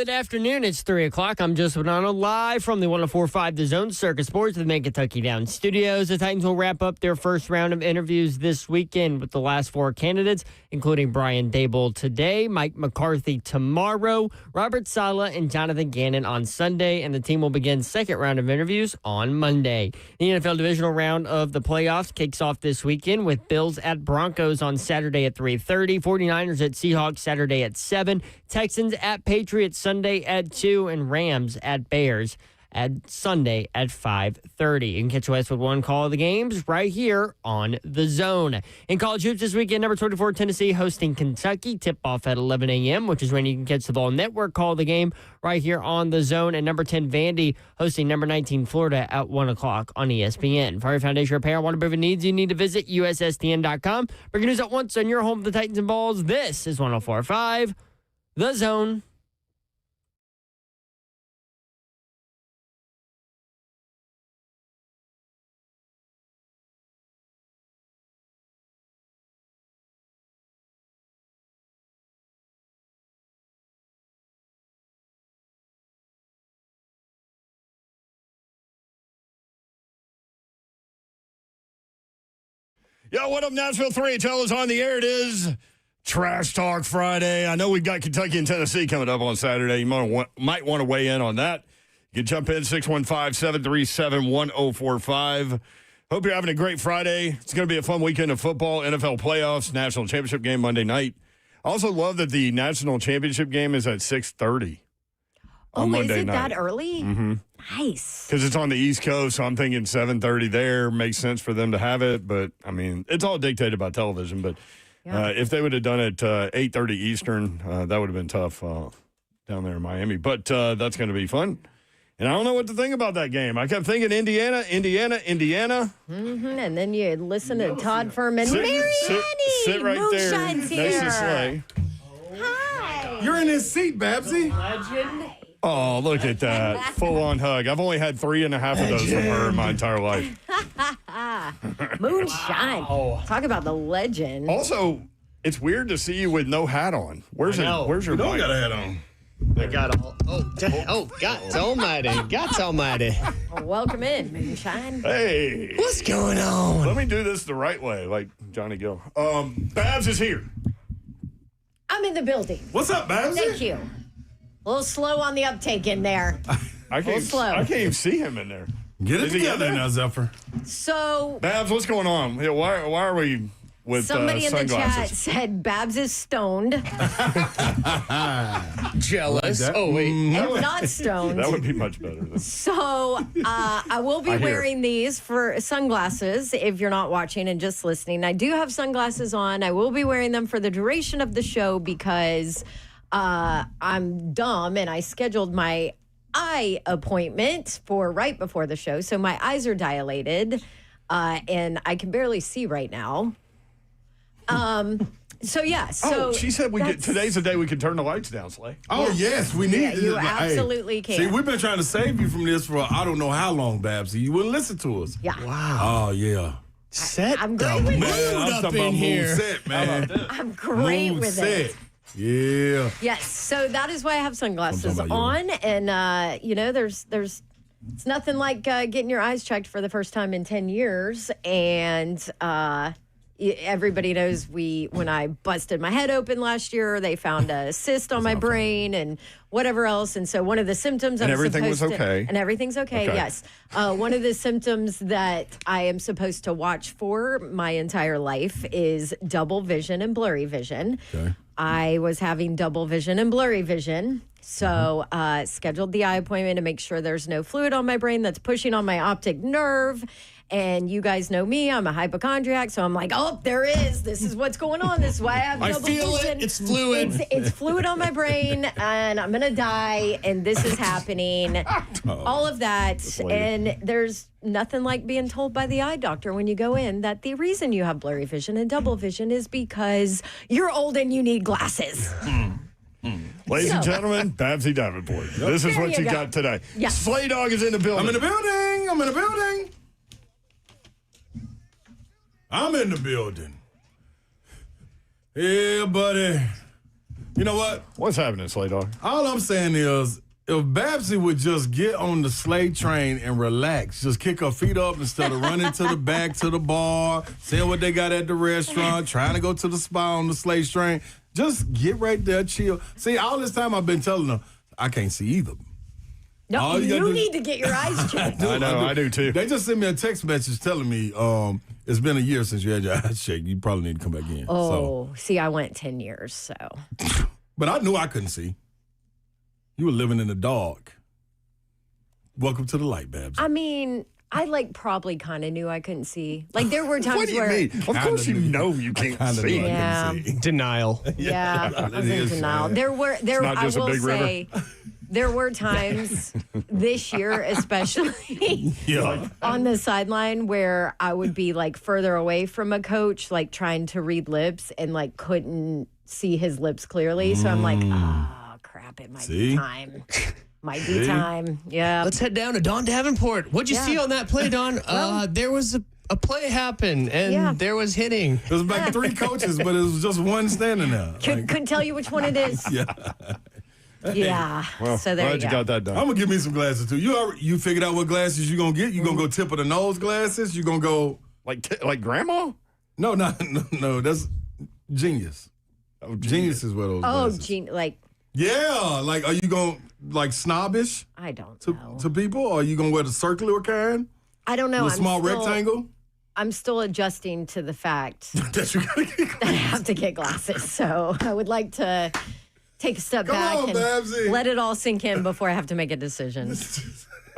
Good afternoon. It's 3 o'clock. I'm Joseph Bonanno, live from the 104.5 The Zone Circus Sports with the Kentucky Down Studios. The Titans will wrap up their first round of interviews this weekend with the last four candidates, including Brian Daboll today, Mike McCarthy tomorrow, Robert Saleh, and Jonathan Gannon on Sunday, and the team will begin second round of interviews on Monday. The NFL divisional round of the playoffs kicks off this weekend with Bills at Broncos on Saturday at 3:30, 49ers at Seahawks Saturday at 7, Texans at Patriots Sunday at 2, and Rams at Bears at Sunday at 5:30. You can catch Westwood One call of the games right here on The Zone. In college hoops this weekend, number 24 Tennessee hosting Kentucky. Tip-off at 11 a.m., which is when you can catch the Ball Network call of the game right here on The Zone. And number 10 Vandy hosting number 19 Florida at 1 o'clock on ESPN. For your foundation repair, waterproofing needs, you need to visit USSTN.com. Breaking news at once on your home for the Titans and Balls. This is 104.5 The Zone. Yo, what up, Nashville 3HL is on the air. It is Trash Talk Friday. I know we've got Kentucky and Tennessee coming up on Saturday. You might want to weigh in on that. You can jump in 615-737-1045. Hope you're having a great Friday. It's going to be a fun weekend of football, NFL playoffs, national championship game Monday night. I also love that the national championship game is at 6:30 on Monday night. That early? Mm-hmm. Nice. Because it's on the East Coast, so I'm thinking 7:30 there makes sense for them to have it. But, I mean, it's all dictated by television. But if they would have done it 8:30 Eastern, that would have been tough down there in Miami. But that's going to be fun. And I don't know what to think about that game. I kept thinking Indiana. Mm-hmm. And then you listen to Todd Furman. Sit right Moonshine's there next to here. Slay. Hi. You're in his seat, Babsy. Legend. Oh, look at that. Full-on hug. I've only had 3.5 of those from her in my entire life. Moonshine. Wow. Talk about the legend. Also, it's weird to see you with no hat on. Where's your You don't mic? got a hat on. I got all. God's almighty. God's almighty. Well, welcome in, Moonshine. Hey. What's going on? Let me do this the right way, like Johnny Gill. Babs is here. I'm in the building. What's up, Babsy? Thank you. A little slow on the uptake in there. I can't even see him in there. Get it Is he together in there? now, Zephyr. So Babs, what's going on? Yeah, why are we with somebody in the chat sunglasses? said Babs is stoned. Jealous. Like that? Oh, wait. And not stoned. That would be much better. So I will be I hear. wearing these for sunglasses if you're not watching and just listening. I do have sunglasses on. I will be wearing them for the duration of the show because I'm dumb and I scheduled my eye appointment for right before the show. So my eyes are dilated and I can barely see right now. So yeah. So she said today's the day we can turn the lights down, Slay. Oh, yes, we need Yeah, you like, hey, absolutely can. See, we've been trying to save you from this for I don't know how long, Babsy. You wouldn't listen to us. Yeah. Oh, yeah. Set I'm great with Man, it. I'm up talking about in here. mood set, man. I'm great Mood with set. it. Yeah. Yes, so that is why I have sunglasses I'm talking on, and there's it's nothing like getting your eyes checked for the first time in 10 years, and everybody knows when I busted my head open last year, they found a cyst on my brain and whatever else, and so one of the symptoms And I'm everything was supposed to- okay. and everything's okay. Yes, one of the symptoms that I am supposed to watch for my entire life is double vision and blurry vision. Okay. I was having double vision and blurry vision. So scheduled the eye appointment to make sure there's no fluid on my brain that's pushing on my optic nerve. And you guys know me, I'm a hypochondriac. So I'm like, oh, there is. This is what's going on. This is why I have I double feel vision. it. It's fluid. It's fluid on my brain and I'm going to die. And this is happening. All of that. And there's nothing like being told by the eye doctor when you go in that the reason you have blurry vision and double vision is because you're old and you need glasses. Ladies and gentlemen, Babsy Davenport. This is There what you you go. got today. Yeah. Slay Dog is in the building. I'm in the building. I'm in the building. I'm in the building. Yeah, buddy. You know what? What's happening, Slay Dog? All I'm saying is, if Babsy would just get on the Slay train and relax, just kick her feet up instead of running to the back to the bar, seeing what they got at the restaurant, trying to go to the spa on the Slay train, just get right there, chill. See, all this time I've been telling her, I can't see either. No, All you gotta you do- need to get your eyes checked. I know, I do too. They just sent me a text message telling me it's been a year since you had your eyes checked. You probably need to come back in. Oh, see, I went 10 years, so. But I knew I couldn't see. You were living in the dark. Welcome to the light, Babs. I mean, I probably kind of knew I couldn't see. Like there were times What do you where, mean? Of course you know you Kinda can't see. knew I Yeah. couldn't see. Denial. yeah, I was It in is, denial. man. There not I just a will big river. say, there were times this year, especially Yeah. on the sideline, where I would be like further away from a coach, like trying to read lips and like couldn't see his lips clearly. So I'm like, oh crap, it might See? be time. Might be time. Yeah. Let's head down to Don Davenport. What'd you Yeah. see on that play, Don? There was a play happen, and Yeah. there was hitting. It was like 3 coaches, but it was just one standing there. Couldn't tell you which one it is. Yeah. Yeah. Well, so there glad you you go. got that done. I'm going to give me some glasses, too. You figured out what glasses you going to get? You going to go tip of the nose glasses? You going to go... Like grandma? No, that's Genius. Genius is what those Oh, glasses. like Yeah, like, are you going like snobbish I don't to, know. to people? Or are you going to wear the circular kind? I don't know. The small rectangle? I'm still adjusting to the fact That you got to get that I have to get glasses. So I would like to take a step Come back on, and Babsy. let it all sink in before I have to make a decision.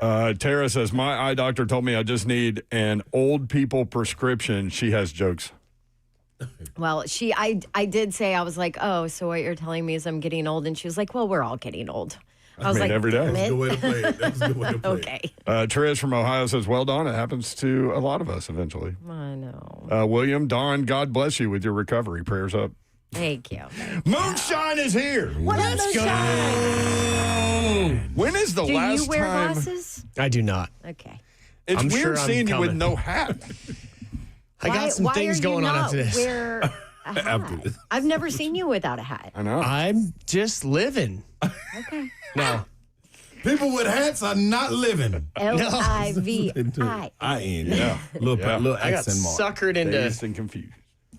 Tara says, my eye doctor told me I just need an old people prescription. She has jokes. Well, I did say, I was like, oh, so what you're telling me is I'm getting old. And she was like, well, we're all getting old. I was mean, like, every day. damn That's a it. good way to play it. That's a good way to play it. Okay. Trish from Ohio says, well done. It happens to a lot of us eventually. I know. William, Don, God bless you with your recovery. Prayers up. Thank you. Moonshine is here. Let's go. When is the Do last you wear time? glasses? I do not. Okay. It's I'm weird sure I'm seeing you with coming. no hat. I got some things going on after this. Wear a hat? After this. I've never seen you without a hat. I know. I'm just living. Okay. No. People with hats are not living. L-I-V-I. I-N. Yeah. Little I got accent mark. suckered into, Dazed and confused.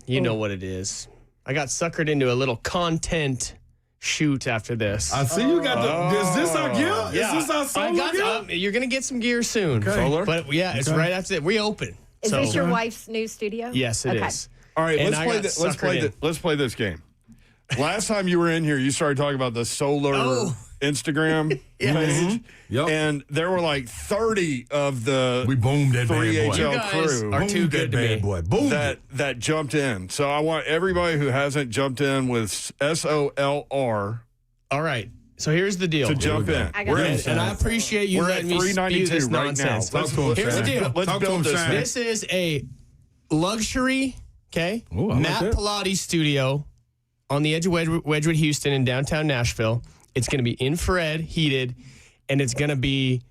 you know what it is. I got suckered into a little content shoot after this. I see you got the. Is this our gear? Yeah. Is this our solar I got, gear? you're going to get some gear soon. Okay. Solar? But yeah, it's Okay. right after that. We open. Is So- this your wife's new studio? Yes, it is. Okay. All right, And let's I play. got suckered in. Let's play this game. Last time you were in here, you started talking about the solar Oh. Instagram page, Yep. and there were like 30 of the We boomed that bad boy. 3HL You guys crew are too Boomed good that to bad me. boy. Boomed it. that jumped in. So I want everybody who hasn't jumped in with SOLR All right. So here's the deal. to jump go. in. I got We're it. in. And I appreciate you We're at letting me spew 392 this right now. nonsense. Talk to him, Here's the Shine. deal. Let's Talk to build him, this Shine. thing. This is a luxury, okay, Ooh, I like Matt that. Pilates studio on the edge of Wedgwood, Houston in downtown Nashville. It's going to be infrared, heated, and it's going to be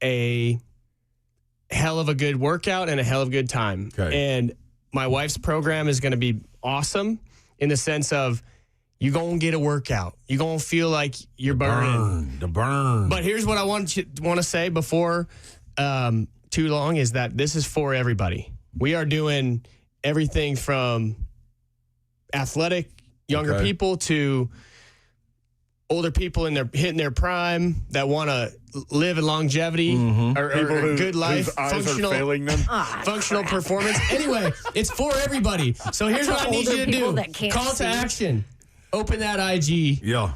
a hell of a good workout and a hell of a good time. Okay. And my wife's program is going to be awesome in the sense of you're going to get a workout. You're going to feel like you're burning. The burn. But here's what I want to say before too long is that this is for everybody. We are doing everything from athletic younger Okay. people to older people hitting their prime that want to live in longevity or People a good life, whose eyes are functional failing them. functional performance. Anyway, it's for everybody. So here's what I need older you to people do. that can't Call to see. action. Open that IG. yeah.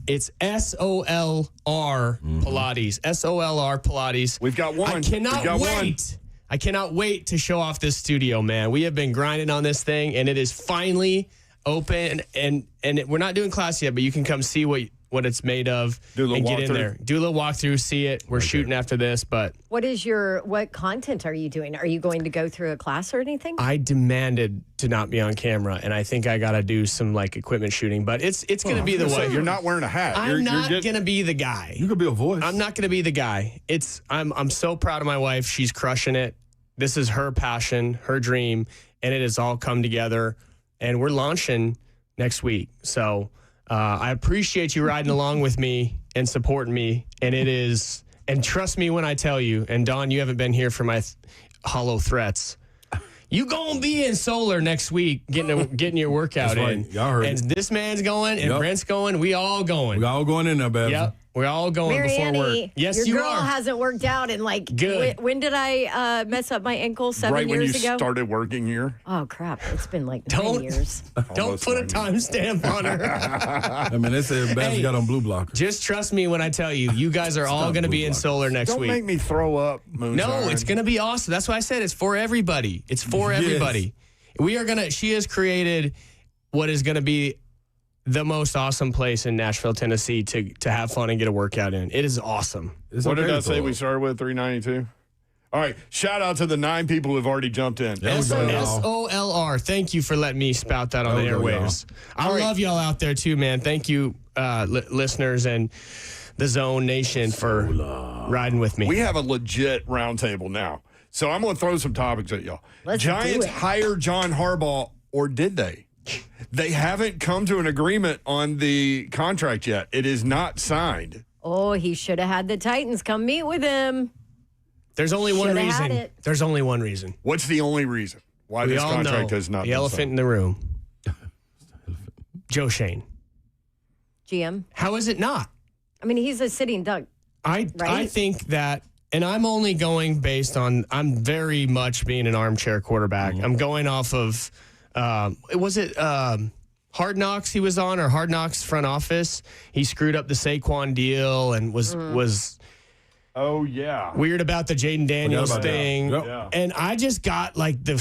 It's SOLR Pilates. SOLR Pilates. We've got one. I We've cannot got wait. one. I cannot wait to show off this studio, man. We have been grinding on this thing, and it is finally open. And we're not doing class yet, but you can come see what it's made of Do a little and get in walkthrough. there. Do a little walkthrough, see it. We're shooting after this, but What content are you doing? Are you going to go through a class or anything? I demanded to not be on camera, and I think I got to do some like equipment shooting. But it's going to be the way. You're not wearing a hat. I'm You're not getting- going to be the guy. You could be a voice. I'm not going to be the guy. I'm so proud of my wife. She's crushing it. This is her passion, her dream, and it has all come together. And we're launching next week. So I appreciate you riding along with me and supporting me. And trust me when I tell you, and Don, you haven't been here for my hollow threats. You gonna be in Solar next week, getting your workout That's right. in. Y'all heard and it. this man's going, and Brent's going. We all going. We all going in there, baby. Yep, we're all going before Marianne, work. Yes, your you girl are. hasn't worked out in like, Good. when did I mess up my ankle? 7 Right when you years ago? started working here. Oh, crap. It's been like 9 years. Don't Almost put a 90. timestamp on her. I mean, they said Babs Hey. got on blue block. Just trust me when I tell you, you guys are all going to be in Blue Block. Solar next Don't week. make me throw up, Moonshine. No, it's going to be awesome. That's why I said it's for everybody. It's for everybody. She has created what is going to be the most awesome place in Nashville, Tennessee to have fun and get a workdown in. It is awesome. It's What okay did I to say throw we up. started with? 392? All right. Shout out to the 9 people who've already jumped in. There we go, y'all. SOLR. Thank you for letting me spout that on the There we go, airwaves. I love y'all out there too, man. Thank you, listeners and the Zone Nation for riding with me. We have a legit roundtable now. So I'm going to throw some topics at y'all. Let's do Giants it. hire John Harbaugh, or did they? They haven't come to an agreement on the contract yet. It is not signed. Oh, he should have had the Titans come meet with him. There's only one Shoulda had reason. it. There's only one reason. What's the only reason why We this all contract know has not the been elephant signed? in the room. Joe Shane. GM. How is it not? I mean, he's a sitting duck. I Right? think that, and I'm only going based on, I'm very much being an armchair quarterback. I'm going off of, was it Hard Knocks he was on, or Hard Knocks front office? He screwed up the Saquon deal and was Oh, yeah. weird about the Jaden Daniels about that. thing. Yep. Yeah. And I just got like the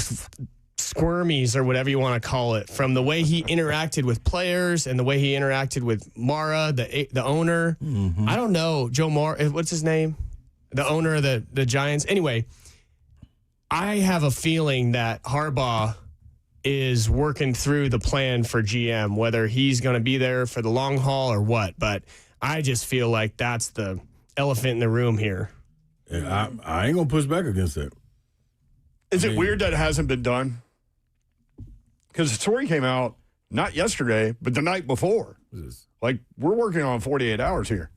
squirmies, or whatever you want to call it, from the way he interacted with players and the way he interacted with Mara, the owner. I don't know, Joe Mara, what's his name? The owner of the Giants. Anyway, I have a feeling that Harbaugh is working through the plan for GM, whether he's going to be there for the long haul or what. But I just feel like that's the elephant in the room here. Yeah, I ain't going to push back against that. Is it weird that it hasn't been done? Because the story came out not yesterday, but the night before. Like, we're working on 48 hours here.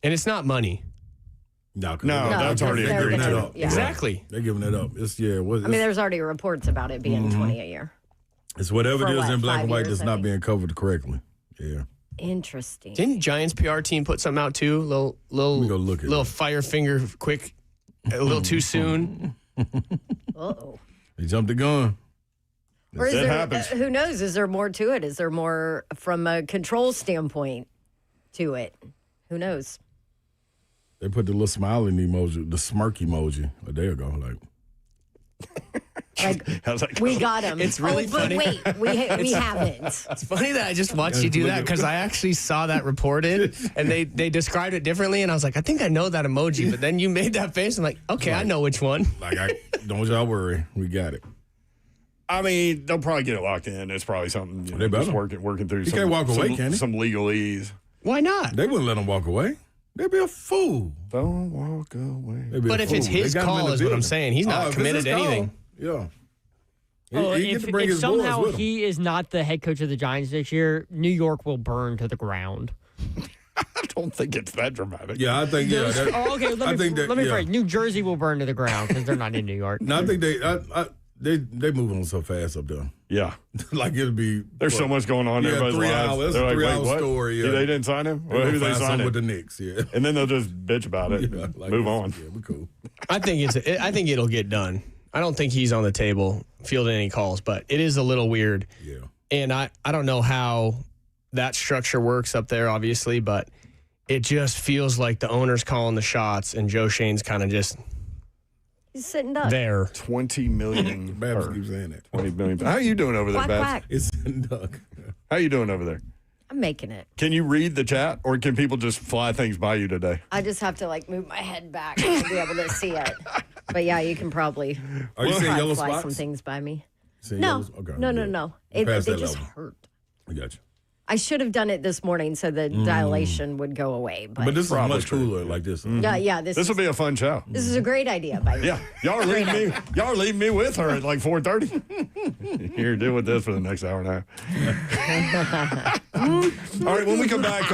And it's not money. No, No, that's because already they're agreed gonna- to. up. yeah. Exactly. They're giving that up. It's I mean, there's already reports about it being 20 a year. it's whatever for it is what, in black 5 and white years, that's I not think. being covered correctly. Yeah. Interesting. Didn't Giants PR team put something out too? me go look at little it. fire finger quick, a little too soon. Uh-oh. They jumped the gun. Or is That there, happens. who knows? Is there more to it? Is there more from a control standpoint to it? Who knows? They put the little smiling emoji, the smirk emoji a day ago. Like, Like, How's that we going? got him. It's really funny. But wait, we haven't. It's funny that I just watched you do that, because I actually saw that reported and they described it differently, and I was like, I think I know that emoji. But then you made that face. I'm like, okay, I know which one. don't y'all worry. We got it. I mean, they'll probably get it locked in. It's probably something They better. just working through. He can't walk away, can he? Some legalese. Why not? They wouldn't let him walk away. They'd be a fool. Don't walk away. They'd be But a if it's fool. They his got him in call, the is what I'm building. saying. He's not if it's committed his to call, anything. Yeah. Oh, He get if to bring his boys somehow with him. he is not the head coach of the Giants this year, New York will burn to the ground. I don't think it's that dramatic. Yeah, I think that, Oh, okay, I let me think that- yeah. phrase. New Jersey will burn to the ground because they're not in New York. No, I think they move on so fast up there. Yeah. Like it'll be. There's so much going on in Yeah, everybody's 3 lives. hours. They're like, 3 wait, hour what? story, yeah. They didn't sign him? Well, who they find signed something him? with the Knicks? Yeah. And then they'll just bitch about it. Yeah, like Move this. on. Yeah, we cool. I think it'll get done. I don't think he's on the table fielding any calls, but it is a little weird. Yeah. And I don't know how that structure works up there, obviously, but it just feels like the owner's calling the shots and Joe Shane's kind of just He's sitting duck. there. 20 million. Babs or keeps saying that. 20 million. How you doing over there, Quack, Babs? quack. It's duck. How you doing over there? I'm making it. Can you read the chat, or can people just fly things by you today? I just have to like move my head back to be able to see it. But yeah, you can probably Are you seeing yellow fly spots? some things by me. Seeing No, yellows? Okay, no, good. no. We're past They that just level. hurt. I got you. I should have done it this morning so the dilation would go away. But this is Probably much cooler like this. yeah, This will be a fun show. this is a great idea by you. Yeah, y'all are leaving me with her at like 4:30. Here, deal with this for the next hour and a half. All right, when we come back,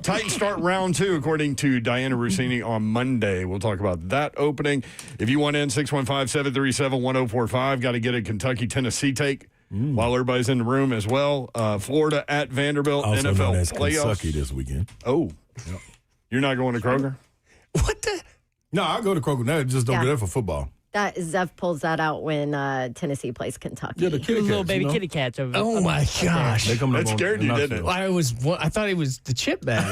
Titans start round 2 according to Diana Rossini on Monday. We'll talk about that opening. If you want in, 615-737-1045. Got to get a Kentucky-Tennessee take while everybody's in the room as well. Florida at Vanderbilt, Also NFL known as playoffs. Kentucky this weekend. Oh, you're not going to Kroger? What the? No, I'll go to Kroger now. Just don't Yeah. go there for football. That Zeph pulls that out when Tennessee plays Kentucky. Yeah, the kitty Little cats, baby you know? kitty cats over Oh my gosh! They coming up That on- scared you, on didn't it? Knoxville. I thought it was the chip bag.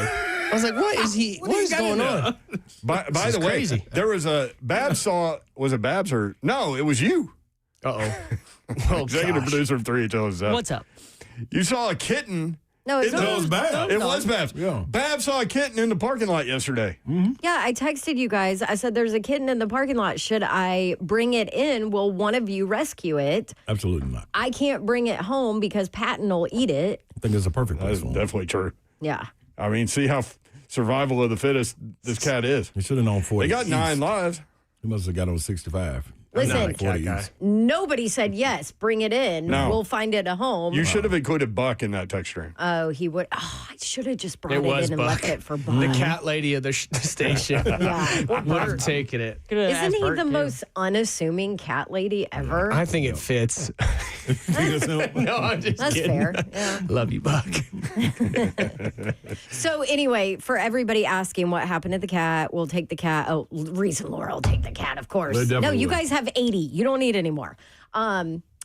I was like, what is he? What is going on? By is the way, crazy. there was a Babs saw. Was it Babs or no? It was you, Uh oh. executive producer of 3HL. Zeph. What's up? You saw a kitten. No, it's It was bad. It was Babs. Yeah. Babs saw a kitten in the parking lot yesterday. Yeah, I texted you guys. I said, there's a kitten in the parking lot. Should I bring it in? Will one of you rescue it? Absolutely not. I can't bring it home because Patton will eat it. I think it's a perfect place That's for him. definitely true. Yeah. I mean, see how survival of the fittest this cat is. He should have known 40. They got 9 lives. He must have got on 65. Listen, a cat guy. nobody said yes, bring it in. No. We'll find it a home. You should have included Buck in that text stream. Oh, he would. Oh, I should have just brought It it, was in and Buck. left it for Buck. The cat lady of the station Yeah. would have taken it. Could've Isn't asked he Bert, the too. most unassuming cat lady ever? I think it fits. No, I'm just That's kidding. fair. Yeah. Love you, Buck. So anyway, for everybody asking what happened to the cat, we'll take the cat. Oh, Reason Laura will take the cat, of course. They No, definitely you will. guys have 80. You don't need any more.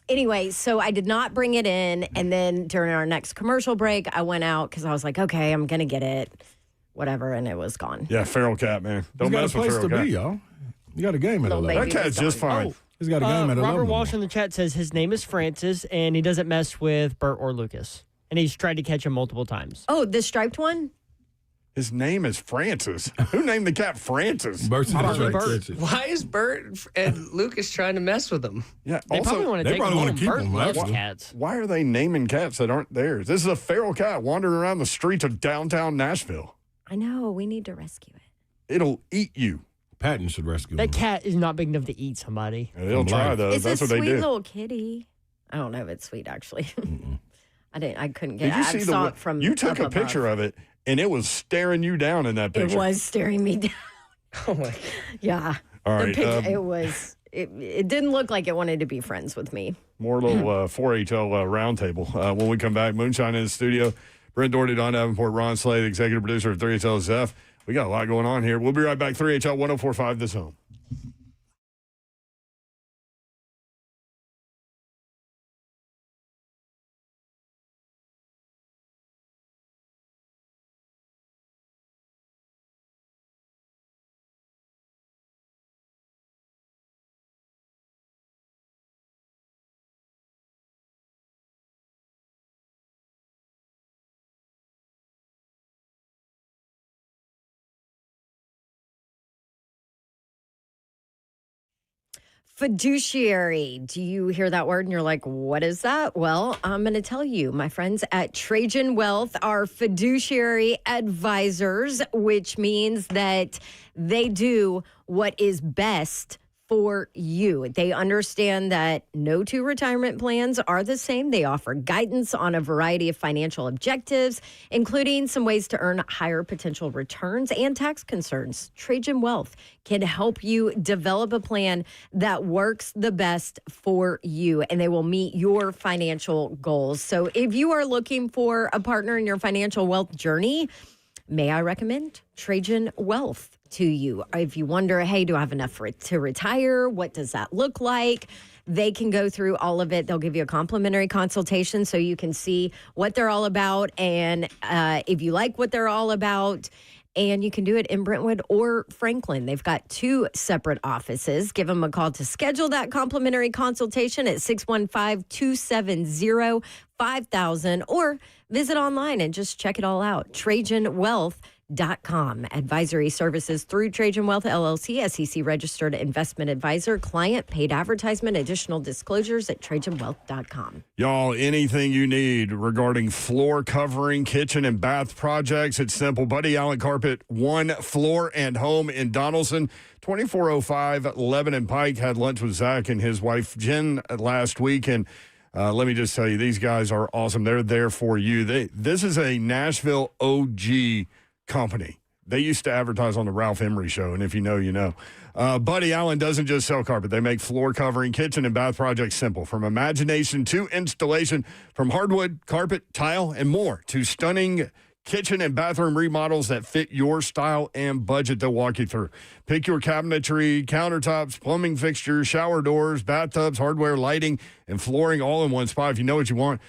Anyway, so I did not bring it in. And then during our next commercial break, I went out because I was like, okay, I'm going to get it. Whatever. And it was gone. Yeah, feral cat, man. He's Don't got a mess with place feral to cat. be, y'all. You got a game at Little 11. baby. That cat's just fine. He's got a game at 11. Robert Walsh in the chat says his name is Francis and he doesn't mess with Bert or Lucas. And he's tried to catch him multiple times. Oh, the striped one? His name is Francis. Who named the cat Francis? Bert's Probably trying to Bert. catch it. Why is Bert and Lucas trying to mess with him? Yeah. They probably Also, want to they take him probably wanna home. keep Bert him, loves actually. cats. why are they naming cats that aren't theirs? This is a feral cat wandering around the streets of downtown Nashville. I know. We need to rescue it. It'll eat you. Patton should rescue him. That cat is not big enough to eat somebody. And they'll try, though. It's That's a what they sweet do. little kitty. I don't know if it's sweet, actually. I couldn't get Did you it. I see saw the it from You took up a picture above. of it, and it was staring you down in that It picture. was staring me down. Oh my! Yeah. All The right. picture, it was. It didn't look like it wanted to be friends with me. More little 4HL roundtable. When we come back, Moonshine in the studio. Brent Doherty, Don Davenport, Ron Slade, executive producer of 3HL Zeph. We got a lot going on here. We'll be right back. 3HL 1045 The Zone. Fiduciary. Do you hear that word and you're like, what is that? Well, I'm going to tell you. My friends at Trajan Wealth are fiduciary advisors, which means that they do what is best for you. They understand that no two retirement plans are the same. They offer guidance on a variety of financial objectives, including some ways to earn higher potential returns and tax concerns. Trajan Wealth can help you develop a plan that works the best for you, and they will meet your financial goals. So if you are looking for a partner in your financial wealth journey, may I recommend Trajan Wealth to you? If you wonder, hey, do I have enough to retire? What does that look like? They can go through all of it. They'll give you a complimentary consultation so you can see what they're all about. And if you like what they're all about, and you can do it in Brentwood or Franklin. They've got 2 separate offices. Give them a call to schedule that complimentary consultation at 615-270-5000 or visit online and just check it all out. TrajanWealth.com. Advisory services through Trajan Wealth LLC, SEC registered investment advisor, client paid advertisement, additional disclosures at TrajanWealth.com. Y'all, anything you need regarding floor covering, kitchen, and bath projects, it's simple. Buddy Allen Carpet, One Floor and Home in Donaldson, 2405 Lebanon Pike. Had lunch with Zach and his wife Jen last week, and let me just tell you, these guys are awesome. They're there for you. This is a Nashville OG company. They used to advertise on the Ralph Emery Show, and if you know, you know. Buddy Allen doesn't just sell carpet. They make floor covering, kitchen, and bath projects simple. From imagination to installation, from hardwood, carpet, tile, and more, to stunning kitchen and bathroom remodels that fit your style and budget. They'll walk you through. Pick your cabinetry, countertops, plumbing fixtures, shower doors, bathtubs, hardware, lighting, and flooring all in one spot. If you know what you want,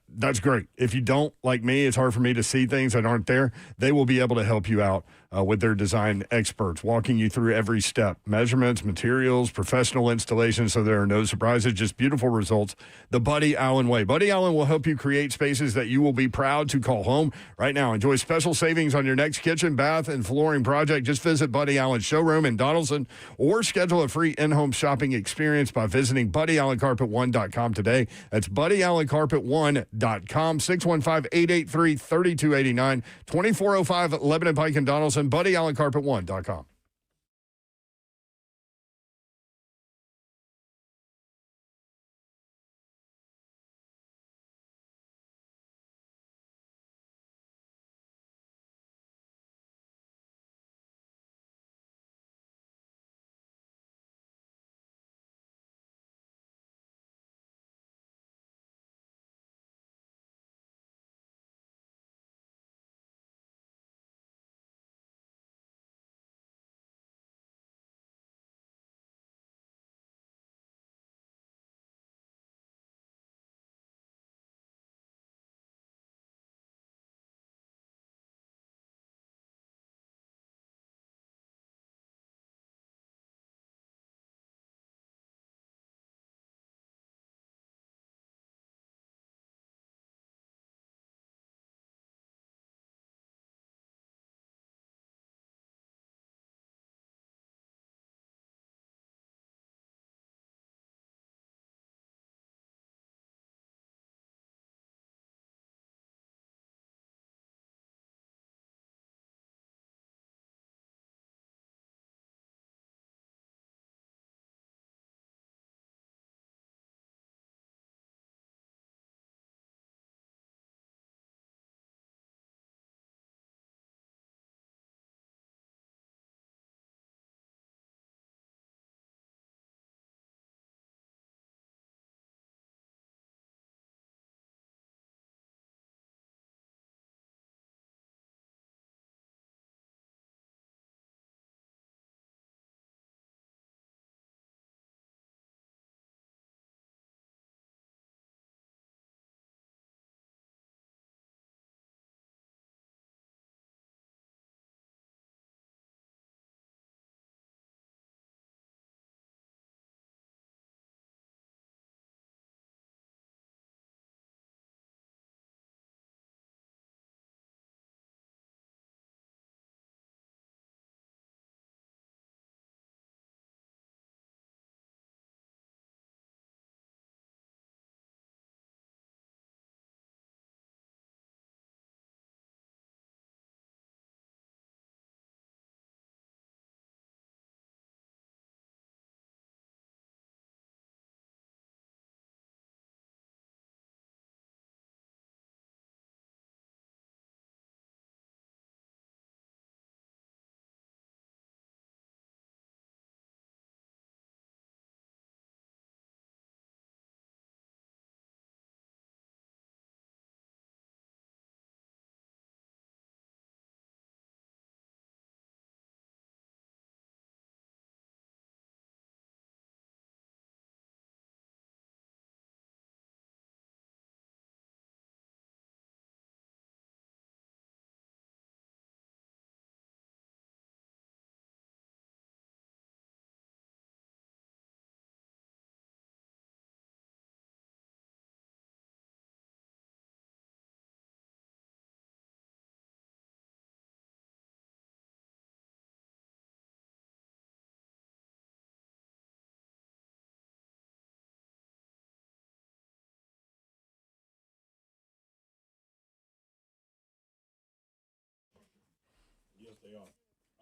that's great. If you don't, like me, it's hard for me to see things that aren't there. They will be able to help you out with their design experts, walking you through every step. Measurements, materials, professional installation, so there are no surprises, just beautiful results. The Buddy Allen way. Buddy Allen will help you create spaces that you will be proud to call home. Right now, enjoy special savings on your next kitchen, bath, and flooring project. Just visit Buddy Allen's showroom in Donaldson or schedule a free in-home shopping experience by visiting BuddyAllenCarpet1.com today. That's BuddyAllenCarpet1.com, 615-883-3289, 2405 Lebanon Pike in Donaldson, BuddyAllenCarpet1.com.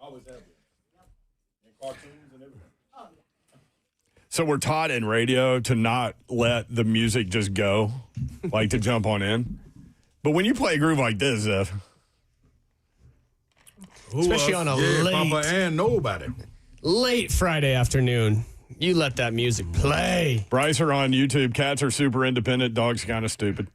Always have been. And cartoons and everything. So we're taught in radio to not let the music just go, like to jump on in. But when you play a groove like this, Zeph, Especially on a late- Papa and nobody. Late Friday afternoon, you let that music play. Bryce are on YouTube. Cats are super independent. Dogs kind of stupid.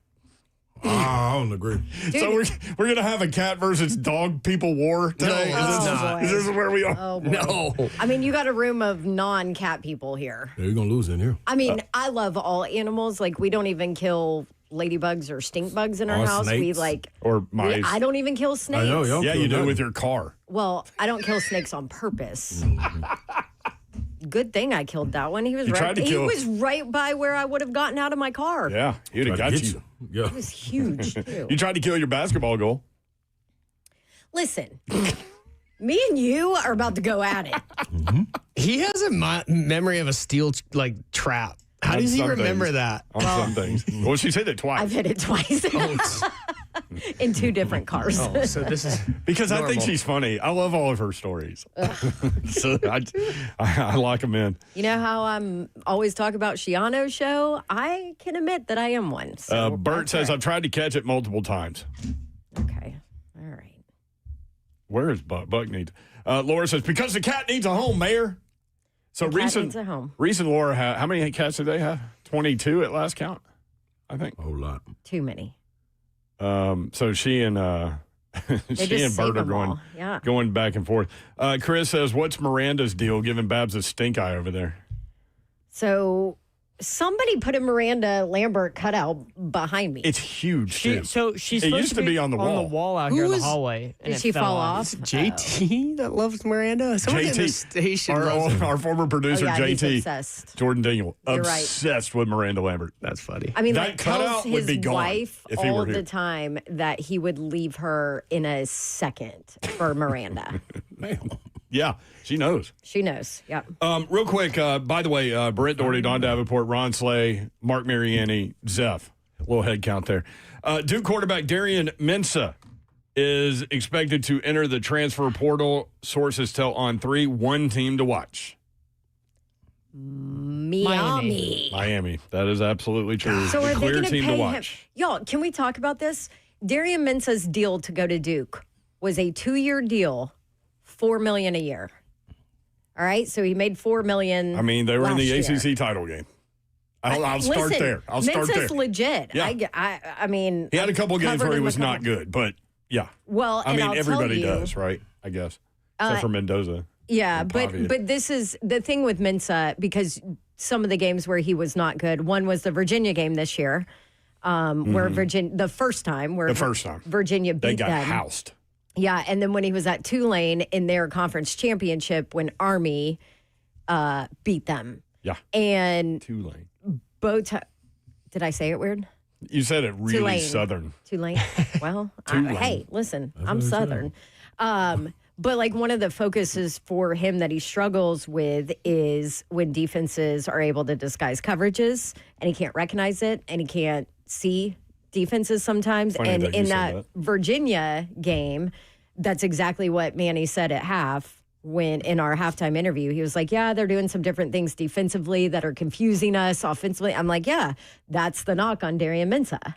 I don't agree. So we're gonna have a cat versus dog people war today. No, is, it's this, not. is this where we are? Oh, boy. No. I mean, you got a room of non-cat people here. Yeah, you're going to lose in here. I mean, I love all animals. Like, we don't even kill ladybugs or stink bugs in our Or house. We snakes. Or mice? I don't even kill snakes. I know, y'all Yeah, kill you do nothing. with your car. Well, I don't kill snakes on purpose. Good thing I killed that one. He was You tried to He kill- was right by where I would have gotten out of my car. Yeah, he'd have Try to got get you. Yeah. It was huge too. You tried to kill your basketball goal. Listen, me and you are about to go at it. He has a memory of a steel trap. How On does he some remember things. that? On some things. Well, she said it twice. I've hit it twice in two different cars. Oh, so this is Because I think normal. she's funny. I love all of her stories. So I lock them in. You know how I'm always talk about Shiano's show? I can admit that I am one. So Bert that's says, right. I've tried to catch it multiple times. Okay. All right. Where is Buck? Buck needs. Laura says, because the cat needs a home, Mayor. So The cat recent, needs a home. recent Laura, how many cats did they have? 22 at last count, I think. A whole lot. Too many. So she and They she just and save Bert are them all. Yeah. going back and forth. Chris says, what's Miranda's deal giving Babs a stink eye over there? So somebody put a Miranda Lambert cutout behind me. It's huge, too. So she's It supposed used to be on the wall. out Who here in the was- hallway. and Did it she fell fall off. off? JT that loves Miranda. Someone in the JT, station loves her. our former producer, Oh, yeah, he's JT, obsessed. Jordan Dingle, You're right. obsessed with Miranda Lambert. That's funny. I mean, That like tells cutout would his be gone wife if he all were here. the time that he would leave her in a second for Miranda. Yeah, she knows. She knows. Yep. Real quick, by the way, Brent Doherty, Don Davenport, Ron Slay, Mark Mariani, Zeph. Little head count there. Duke quarterback Darian Mensah is expected to enter the transfer portal. Sources tell On3, one team to watch. Miami. Miami. That is absolutely true. So the are they clear going to team pay to him? watch. Y'all, can we talk about this? Darian Mensah's deal to go to Duke was a 2-year deal, $4 million a year. All right, so he made $4 million. I mean, they were in the last year. ACC title game. I'll start Listen, there. I'll start Mensah's there. legit. Yeah. I mean, He had a couple games covered where he him a was not couple- good, but yeah. Well, I and mean, I'll everybody tell you, does, right? I guess. Except for Mendoza. Yeah, and but Pavia. this is the thing with Mensah, because some of the games where he was not good. One was the Virginia game this year, where the first time Virginia They beat got them. housed. Yeah, and then when he was at Tulane in their conference championship when Army beat them. Yeah. And Tulane. both did I say it weird? You said it really Tulane. southern. Tulane. Well, Tulane. hey, listen, I'm Southern. But like one of the focuses for him that he struggles with is when defenses are able to disguise coverages and he can't recognize it and he can't see defenses sometimes. Funny And that you in said that that. Virginia game, that's exactly what Manny said at half. When in our halftime interview, he was like, yeah, they're doing some different things defensively that are confusing us offensively. I'm like, yeah, that's the knock on Darian Mensah.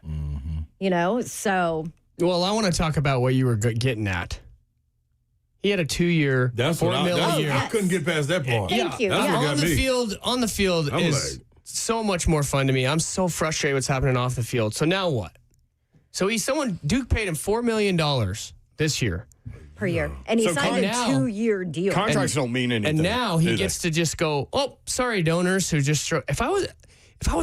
You know, so Well, I want to talk about what you were getting at. He had a 2-year, That's $4 what million a year. I couldn't get past that part. Thank you. That's Yeah. what got On the me. field, I'm is like- so much more fun to me. I'm so frustrated what's happening off the field. So now what? So Duke paid him $4 million this year. per year. And he So signed a now- 2-year deal. Contracts don't mean anything. And now he do gets they? to just go, oh, sorry, donors who just if I was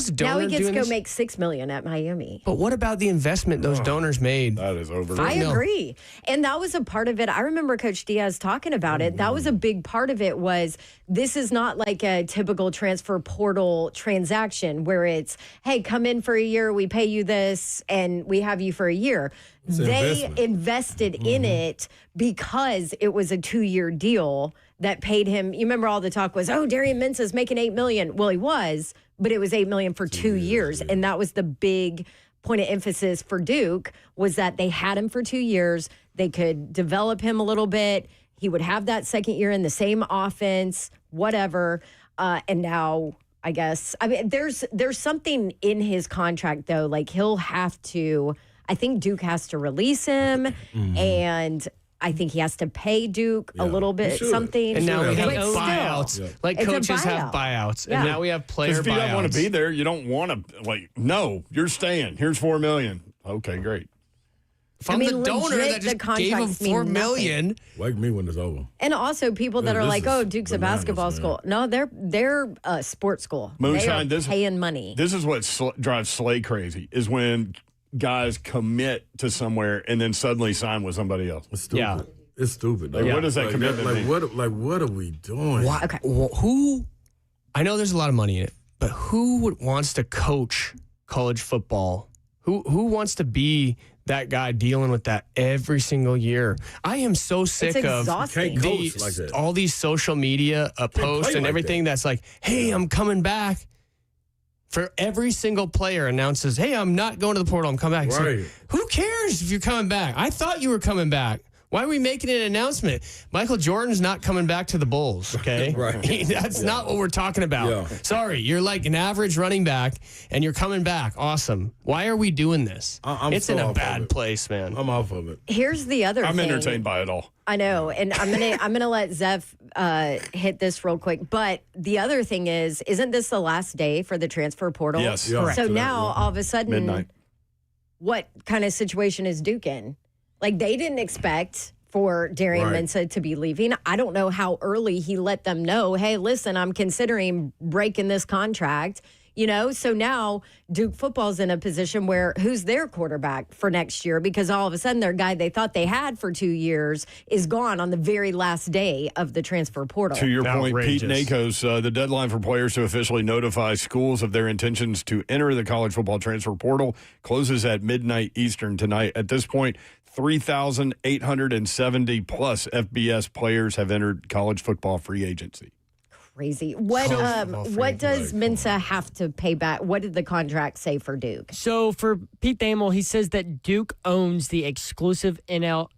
a donor Now he gets to doing go this, make $6 million at Miami. but what about the investment those donors made? That is over. I No. agree. And that was a part of it. I remember Coach Diaz talking about it. That was a big part of it was this is not like a typical transfer portal transaction where it's, hey, come in for a year, we pay you this, and we have you for a year. They investment. invested in it because it was a 2-year deal that paid him. You remember all the talk was, oh, Darian Mensah's making $8 million. Well, he was, but it was $8 million for 2 years. And that was the big point of emphasis for Duke was that they had him for 2 years. They could develop him a little bit. He would have that second year in the same offense, whatever. And now, I guess, there's something in his contract, though. Like, he'll have to, I think Duke has to release him, and I think he has to pay Duke a little bit something. And now we have But still, buyouts. Like it's a coaches have buyout. buyouts. Yeah. And now we have player Because if you buyouts. don't want to be there, you don't want to, like, no, you're staying. Here's $4 million. Okay, great. From I mean, the donor legit, that the just gave him contracts mean $4 million. Wake me when it's over. And also people that Yeah, are this like, is "Oh, Duke's a bananas, basketball man. school." No, they're a sports school. Moonshine, they are this- paying money. This is what drives Slay crazy, is when guys commit to somewhere and then suddenly sign with somebody else. It's stupid. Yeah. It's stupid. Like, what does that commitment mean? What are we doing? Why, Okay. Who? I know there's a lot of money in it, but who wants to coach college football? Who wants to be that guy dealing with that every single year? I am so sick It's of exhausting. Can't coach like that. all these social media posts play and like everything that's like, hey, I'm coming back. For every single player announces, hey, I'm not going to the portal, I'm coming back. It's like, Right. who cares if you're coming back? I thought you were coming back. Why are we making an announcement? Michael Jordan's not coming back to the Bulls, okay? Right. That's not what we're talking about. Yeah. Sorry, you're like an average running back, and you're coming back. Awesome. Why are we doing this? I'm It's so in off a of bad it. place, man. I'm off of it. Here's the other I'm thing. entertained by it all. I know, and I'm gonna let Zeph hit this real quick. But the other thing is, isn't this the last day for the transfer portal? Yes. Yeah. So Correct. now all of a sudden, Midnight. what kind of situation is Duke in? Like, they didn't expect for Darian Right. Mensah to be leaving. I don't know how early he let them know, hey, listen, I'm considering breaking this contract. You know, so now Duke football's in a position where who's their quarterback for next year? Because all of a sudden their guy they thought they had for 2 years is gone on the very last day of the transfer portal. To your point, Pete Outrageous. Nakos, the deadline for players to officially notify schools of their intentions to enter the college football transfer portal closes at midnight Eastern tonight. At this point, 3,870 plus FBS players have entered college football free agency. Crazy. What does Mensah have to pay back? What did the contract say for Duke? So for Pete Thamel, he says that Duke owns the exclusive NIL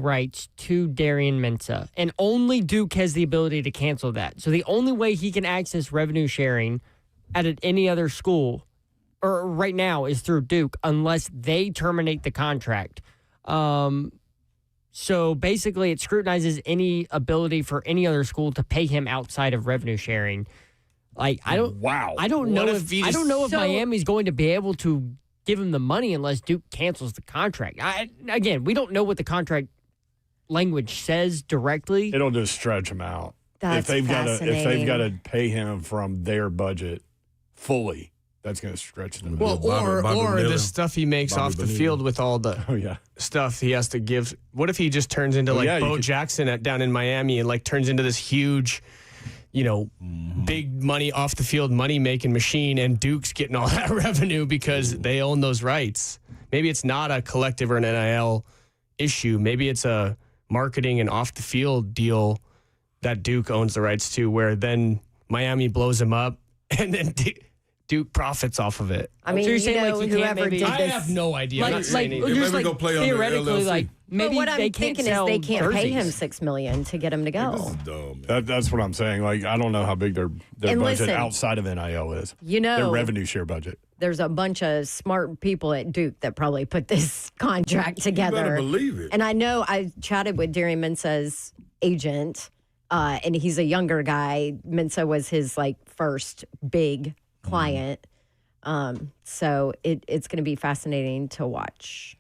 rights to Darian Mensah, and only Duke has the ability to cancel that. So the only way he can access revenue sharing at any other school, or right now, is through Duke, unless they terminate the contract. So basically, it scrutinizes any ability for any other school to pay him outside of revenue sharing. Like, I don't know if So- Miami's going to be able to give him the money unless Duke cancels the contract. Again, we don't know what the contract language says directly. It'll just stretch them out. That's if they've got to fascinating. pay him from their budget fully, that's going to stretch them. Well, Bobby or Bonilla. the stuff he makes Bobby off the Bonilla. field with all the Oh yeah. stuff he has to give. What if he just turns into like yeah, you Bo could- Jackson down in Miami and like turns into this huge, big money off the field money making machine, and Duke's getting all that revenue because they own those rights. Maybe it's not a collective or an NIL issue. Maybe it's a marketing and off the field deal that Duke owns the rights to, where then Miami blows him up and then Duke profits off of it. I mean, So you're you saying, know, like, you can't whoever maybe- did I this. have no idea. I'm not Like, saying anything. maybe just like go play on the theoretically, LLC. like maybe but what they I'm can't thinking sell is they can't pay him jerseys. $6 million to get him to This go. is dumb. Man. That's what I'm saying. Like, I don't know how big their And budget listen, outside of NIL is. You Their know, revenue share budget. there's a bunch of smart people at Duke that probably put this contract together. You better believe it. And I know I chatted with Darian Mensah's agent, and he's a younger guy. Mensah was his like first big client. So it's going to be fascinating to watch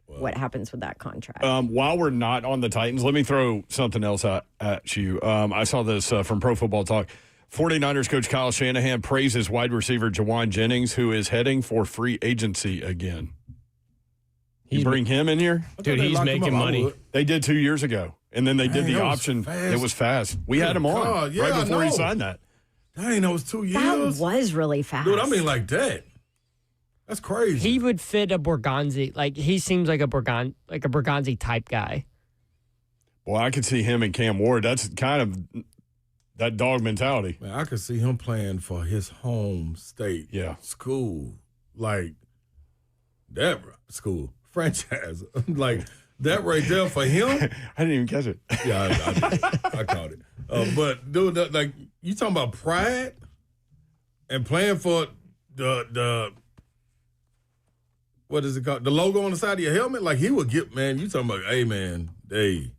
what happens with that contract. While we're not on the Titans, let me throw something else at you. I saw this from Pro Football Talk. 49ers coach Kyle Shanahan praises wide receiver Jawan Jennings, who is heading for free agency again. You bring him in here? Dude, They he's locked him making up. I money. would. They did 2 years ago, and then they did Dang, the that was option. fast. It was fast. We had him on God, yeah, right I before he know. signed that. Dang, that was 2 years. That was really fast. Dude, I mean like that. That's crazy. He would fit a Borgonzi. Like, he seems like a Borgonzi type guy. Well, I could see him and Cam Ward. That's kind of that dog mentality. Man, I could see him playing for his home state. Yeah. School. Like that school. Franchise. Like That right there for him. I didn't even catch it. Yeah, I caught it. But dude, like you talking about pride and playing for the what is it called? The logo on the side of your helmet. Like he would get, man. You talking about? Hey, man. Hey.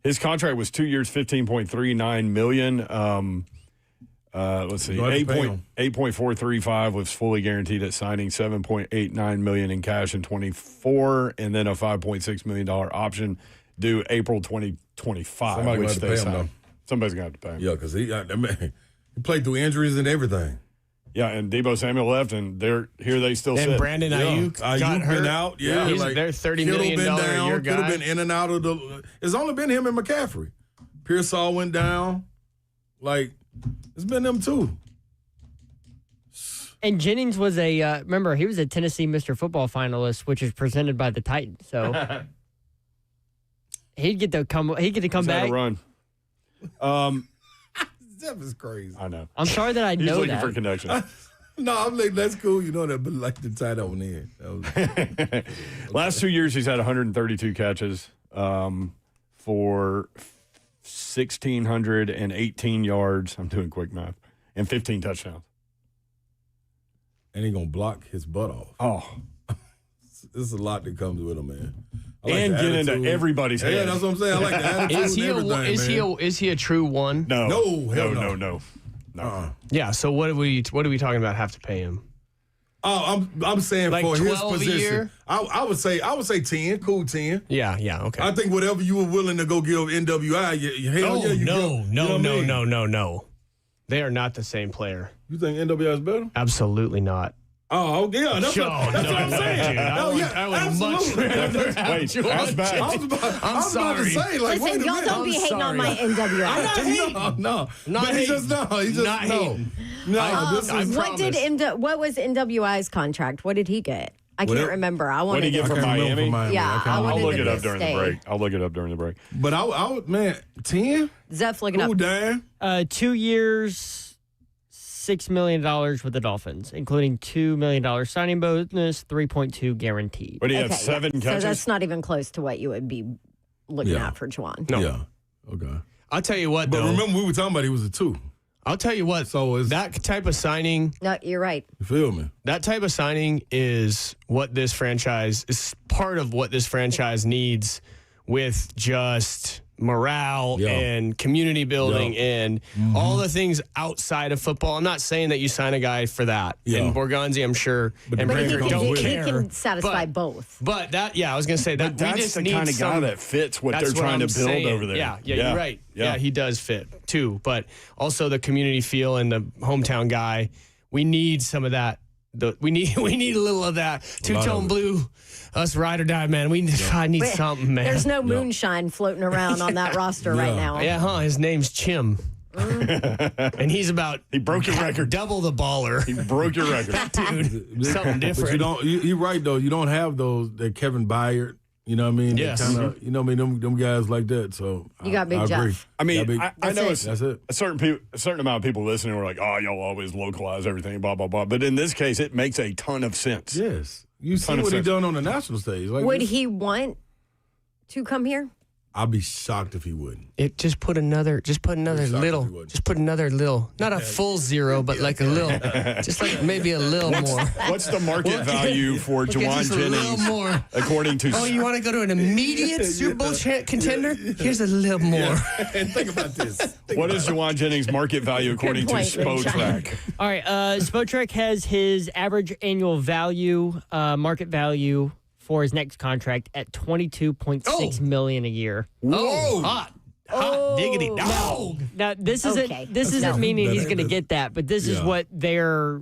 His contract was 2 years, $15.39 million. Let's see, 8.435 was fully guaranteed at signing, $7.89 million in cash in 24, and then a $5.6 million option due April 2025. Somebody's which gonna have to they pay him, signed. though. Somebody's gonna have to pay him. Yeah, because he played through injuries and everything. Yeah, and Deebo Samuel left, and they still And sit. Brandon Ayuk got hurt. been out. Yeah, They're $30 Kittle million been down. a year Could have guy. been in and out of the. It's only been him and McCaffrey. Pearsall went down. Like it's been them two. And Jennings was remember, he was a Tennessee Mr. Football finalist, which is presented by the Titans. So he'd get to come He's had back. a run. That was crazy. I know. I'm sorry that I He's know looking that. for connection. No, I'm like, that's cool. You know that, but like the tie that one in. That was, Last 2 years, he's had 132 catches for 1,618 yards. I'm doing quick math. And 15 touchdowns. and he gonna block his butt off. Oh. There's a lot that comes with him, man. I like And the get into attitude. everybody's head. Yeah, that's what I'm saying. I like the attitude Is he and a everything, man. is he a true one? No. No, hell no. No. Yeah. So what are we talking about? Have to pay him? Oh, I'm saying Like for his 12 a position, year? I would say 10, cool 10. Yeah. Yeah. Okay. I think whatever you were willing to go give NWI, hell yeah, you no, give. no, You know what I mean? no. They are not the same player. You think NWI is better? Absolutely not. Oh, yeah, that's what I'm saying. Dude, I would much rather have Wait, Juwan that's bad. I was about to sorry. say, like, Listen, wait a y'all minute. don't be hating on my NWI. No. Not But he just hating. no. He just Not no. hating. No, this I is promise. What was NWI's contract? What did he get? I can't remember. I What wanted did he get to from Miami? Yeah, I I'll wanted look to it up during the stay. break. I'll look it up during the break. But I would, man, 10? Zeph looking Cool, up. Dan. 2 years, $6 million with the Dolphins, including $2 million signing bonus, 3.2 guaranteed. But he had Okay, 7 So catches. that's not even close to what you would be looking Yeah. at for Juwan. No. Yeah. Okay. I'll tell you what, But though. remember, we were talking about he was a 2. I'll tell you what. So is That type of signing, No, you're right. you feel me? that type of signing is what this franchise is part of what this franchise needs with just morale Yeah. and community building Yeah. and all the things outside of football. I'm not saying that you sign a guy for that. Yeah. And Borgonzi, I'm sure, and But he Brinker can, don't he care. can satisfy but, both. But that, yeah, I was going to say that But that's we just the need kind of guy some- that fits what That's they're trying I'm to build saying. over there. Yeah, you're right. Yeah, he does fit too. But also the community feel and the hometown guy. We need some of that. We need a little of that. Two-tone it. blue, us ride or die, man. I need something, man. There's no moonshine floating around on that roster right now. Yeah, huh? His name's Chim. And he's about He broke your record. double the baller. He broke your record. Dude, something different. But you're right though. You don't have those that Kevin Byard. You know what I mean? Yes. Kind of. You know what I mean? Them guys like that. So You got Big I agree. Jeff. I mean, Yeah, big- I That's know it. it's That's it. a certain amount of people listening were like, "Oh, y'all always localize everything, blah blah blah." But in this case, it makes a ton of sense. Yes. You see Ton of what he sense. done on the national stage. Like, Would he want to come here? I'd be shocked if he wouldn't. Just put another Sorry, little, if you would. just put another little, not a full zero, but like a little, just like maybe a little more. What's the market value for We'll get Juwan just a little Jennings more. according to? Oh, you want to go to an immediate Super Bowl contender? Here's a little more. And think about this. What is Juwan Jennings' market value according to point, Big Spotrac? All right, Spotrac has his average annual value, market value for his next contract at $22.6 million a year. Oh, hot diggity dog. Now, this Okay. isn't meaning he's going to get that, but this is Yeah. what their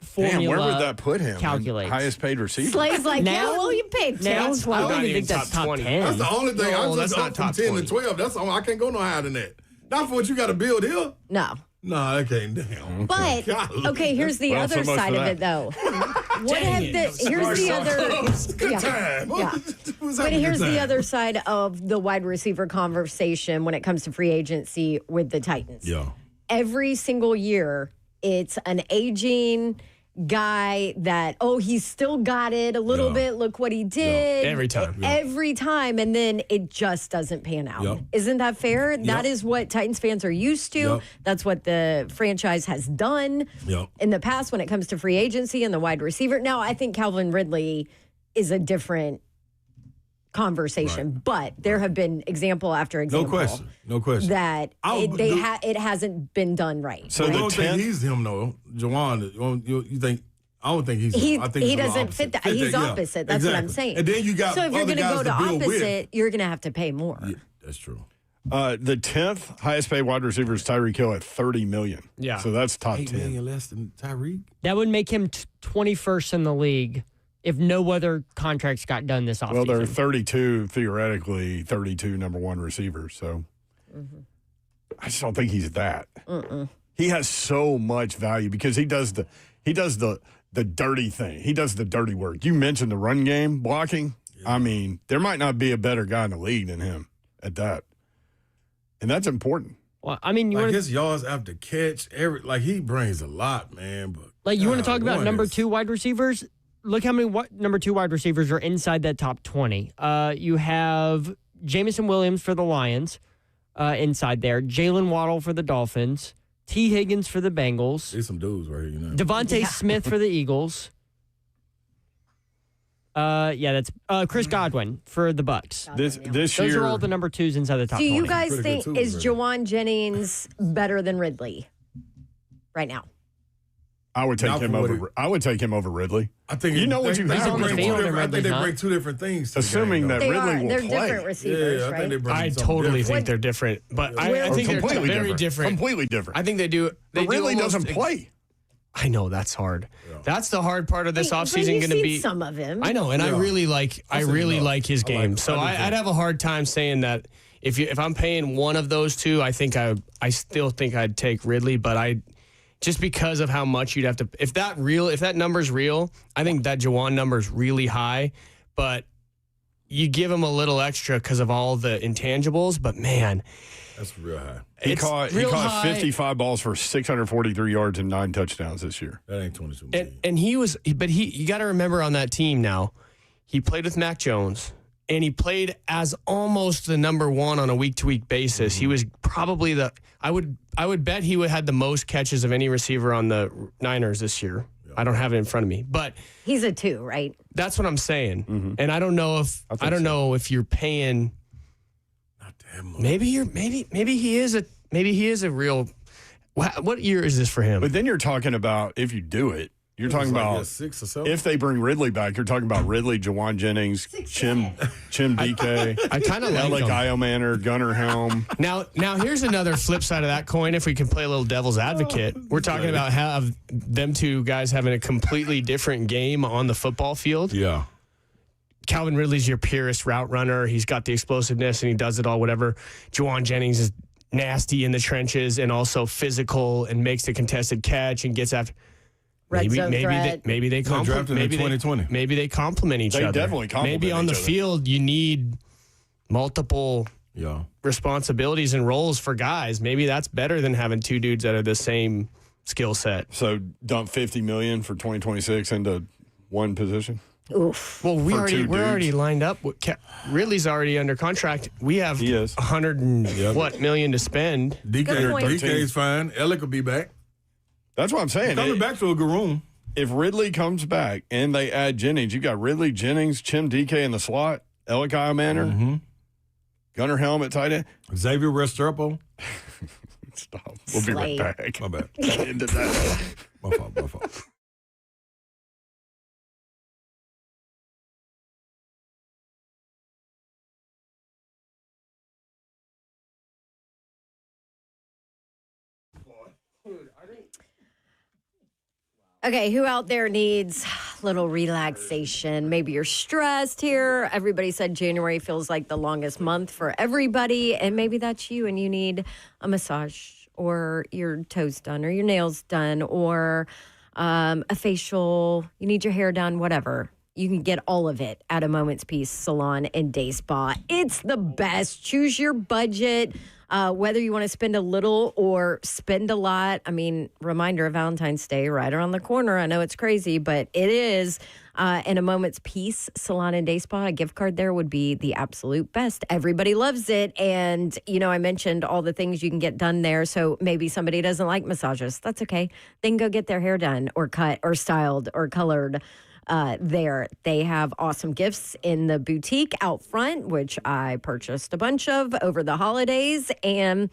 formula Damn, where would that put him? calculates. Highest paid receiver. Slay's like, Now- yeah, well, you paid Now, tax. I not don't even even think that's top top 20. 10. That's the only thing. No, I'm that's just not up from top 10 20. to 12. That's all. I can't go no higher than that. Not for what you got to build here. No. No, I can't. Damn. But, Golly. okay, here's the Well, so other much side for of that. it, though. What Dang have it. the, here's the other. Good Yeah. time. Yeah. Who's But having a here's good the time? other side of the wide receiver conversation when it comes to free agency with the Titans. Yeah. Every single year, it's an aging guy that, he's still got it a little bit. Look what he did. Every time. Every time. And then it just doesn't pan out. Yep. Isn't that fair? That is what Titans fans are used to. Yep. That's what the franchise has done Yep. in the past when it comes to free agency and the wide receiver. Now, I think Calvin Ridley is a different conversation, but there have been example after example. No question. That it hasn't been done right. So I the don't think 10th, he's him though, Jawan. You think? I don't think he's. He I think he he's doesn't fit that. He's opposite. That's what I'm saying. And then you got so if you're other going to guys go to build opposite, you're going to have to pay more. with. Yeah, that's true. the 10th highest paid wide receiver is Tyreek Hill at $30 million. Yeah. So that's top 8 10. million less than Tyreek. That would make him 21st in the league if no other contracts got done this offseason. Well, there are 32, theoretically, 32 number one receivers. So I just don't think he's that. He has so much value because he does the dirty thing. He does the dirty work. You mentioned the run game blocking. I mean, there might not be a better guy in the league than him at that. And that's important. Well, I mean, Like his yards after catch, he brings a lot, man. But you want to talk about one number is- two wide receivers? Look how many number two wide receivers are inside that top 20. You have Jamison Williams for the Lions inside there, Jalen Waddle for the Dolphins, T. Higgins for the Bengals, There's some dudes right here, you know. Devontae Smith for the Eagles. That's Chris Godwin for the Bucks. This Those year, are all the number twos inside the top Do 20. you guys Pretty think good too, is really. Jawan Jennings better than Ridley right now? I would take Not him for what over. I would take him over Ridley. I think You know what you have on the to field bring. and I think Ridley's they not. bring two different things. To Assuming the game, that They Ridley are. will They're play. different receivers, yeah, I right? think they bring I something totally different. think they're different, but I Or think they're completely very different. Completely different. I think they do. They but Ridley do doesn't almost- play. I know that's hard. That's the hard part of this But offseason you've going to seen be. some of him. I know, and I Yeah. really like. I I've seen really enough. like his I like game. it. So I do too. I'd have a hard time saying that if I'm paying one of those two, I think I still think I'd take Ridley, but I just because of how much you'd have to. If that number's real, I think that Jawan number's really high, but you give him a little extra because of all the intangibles. But man, That's real high. He it's caught real high. 55 balls for 643 yards and 9 touchdowns this year. That ain't 22 million. And you got to remember on that team now, he played with Mac Jones and he played as almost the number one on a week to week basis. He was probably I would bet he would had the most catches of any receiver on the Niners this year. I don't have it in front of me, but He's a 2, right? that's what I'm saying. And I don't know if you're paying. Not that much. Maybe he is a real. What year is this for him? But then you're talking about if you do it, you're talking It's like, about yeah, 6 or 7. if they bring Ridley back, you're talking about Ridley, Jawan Jennings, Chim DK, I kind of like Alec him. Iomanner, Gunnar Helm. Now here's another flip side of that coin. If we can play a little devil's advocate, we're talking about how them two guys having a completely different game on the football field. Yeah. Calvin Ridley's your purest route runner. He's got the explosiveness and he does it all, whatever. Jawan Jennings is nasty in the trenches and also physical and makes the contested catch and gets after. Red zone threat. Maybe they Got drafted in 2020. Maybe they complement each They other. definitely complement Maybe on the each other. field you need multiple Yeah. responsibilities and roles for guys. Maybe that's better than having two dudes that are the same skill set. So dump $50 million for 2026 into one position. Oof. Well, For two we're dudes. already lined up. Ridley's already under contract. We have He is. $100 million to spend. Good point. DK's fine. Alec will be back. That's what I'm saying. Coming back to a good room. If Ridley comes back and they add Jennings, you got Ridley, Jennings, Chim DK in the slot, Alec Iomanner, Gunnar Helm at tight end. Xavier Restrepo. Stop. We'll be right Slay. back. My bad. Into that. My fault. Okay, who out there needs a little relaxation? Maybe you're stressed here. Everybody said January feels like the longest month for everybody, and maybe that's you and you need a massage or your toes done or your nails done or a facial. You need your hair done, whatever. You can get all of it at a Moment's Peace Salon and Day Spa. It's the best. Choose your budget. Whether you want to spend a little or spend a lot, I mean, reminder of Valentine's Day right around the corner. I know it's crazy, but it is. In a moment's peace, Salon and Day Spa, a gift card there would be the absolute best. Everybody loves it. And, I mentioned all the things you can get done there. So maybe somebody doesn't like massages. That's okay. They can go get their hair done or cut or styled or colored there. They have awesome gifts in the boutique out front, which I purchased a bunch of over the holidays. And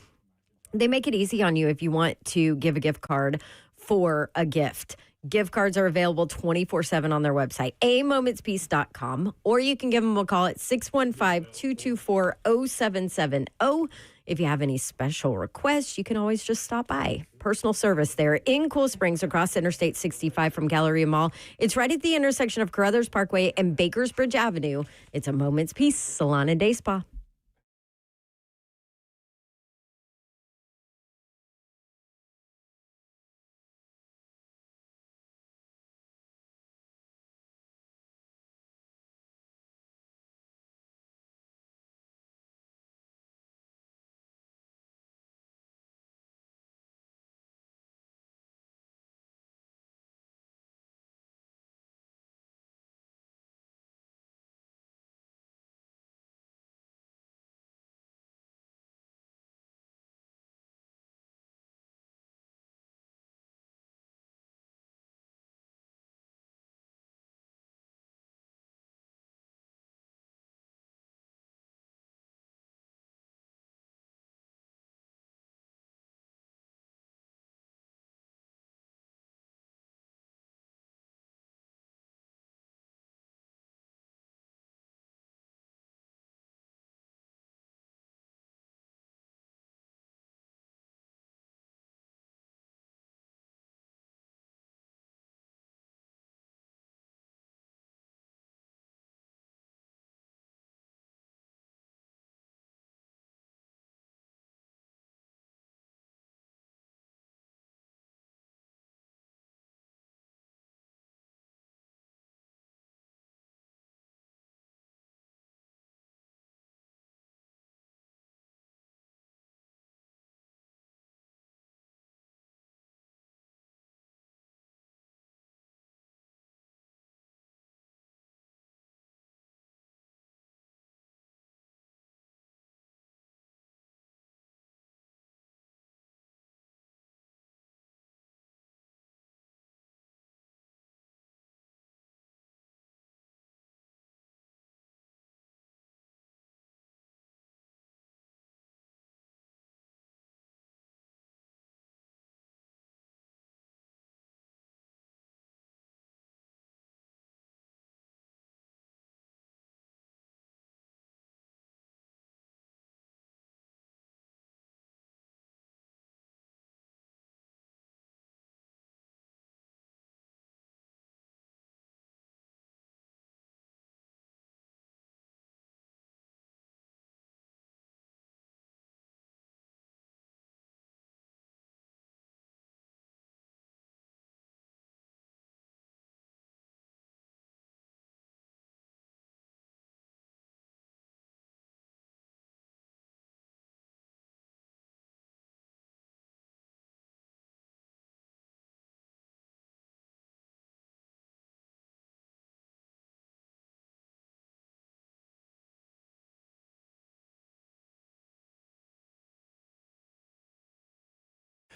they make it easy on you if you want to give a gift card for a gift. Gift cards are available 24/7 on their website, amomentspeace.com, or you can give them a call at 615-224-0770. If you have any special requests, you can always just stop by. Personal service there in Cool Springs across Interstate 65 from Galleria Mall. It's right at the intersection of Carruthers Parkway and Bakersbridge Avenue. It's a Moment's Peace Salon and Day Spa.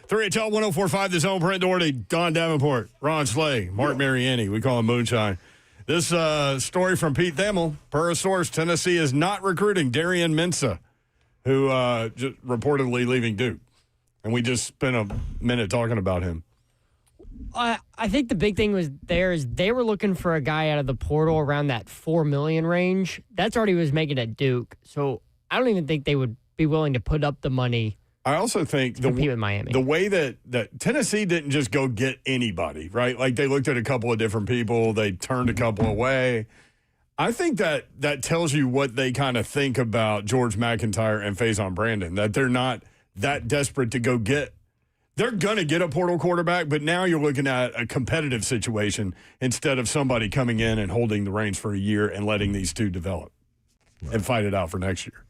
HL 104.5, The Zone. Brent Doherty, Don Davenport, Ron Slay, Mark Mariani. We call him Moonshine. This story from Pete Thamel. Per a source, Tennessee is not recruiting Darian Mensah, who just reportedly leaving Duke. And we just spent a minute talking about him. I think the big thing was they were looking for a guy out of the portal around that $4 million range. That's already was making at Duke. So I don't even think they would be willing to put up the money. I also think compete with Miami. The way that Tennessee didn't just go get anybody, right? Like they looked at a couple of different people, they turned a couple away. I think that tells you what they kind of think about George McIntyre and Faison Brandon, that they're not that desperate to go get. They're going to get a portal quarterback, but now you're looking at a competitive situation instead of somebody coming in and holding the reins for a year and letting these two develop and fight it out for next year.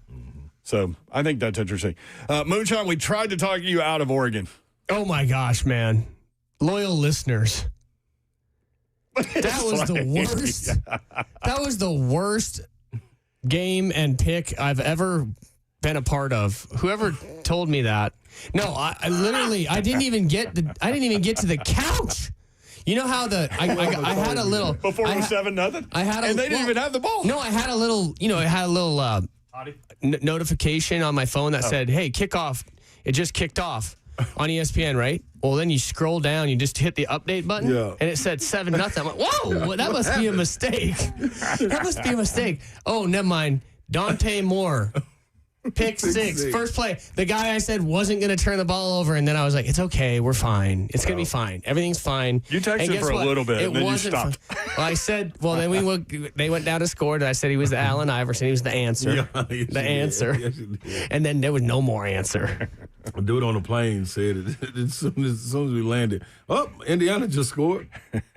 So I think that's interesting. Moonshine, we tried to talk you out of Oregon. Oh my gosh, man. Loyal listeners. That was the worst. That was the worst game and pick I've ever been a part of. Whoever told me that. No, I literally I didn't even get to the couch. You know how I had a little Before it was 7-0? I had a, and they didn't even have the ball. No, I had a little, it had a little notification on my phone that said, "Hey, kickoff." It just kicked off on ESPN, right? Well, then you scroll down, you just hit the update button, and it said 7-0. I'm like, whoa, that must be a mistake. That must be a mistake. Oh, never mind. Dante Moore. Pick six. First play. The guy I said wasn't going to turn the ball over, and then I was like, it's okay. We're fine. It's going to be fine. Everything's fine. You texted for a little bit, and then you stopped. Well, I said, they went down to score, and I said he was the Allen Iverson. He was the answer. The answer. Yes, and then there was no more answer. A dude on the plane said it as soon as we landed. Oh, Indiana just scored.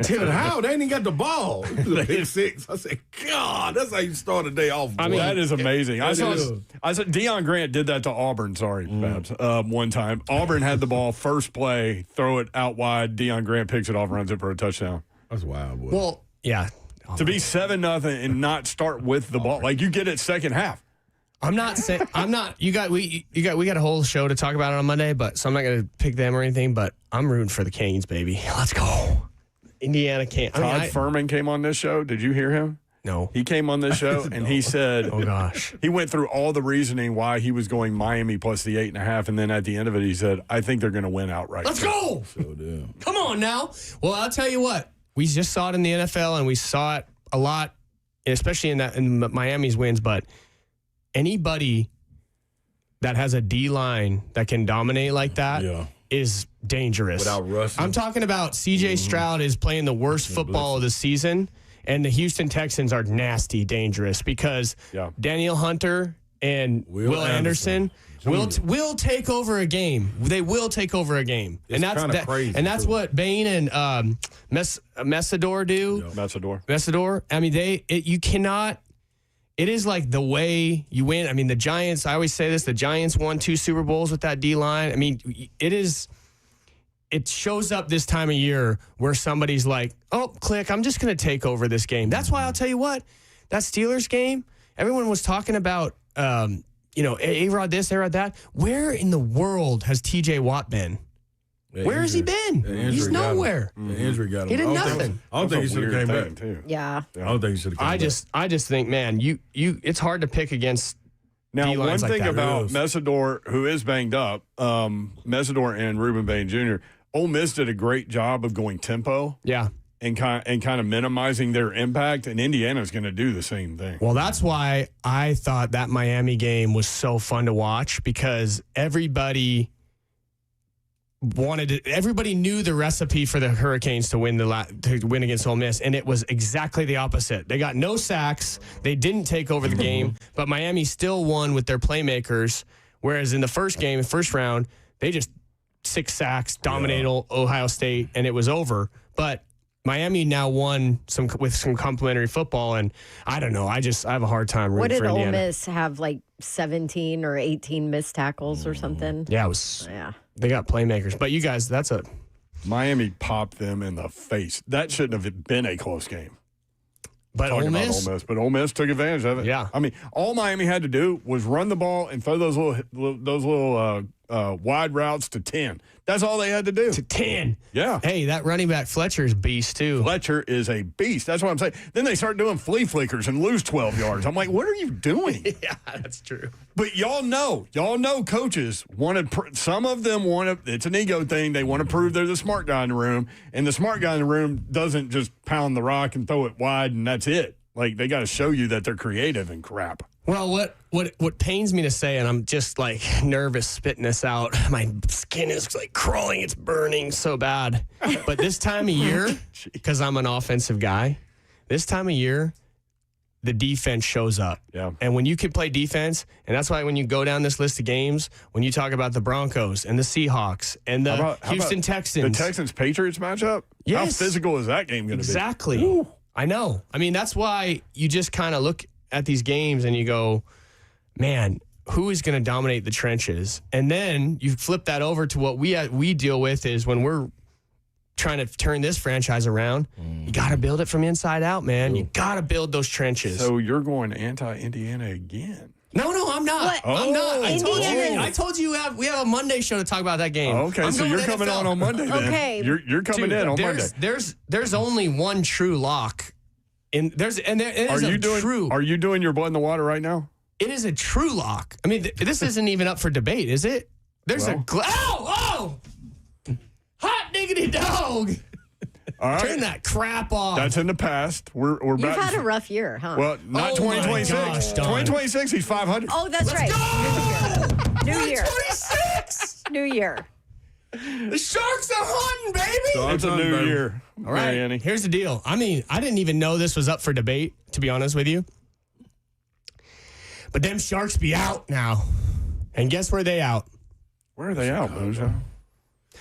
Dude, how? They ain't got the ball. It was a pick six. I said, God, that's how you start a day off. Boy. I mean, that is amazing. I said Deion Grant did that to Auburn. Sorry, Babs. One time, Auburn had the ball first play, throw it out wide. Deion Grant picks it off, runs it for a touchdown. That's wild, boy. Well, yeah. To be 7-0 and not start with the ball, like you get it second half. I'm not saying we got a whole show to talk about it on Monday, so I'm not going to pick them or anything, but I'm rooting for the Canes, baby. Let's go. Indiana can't. Todd Furman came on this show. Did you hear him? No. He came on this show and he said, oh gosh. He went through all the reasoning why he was going Miami plus the 8.5, and then at the end of it he said, I think they're going to win outright. Let's go. Come on now. Well, I'll tell you what. We just saw it in the NFL and we saw it a lot, especially in Miami's wins, but anybody that has a D line that can dominate like that is dangerous. Without rushing. I'm talking about CJ Stroud is playing the worst football of the season, and the Houston Texans are nasty dangerous because Daniel Hunter and Will Anderson will take over a game. They will take over a game. It's kind of crazy. And that's what Bain and Messador do. Messador. I mean, you cannot. It is like the way you win. I mean, the Giants, I always say this, the Giants won 2 Super Bowls with that D-line. I mean, it shows up this time of year where somebody's like, oh, click, I'm just going to take over this game. That's why I'll tell you what, that Steelers game, everyone was talking about, A-Rod this, A-Rod that. Where in the world has TJ Watt been? Where has he been? He's nowhere. The injury got him. He did nothing. I don't think he should have came back. Too. Yeah. I don't think he should have came back. I just think, man, it's hard to pick against Now, D-lines one thing like that. about Messador, who is banged up, Messador and Reuben Bain Jr., Ole Miss did a great job of going tempo. Yeah. And kind of minimizing their impact, and Indiana's going to do the same thing. Well, that's why I thought that Miami game was so fun to watch because everybody knew the recipe for the Hurricanes to win against Ole Miss, and it was exactly the opposite. They got no sacks, they didn't take over the game, but Miami still won with their playmakers. Whereas in the first round, they just 6 sacks, dominated Ohio State, and it was over. But Miami now won with some complimentary football, and I don't know. I have a hard time rooting for Indiana. What did Ole Miss have, like 17 or 18 missed tackles or something? Yeah, they got playmakers. But you guys, Miami popped them in the face. That shouldn't have been a close game. But Ole Miss? But Ole Miss took advantage of it. Yeah. I mean, all Miami had to do was run the ball and throw those little wide routes to 10. That's all they had to do. To 10. Yeah. Hey, that running back Fletcher's beast, too. Fletcher is a beast. That's what I'm saying. Then they start doing flea flickers and lose 12 yards. I'm like, what are you doing? Yeah, that's true. But y'all know coaches some of them it's an ego thing. They want to prove they're the smart guy in the room. And the smart guy in the room doesn't just pound the rock and throw it wide and that's it. Like, they got to show you that they're creative and crap. Well, what pains me to say, and I'm just like nervous spitting this out. My skin is like crawling. It's burning so bad. But this time of year, because I'm an offensive guy, this time of year, the defense shows up. Yeah. And when you can play defense, and that's why when you go down this list of games, when you talk about the Broncos and the Seahawks and the Houston Texans. The Texans-Patriots matchup? Yes. How physical is that game going to be? Exactly. Ooh. I know. I mean, that's why you just kind of look at these games and you go, man, who is going to dominate the trenches. And then you flip that over to what we deal with is when we're trying to turn this franchise around, you got to build it from inside out, man. You got to build those trenches. So you're going anti-Indiana again? No, I'm not. What? I'm not. Indiana's- I told you we have a Monday show to talk about that game. Okay, I'm so going you're NFL. coming on Monday then. Okay. You're coming Dude, in on Monday. There's only one true lock. There is Are you doing your blood in the water right now? It is a true lock. I mean, this isn't even up for debate, is it? There's hot diggity dog. All right. Turn that crap off. That's in the past. We're You've back. had a rough year, huh? Well, not Oh my 2026. gosh, Don. 2026, he's 500. Oh, that's right. New year. 26. New year. The Sharks are hunting, baby. It's a new year. All right. Annie. Here's the deal. I mean, I didn't even know this was up for debate, to be honest with you. But them Sharks be out now. And guess where they out? Where are they out, Mojo?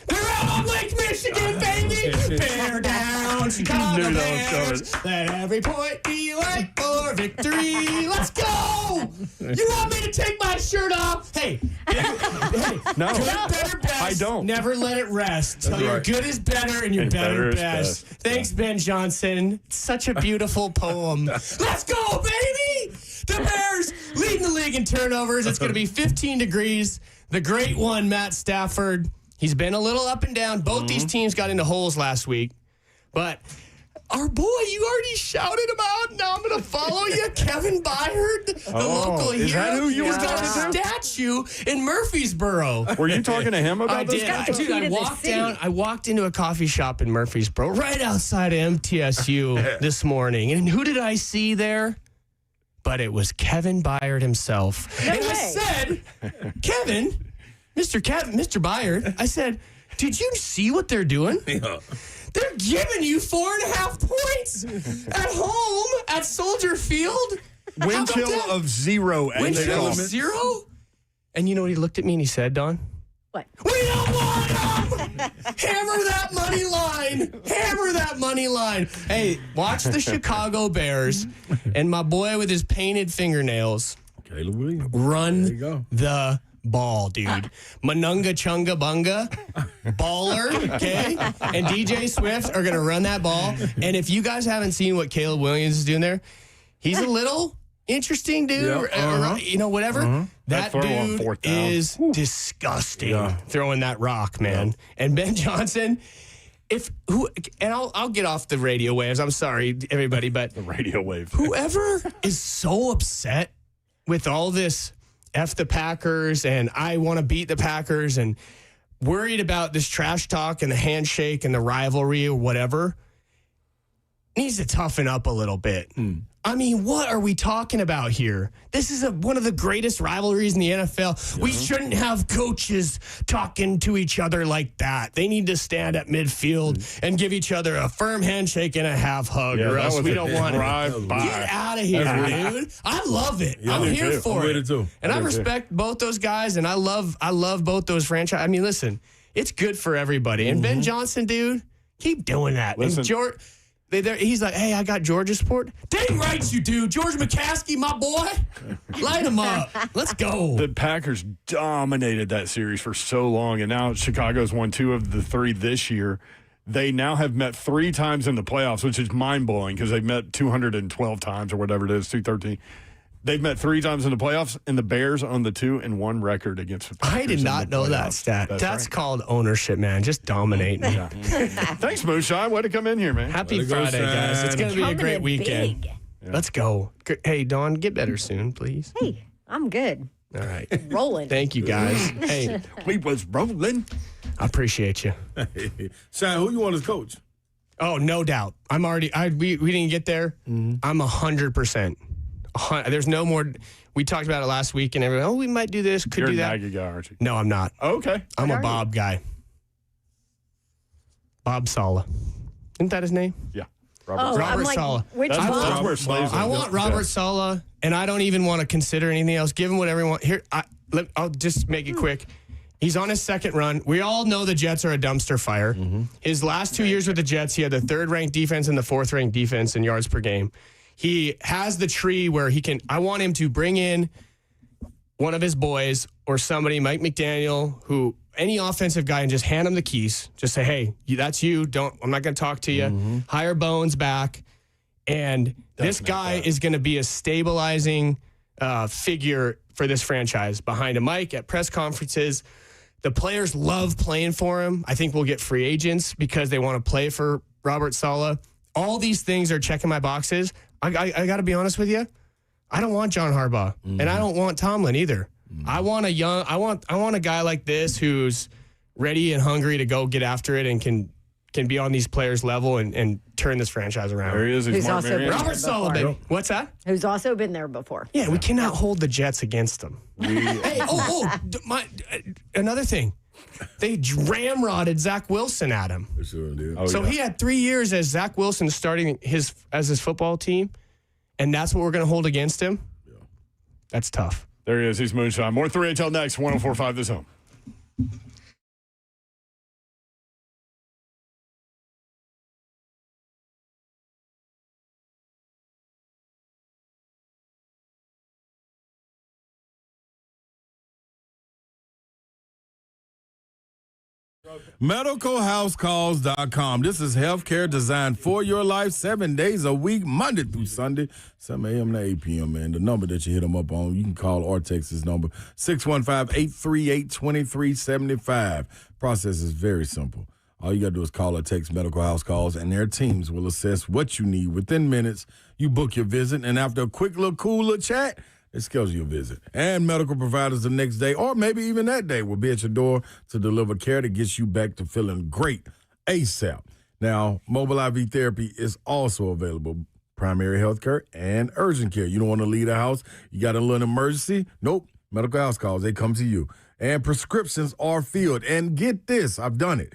They're out on Lake Michigan, baby. Bear down, Chicago Knew that was Bears. Let every point be like for victory. Let's go. You want me to take my shirt off? Hey, No, good, better, best. I don't. Never let it rest. Till your right. good is better and your And better, better is best. best. Thanks, Ben Johnson. Such a beautiful poem. Let's go, baby. The Bears leading the league in turnovers. It's going to be 15 degrees. The great one, Matt Stafford. He's been a little up and down. Both these teams got into holes last week. But our boy, you already shouted about, now I'm going to follow you, Kevin Byard, the local hero. is that who you He's were got talking a to? statue in Murfreesboro. Were you talking to him about I this did. guy? Dude, I Defeated the walked city. down. I walked into a coffee shop in Murfreesboro, right outside of MTSU this morning. And who did I see there? But it was Kevin Byard himself. No and I way. said, Kevin, Mr. Byard, I said, did you see what they're doing? Yeah. They're giving you 4.5 points at home at Soldier Field. How Wind about chill that? of 0. at Wind the chill of element. 0? And you know what he looked at me and he said, Don? What? We don't want them! Hammer that money line! Hammer that money line! Hey, watch the Chicago Bears and my boy with his painted fingernails Caleb Williams. run There you go. the ball, dude. Manunga Chunga Bunga, baller, okay? And DJ Swift are going to run that ball. And if you guys haven't seen what Caleb Williams is doing there, he's a little interesting dude, Yeah, you know, whatever. That That throw on dude fourth down. is disgusting Yeah. throwing that rock, man. And Ben Johnson, I'll get off the radio waves. I'm sorry, everybody, but The radio wave. whoever is so upset with all this F the Packers and I want to beat the Packers and worried about this trash talk and the handshake and the rivalry or whatever needs to toughen up a little bit. I mean, what are we talking about here? This is one of the greatest rivalries in the NFL. We shouldn't have coaches talking to each other like that. They need to stand at midfield and give each other a firm handshake and a half hug, or else we don't want to. drive-by. Get out of here, dude. I love it. Yeah, I'm I do here too. for I'm it. with it too. And I do too. respect both those guys, and I love both those franchise. I mean, listen, it's good for everybody. And Ben Johnson, dude, keep doing that. Listen. And George, he's like, hey, I got Georgia support. Dang right you do. George McCaskey, my boy. Light him up. Let's go. The Packers dominated that series for so long, and now Chicago's won 2 of the 3 this year. They now have met 3 times in the playoffs, which is mind-blowing because they've met 212 times or whatever it is, 213. They've met 3 times in the playoffs, and the Bears on the 2-1 record against the Packers. I did in not the know that playoffs. stat. That's right. called ownership, man. Just dominating. Thanks, Moonshine. Way to come in here, man. Happy Way to go, Friday, guys. It's Shine. going to be a Coming great in weekend. big. Let's go. Hey, Dawn, get better soon, please. Hey, I'm good. All right. Rolling. Thank you, guys. Hey, We was rolling. I appreciate you. Shine, who you want as coach? Oh, no doubt. I'm already. We didn't get there. I'm 100%. There's no more. We talked about it last week, and everyone. Oh, we might do this. Could You're do a that. Nagy guy, aren't you? No, I'm not. Okay. I'm What a are Bob guy. Bob Sala. Isn't that his name? Yeah. Oh, Robert. I'm Robert like, Saleh. which That's Bob? where slaves I are. want Robert Sala, and I don't even want to consider anything else. Give him whatever you want. Here, I'll just make it quick. He's on his second run. We all know the Jets are a dumpster fire. His last 2 years with the Jets, he had the 3rd-ranked defense and the 4th-ranked defense in yards per game. He has the tree where he can. I want him to bring in one of his boys or somebody, Mike McDaniel, any offensive guy, and just hand him the keys. Just say, hey, that's you. I'm not going to talk to you. Hire Bones back. And this guy is going to be a stabilizing figure for this franchise. Behind a mic at press conferences, the players love playing for him. I think we'll get free agents because they want to play for Robert Saleh. All these things are checking my boxes. I got to be honest with you. I don't want John Harbaugh, and I don't want Tomlin either. I want a guy like this who's ready and hungry to go get after it and can be on these players' level and turn this franchise around. There he is. He's Who's Mark also Marion. been- Robert Saleh, baby. What's that? Who's also been there before. Yeah, we cannot hold the Jets against them. Hey, another thing. They ramrodded Zach Wilson at him. They sure did. Oh, So yeah. he had 3 years as Zach Wilson starting his football team, and that's what we're going to hold against him? Yeah. That's tough. There he is. He's Moonshine. More 3HL next. 104.5 The Zone. MedicalHouseCalls.com. This is healthcare designed for your life 7 days a week, Monday through Sunday, 7 a.m. to 8 p.m., man. The number that you hit them up on, you can call or text this number, 615-838-2375. Process is very simple. All you got to do is call or text Medical House Calls, and their teams will assess what you need. Within minutes, you book your visit, and after a quick little cool little chat, it schedules your visit. And medical providers the next day, or maybe even that day, will be at your door to deliver care that gets you back to feeling great ASAP. Now, mobile IV therapy is also available. Primary health care and urgent care. You don't want to leave the house. You got a little emergency? Nope. Medical House Calls, they come to you. And prescriptions are filled. And get this, I've done it.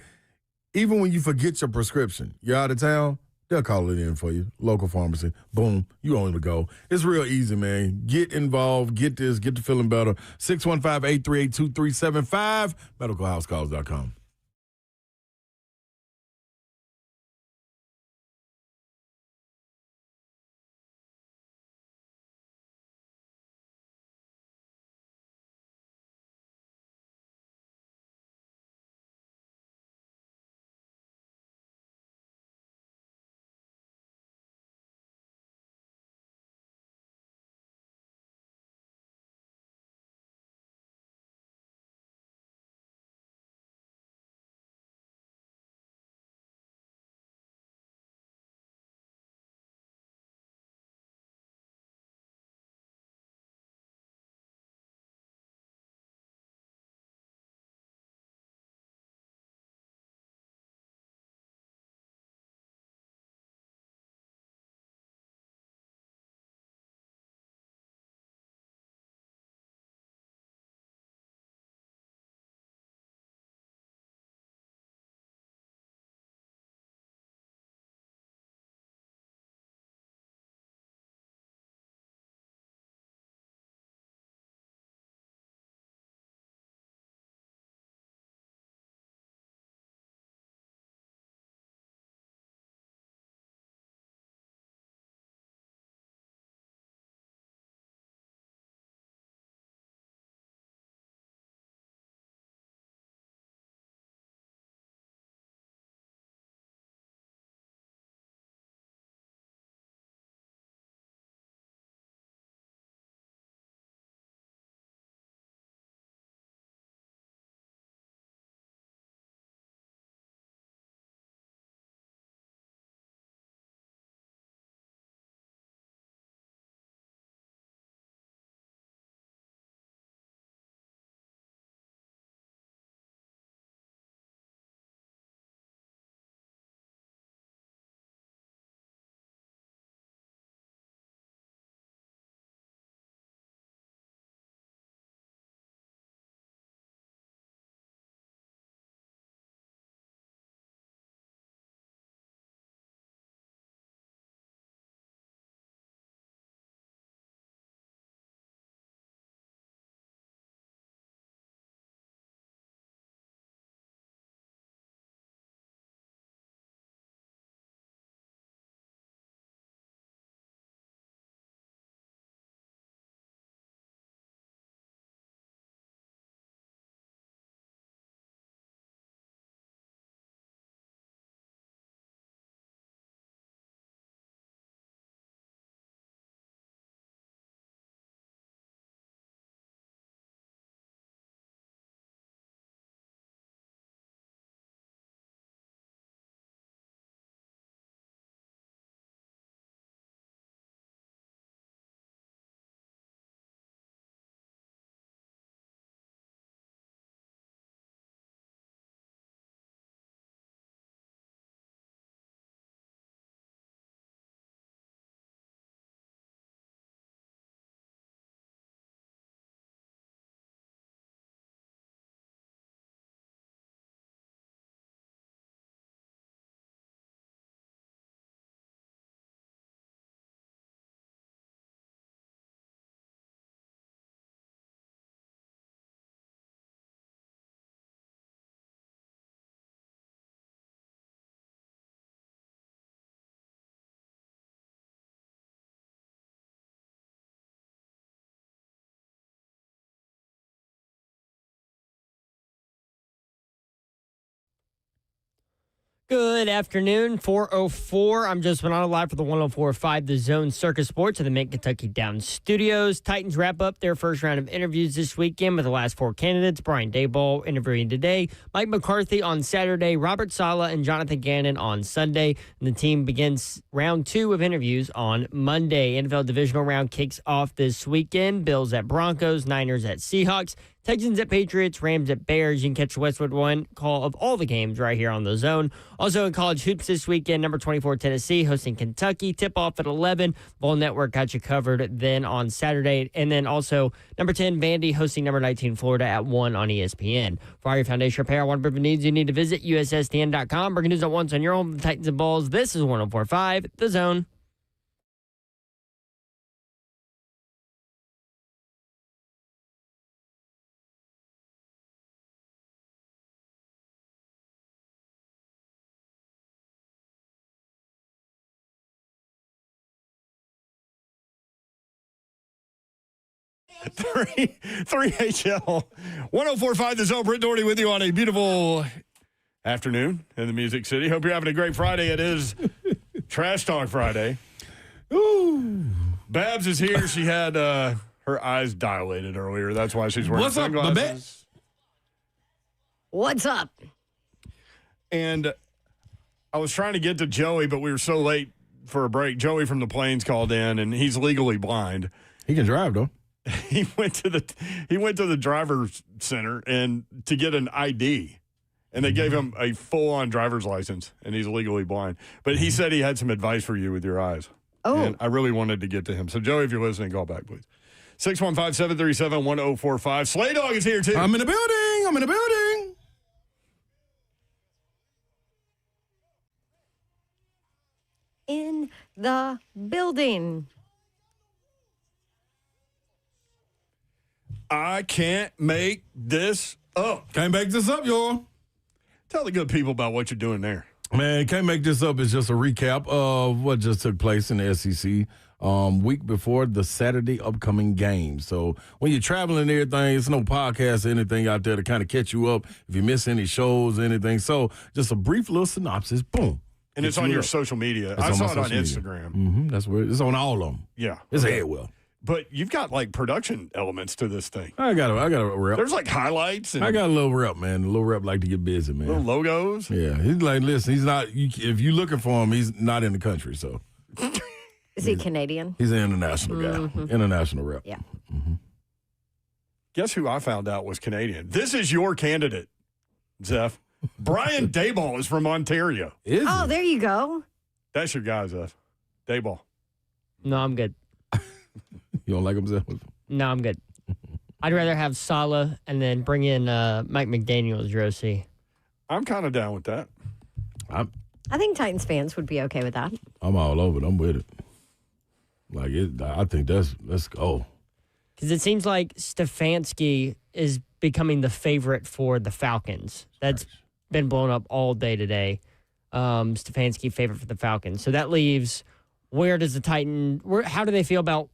Even when you forget your prescription, you're out of town, they'll call it in for you. Local pharmacy. Boom. You only go. It's real easy, man. Get involved. Get this. Get to feeling better. 615-838-2375. MedicalHouseCalls.com. Good afternoon, 4:04. I'm just went on live for the 104.5 The Zone Circus Sports at the Make Kentucky Down Studios. Titans wrap up their first round of interviews this weekend with the last four candidates. Brian Daboll interviewing today, Mike McCarthy on Saturday, Robert Saleh and Jonathan Gannon on Sunday. And the team begins round 2 of interviews on Monday. NFL divisional round kicks off this weekend. Bills at Broncos, Niners at Seahawks, Texans at Patriots, Rams at Bears. You can catch the Westwood One call of all the games right here on The Zone. Also in college hoops this weekend, number 24 Tennessee hosting Kentucky. Tip-off at 11. Bowl Network got you covered then on Saturday. And then also number 10 Vandy hosting number 19 Florida at 1 on ESPN. For all your foundation repair, waterproofing needs, you need to visit USSTN.com. Breaking news at once on your home, the Titans and Balls. This is 104.5 The Zone. Three HL 104.5 The Zone. Britt Doherty with you on a beautiful afternoon in the Music City. Hope you're having a great Friday. It is Trash Talk Friday. Ooh. Babs is here. She had her eyes dilated earlier. That's why she's wearing What's up, sunglasses. Babette? What's up? And I was trying to get to Joey, but we were so late for a break. Joey from the Plains called in, and he's legally blind. He can drive, though. He went to the driver's center and to get an ID, and they gave him a full-on driver's license, and he's legally blind. But he said he had some advice for you with your eyes. Oh. And I really wanted to get to him. So, Joey, if you're listening, call back, please. 615-737-1045. Slay Dog is here, too. I'm in the building. I'm in the building. In the building. I can't make this up. Can't make this up, y'all. Tell the good people about what you're doing there. Man, can't make this up. It's just a recap of what just took place in the SEC week before the Saturday upcoming game. So when you're traveling and everything, it's no podcast or anything out there to kind of catch you up if you miss any shows or anything. So just a brief little synopsis. Boom. And it's on your social media. I saw it on Instagram. Mm-hmm. That's where it's on all of them. Yeah. It's well. But you've got like production elements to this thing. I got a rep. There's like highlights and I got a little rep, man. A little rep like to get busy, man. little logos. Yeah, he's like, listen, he's not. if you're looking for him, he's not in the country. So Is he Canadian? he's an international guy, international rep. Yeah. Guess who I found out was Canadian? This is your candidate, Zeph. Brian Daboll is from Ontario. Is Oh, he? there you go. That's your guy, Zeph. Daboll. No, I'm good. You don't like him, Zeph? No, I'm good. I'd rather have Saleh and then bring in Mike McDaniel as your OC. I'm kind of down with that. I think Titans fans would be okay with that. I'm all over it. I'm with it. Like it, I think let's go. Because it seems like Stefanski is becoming the favorite for the Falcons. That's been blown up all day today. Stefanski favorite for the Falcons. So that leaves, where does the how do they feel about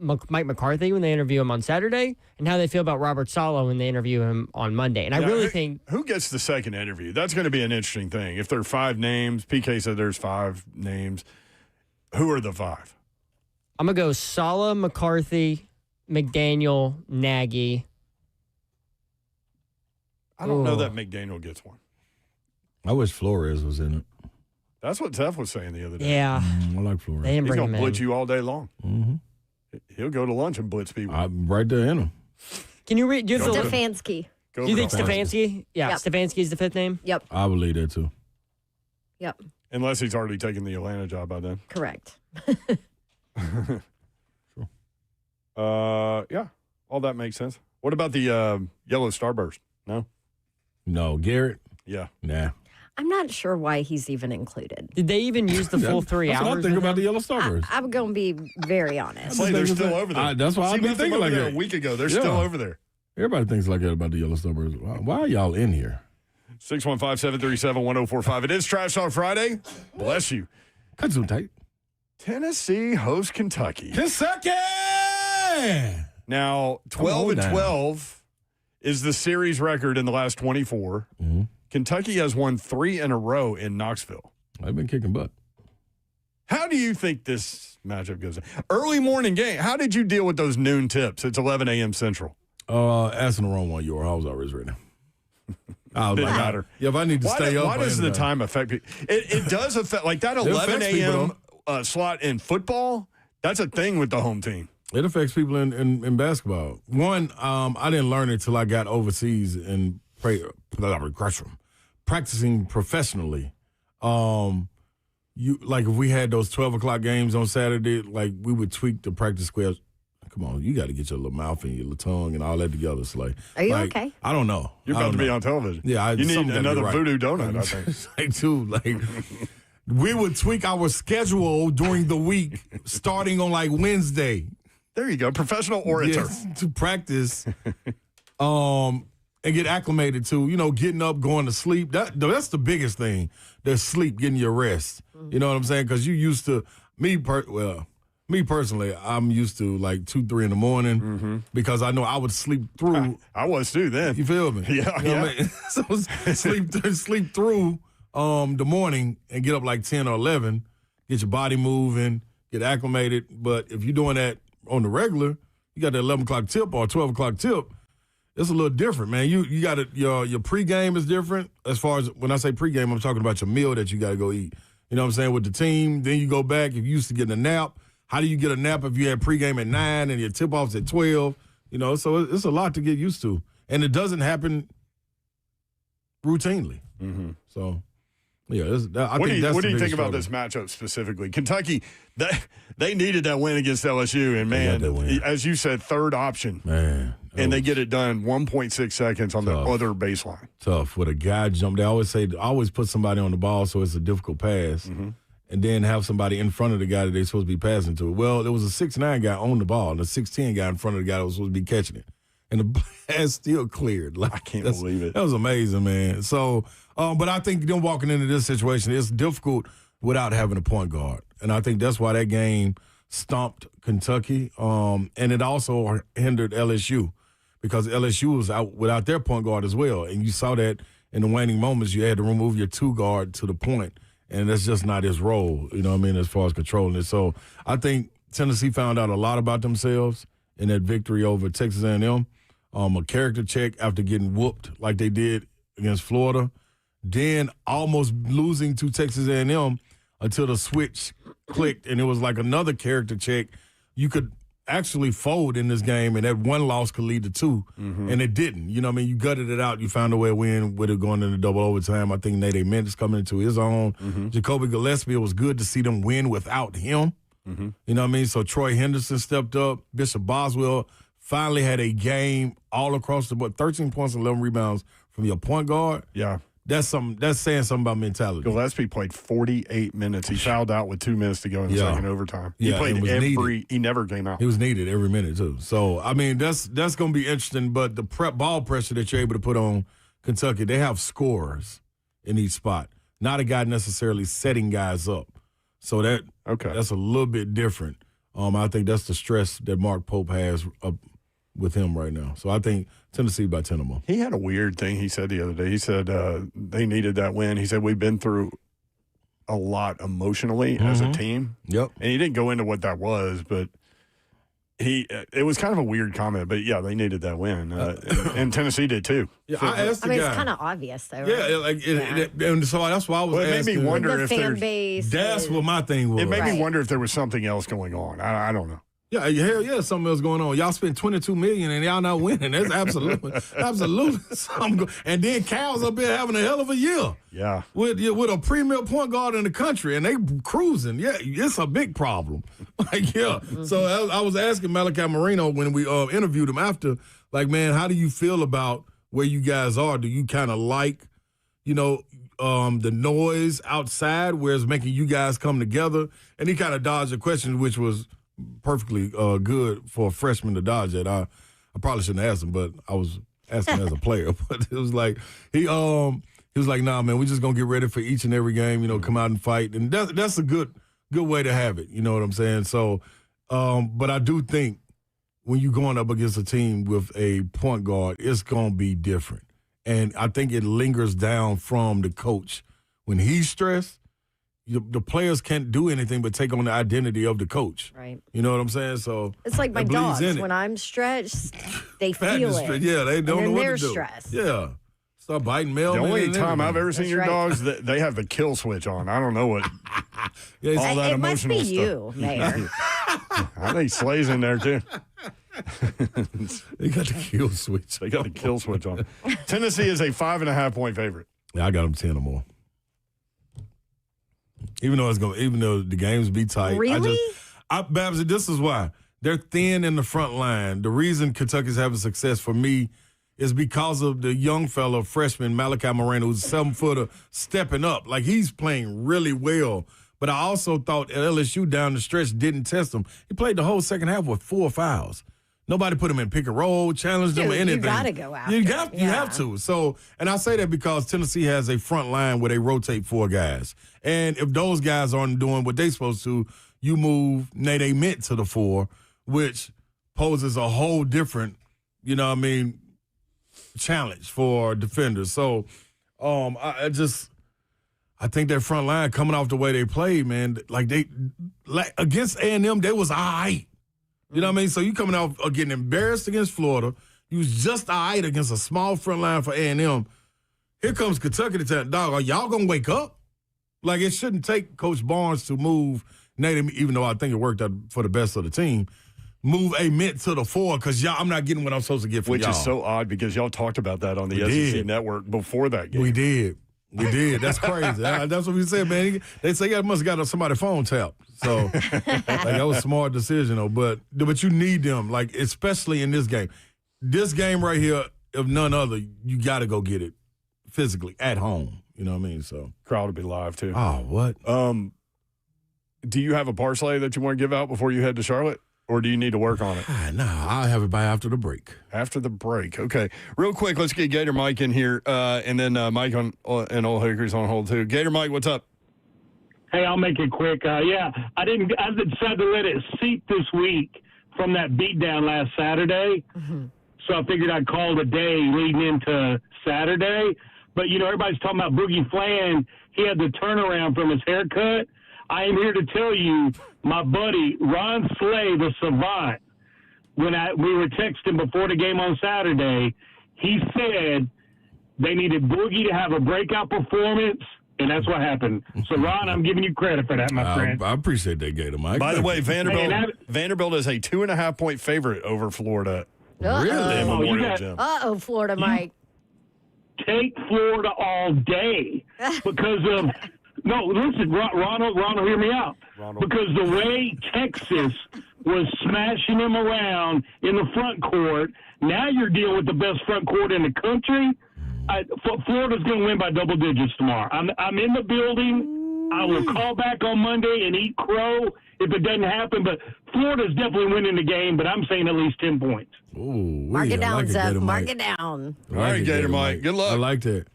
Mike McCarthy when they interview him on Saturday, and how they feel about Robert Saleh when they interview him on Monday? And I really think who gets the second interview? That's going to be an interesting thing. If there are 5 names, PK said there's 5 names. Who are the 5? I'm gonna go Saleh, McCarthy, McDaniel, Nagy. I don't know Ooh. that McDaniel gets one. I wish Flores was in it. That's what Zeph was saying the other day. Yeah, I like Flores. they didn't He's bring going him to blitz in. you all day long. Mm-hmm. He'll go to lunch and blitz people. I'm right there in him. Can you read? Do you, have the- Stefanski. Go do you think Stefanski. Stefanski? Yeah, Yep. Stefanski is the 5th name. Yep. I believe that too. Yep. Unless he's already taken the Atlanta job by then. Correct. Yeah, all that makes sense. What about the yellow starburst? No? No, Garrett. Yeah. Nah. I'm not sure why he's even included. Did they even use the full 3 That's hours? what I think with about him? the yellow starburst. I'm going to be very honest. Play, they're still over there. That's why I've been left them thinking over like there that. a week ago. They're Yeah. still over there. Everybody thinks like that about the yellow starburst. Why are y'all in here? 615-737-1045. It is Trash Talk Friday. Bless you. Cut zoom tight. Tennessee hosts Kentucky. Kentucky! Now, Come on 12-12 is the series record in the last 24. Mm-hmm. Kentucky has won 3 in a row in Knoxville. I've been kicking butt. How do you think this matchup goes? Early morning game. How did you deal with those noon tips? It's 11 a.m. Central. Asking the wrong one, I was always ready. Didn't matter. Yeah, if I need to stay up. Why does the time affect people? It does affect, like that 11 a.m. Slot in football, that's a thing with the home team. It affects people in basketball. One, I didn't learn it till I got overseas and practicing professionally. If we had those 12 o'clock games on Saturday, like we would tweak the practice squares. Come on, you got to get your little mouth and your little tongue and all that together. It's like, are you okay? I don't know. You're about to be on television. Yeah, you need another voodoo donut, I think. We would tweak our schedule during the week, starting on like Wednesday. There you go, professional orator. Yes, to practice, and get acclimated to, getting up, going to sleep. That's the biggest thing. The sleep, getting your rest. You know what I'm saying? Because you used to me personally, I'm used to like 2, 3 in the morning because I know I would sleep through. I was too then. You feel me? Yeah, you know what I mean? So sleep through the morning and get up like 10 or 11, get your body moving, get acclimated. But if you're doing that on the regular, you got that 11 o'clock tip or 12 o'clock tip, it's a little different, man. You got it. Your pregame is different. As far as when I say pregame, I'm talking about your meal that you got to go eat. You know what I'm saying? With the team, then you go back. If you used to get a nap, how do you get a nap if you had pregame at 9 and your tip-off's at 12? So it's a lot to get used to. And it doesn't happen routinely. Mm-hmm. So, yeah. What do you think about this matchup specifically? Kentucky, they needed that win against LSU. And, man, as you said, third option. Man. And they get it done 1.6 seconds on the other baseline. Tough. With a guy jump, I always put somebody on the ball so it's a difficult pass. Mm-hmm. And then have somebody in front of the guy that they're supposed to be passing to. Well, there was a 6'9" guy on the ball and a 6'10" guy in front of the guy that was supposed to be catching it. And the pass still cleared. I can't believe it. That was amazing, man. So, but I think them walking into this situation, it's difficult without having a point guard. And I think that's why that game stomped Kentucky. And it also hindered LSU because LSU was out without their point guard as well. And you saw that in the waning moments, you had to remove your 2 guard to the point. And that's just not his role, as far as controlling it. So I think Tennessee found out a lot about themselves in that victory over Texas A&M. A character check after getting whooped like they did against Florida. Then almost losing to Texas A&M until the switch clicked. And it was like another character check. You could actually fold in this game, and that one loss could lead to 2. Mm-hmm. And it didn't. You gutted it out. You found a way to win with it going into double overtime. I think Nate Mendes coming into his own. Mm-hmm. Jacoby Gillespie, it was good to see them win without him. Mm-hmm. You know what I mean? So Troy Henderson stepped up. Bishop Boswell finally had a game all across the board. 13 points and 11 rebounds from your point guard. Yeah. That's saying something about mentality. Gillespie played 48 minutes. He fouled out with 2 minutes to go in the second overtime. He played he never came out. He was needed every minute too. So that's going to be interesting. But the ball pressure that you're able to put on Kentucky, they have scorers in each spot, not a guy necessarily setting guys up. So that's a little bit different. I think that's the stress that Mark Pope has with him right now. So I think Tennessee by 10 or more. He had a weird thing he said the other day. He said they needed that win. He said we've been through a lot emotionally as a team. Yep. And he didn't go into what that was, but it was kind of a weird comment. But, yeah, they needed that win. And Tennessee did too. Yeah, I asked the guy. It's kind of obvious, though. Right? Yeah, and so that's why I was asking. It made me wonder if fan base. That's what my thing was. It made me wonder if there was something else going on. I don't know. Yeah, hell yeah, something else going on. Y'all spent $22 million and y'all not winning. That's absolutely something. And then Cal's up here having a hell of a year. Yeah, with a premier point guard in the country, and they cruising. Yeah, it's a big problem. So I was asking Malachi Marino when we interviewed him after, like, man, how do you feel about where you guys are? Do you kind of like, the noise outside where it's making you guys come together? And he kind of dodged the question, which was perfectly good for a freshman to dodge that. I probably shouldn't ask him, but I was asking as a player. But it was like he was like, nah, man, we're just gonna get ready for each and every game. Come out and fight, and that's a good way to have it. You know what I'm saying? So, but I do think when you're going up against a team with a point guard, it's gonna be different. And I think it lingers down from the coach. When he's stressed, the players can't do anything but take on the identity of the coach. Right. You know what I'm saying? So It's like my that bleeds dogs. in it. When I'm stretched, they feel it. Yeah, they don't know what they're to do. stressed. Yeah. Start biting mail. The only time I've ever seen That's your right. dogs, they have the kill switch on. I don't know what Yeah, all that It must be emotional stuff. you, Mayor. I think Slay's in there too. they got the kill switch. They got the kill switch on. Tennessee is a 5.5-point favorite. Yeah, I got them 10 or more. Even though the games be tight. Really? Babs, this is why. They're thin in the front line. The reason Kentucky's having success for me is because of the young fellow, freshman Malachi Moreno, who's a 7-footer, stepping up. Like, he's playing really well. But I also thought LSU down the stretch didn't test him. He played the whole second half with 4 fouls. Nobody put him in pick and roll, challenged him or Dude, anything. you gotta go after You it. have to. So, and I say that because Tennessee has a front line where they rotate 4 guys. And if those guys aren't doing what they're supposed to, you move Nate Ament to the 4, which poses a whole different, challenge for defenders. So, I think their front line coming off the way they played, man, like against A&M, they was all right. You know what I mean? So you coming out getting embarrassed against Florida. You was just all right against a small front line for A&M. Here comes Kentucky to tell, dog, are y'all going to wake up? Like, it shouldn't take Coach Barnes to move Nate, even though I think it worked out for the best of the team, move Ament to the 4 because I'm not getting what I'm supposed to get from Which y'all. is so odd because y'all talked about that on the We SEC did. network before that game. We did. That's crazy. That's what we said, man. They say must have got somebody's phone tapped. So that was a smart decision, though. But you need them, like, especially in this game. This game right here, if none other, you got to go get it physically at home. You know what I mean? So Crowd will be live, too. Oh, what? Do you have a parlay that you want to give out before you head to Charlotte? Or do you need to work on it? Nah, I'll have it by after the break. After the break. Okay. Real quick, let's get Gator Mike in here. And then Mike and Old Hickory's on hold, too. Gator Mike, what's up? Hey, I'll make it quick. I decided to let it seep this week from that beatdown last Saturday. Mm-hmm. So I figured I'd call it a day leading into Saturday. But, everybody's talking about Boogie Flan. He had the turnaround from his haircut. I am here to tell you, my buddy Ron Slay, the savant, when we were texting before the game on Saturday, he said they needed Boogie to have a breakout performance, and that's what happened. So, Ron, I'm giving you credit for that, my friend. I appreciate that, Gator Mike. By the way, Vanderbilt Hey, is a 2.5-point favorite over Florida. Uh-oh. Really? Oh, you Memorial got- Gym. Uh-oh, Florida Mike. Take Florida all day because of – no, listen, Ronald, hear me out. Ronald. Because the way Texas was smashing them around in the front court, now you're dealing with the best front court in the country. Florida's going to win by double digits tomorrow. I'm in the building. I will call back on Monday and eat crow if it doesn't happen. But Florida's definitely winning the game, but I'm saying at least 10 points. Ooh, Mark it down, Zeph. Gator Mark Mike. it down. All right, Gator Mike. Good luck. I like that.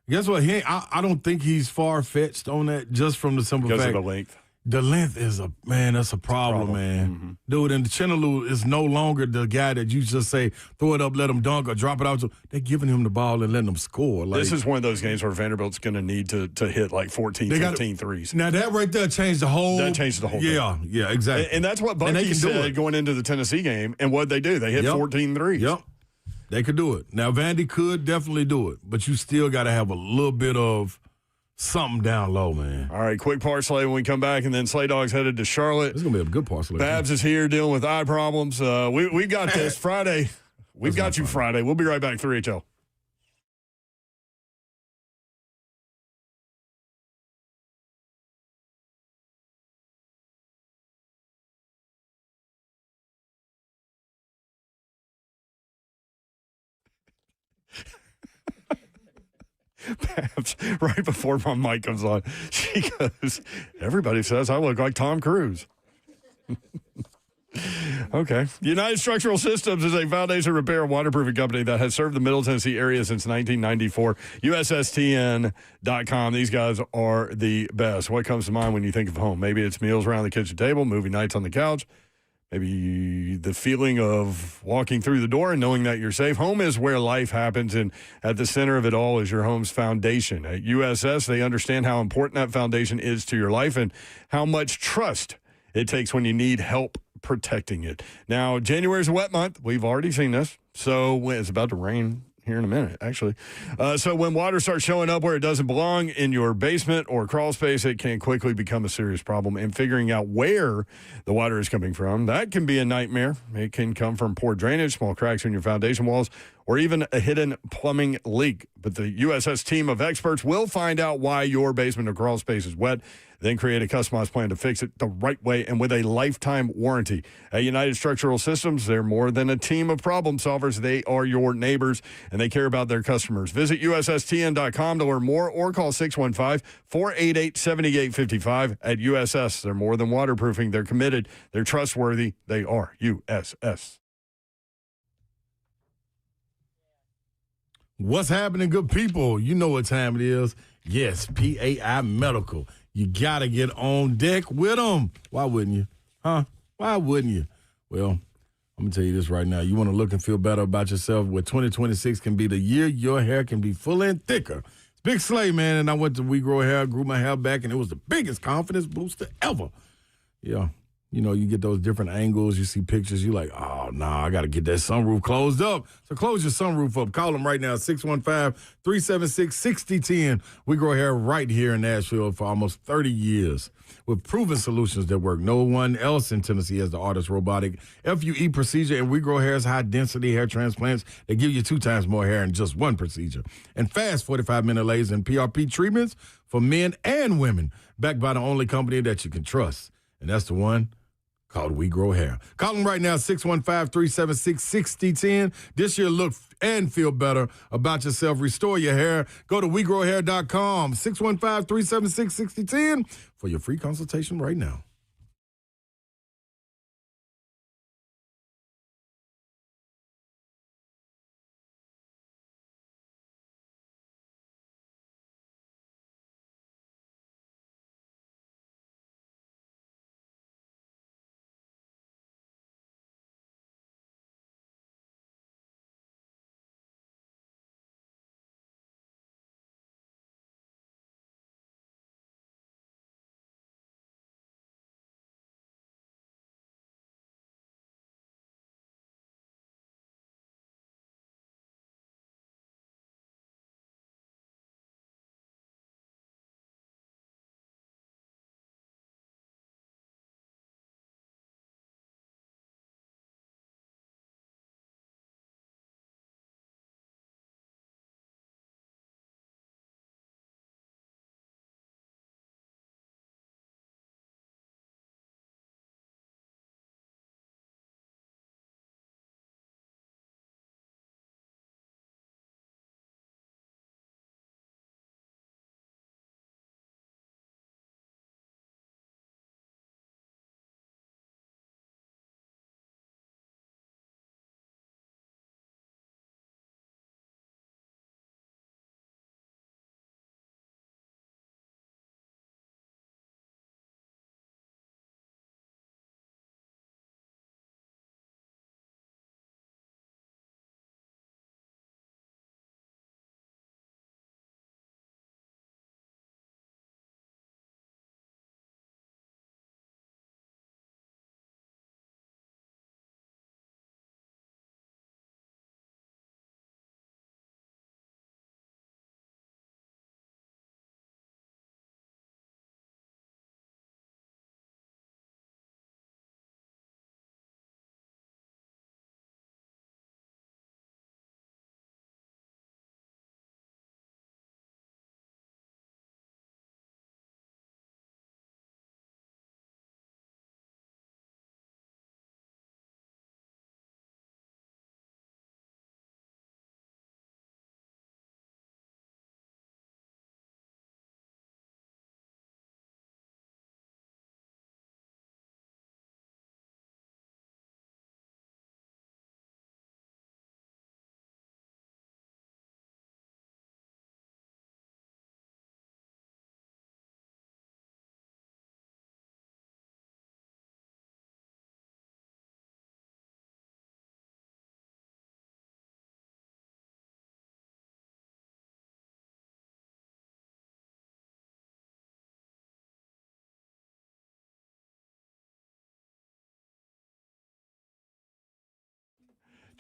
Guess what? I don't think he's far-fetched on that just from the simple Because fact. of the length. The length is that's a problem, man. Mm-hmm. Dude, and Chinaloo is no longer the guy that you just say, throw it up, let him dunk, or drop it out. They're giving him the ball and letting him score. Like, This is one of those games where Vanderbilt's going to need to hit like 14, They got- 15 threes. Now, that right there changed the whole. That changed the whole thing. Yeah, exactly. And that's what And they Bucky can do said it. going into the Tennessee game. And what'd they do? They hit Yep. 14 threes. Yep. They could do it. Now, Vandy could definitely do it, but you still got to have a little bit of something down low, man. All right, quick parlay when we come back, and then Slay Dogs headed to Charlotte. This is going to be a good parcel. Babs is here dealing with eye problems. We've got this Friday. We've got you Friday. We'll be right back. 3HL. Babs, right before my mic comes on, she goes, everybody says I look like Tom Cruise. Okay. United Structural Systems is a foundation repair and waterproofing company that has served the Middle Tennessee area since 1994. USSTN.com. These guys are the best. What comes to mind when you think of home? Maybe it's meals around the kitchen table, movie nights on the couch. maybe the feeling of walking through the door and knowing that you're safe. Home is where life happens, and at the center of it all is your home's foundation. At USS, they understand how important that foundation is to your life and how much trust it takes when you need help protecting it. Now, January is a wet month. We've already seen this. So when it's about to rain here in a minute, actually. So when water starts showing up where it doesn't belong in your basement or crawl space, it can quickly become a serious problem. And figuring out where the water is coming from, that can be a nightmare. It can come from poor drainage, small cracks in your foundation walls, or even a hidden plumbing leak. But the USS team of experts will find out why your basement or crawl space is wet, then create a customized plan to fix it the right way and with a lifetime warranty. At United Structural Systems, they're more than a team of problem solvers. They are your neighbors, and they care about their customers. Visit USSTN.com to learn more or call 615-488-7855 at USS. They're more than waterproofing. They're committed. They're trustworthy. They are USS. What's happening, good people? You know what time it is. Yes, PAI Medical. You got to get on deck with them. Why wouldn't you? Huh? Why wouldn't you? Well, I'm going to tell you this right now. You want to look and feel better about yourself? Where 2026 can be the year your hair can be fuller and thicker. It's Big Slay, man, and I went to We Grow Hair, grew my hair back, and it was the biggest confidence booster ever. Yeah. You know, you get those different angles. You see pictures. You're like, oh, nah, I got to get that sunroof closed up. So close your sunroof up. Call them right now, 615-376-6010. We grow hair right here in Nashville for almost 30 years with proven solutions that work. No one else in Tennessee has the Artist Robotic FUE procedure, and We Grow Hair's high-density hair transplants that give you 2 times more hair in just one procedure. And fast 45-minute lasers and PRP treatments for men and women, backed by the only company that you can trust. And that's the one called We Grow Hair. Call them right now, 615-376-6010. This year, look and feel better about yourself. Restore your hair. Go to WeGrowHair.com, 615-376-6010 for your free consultation right now.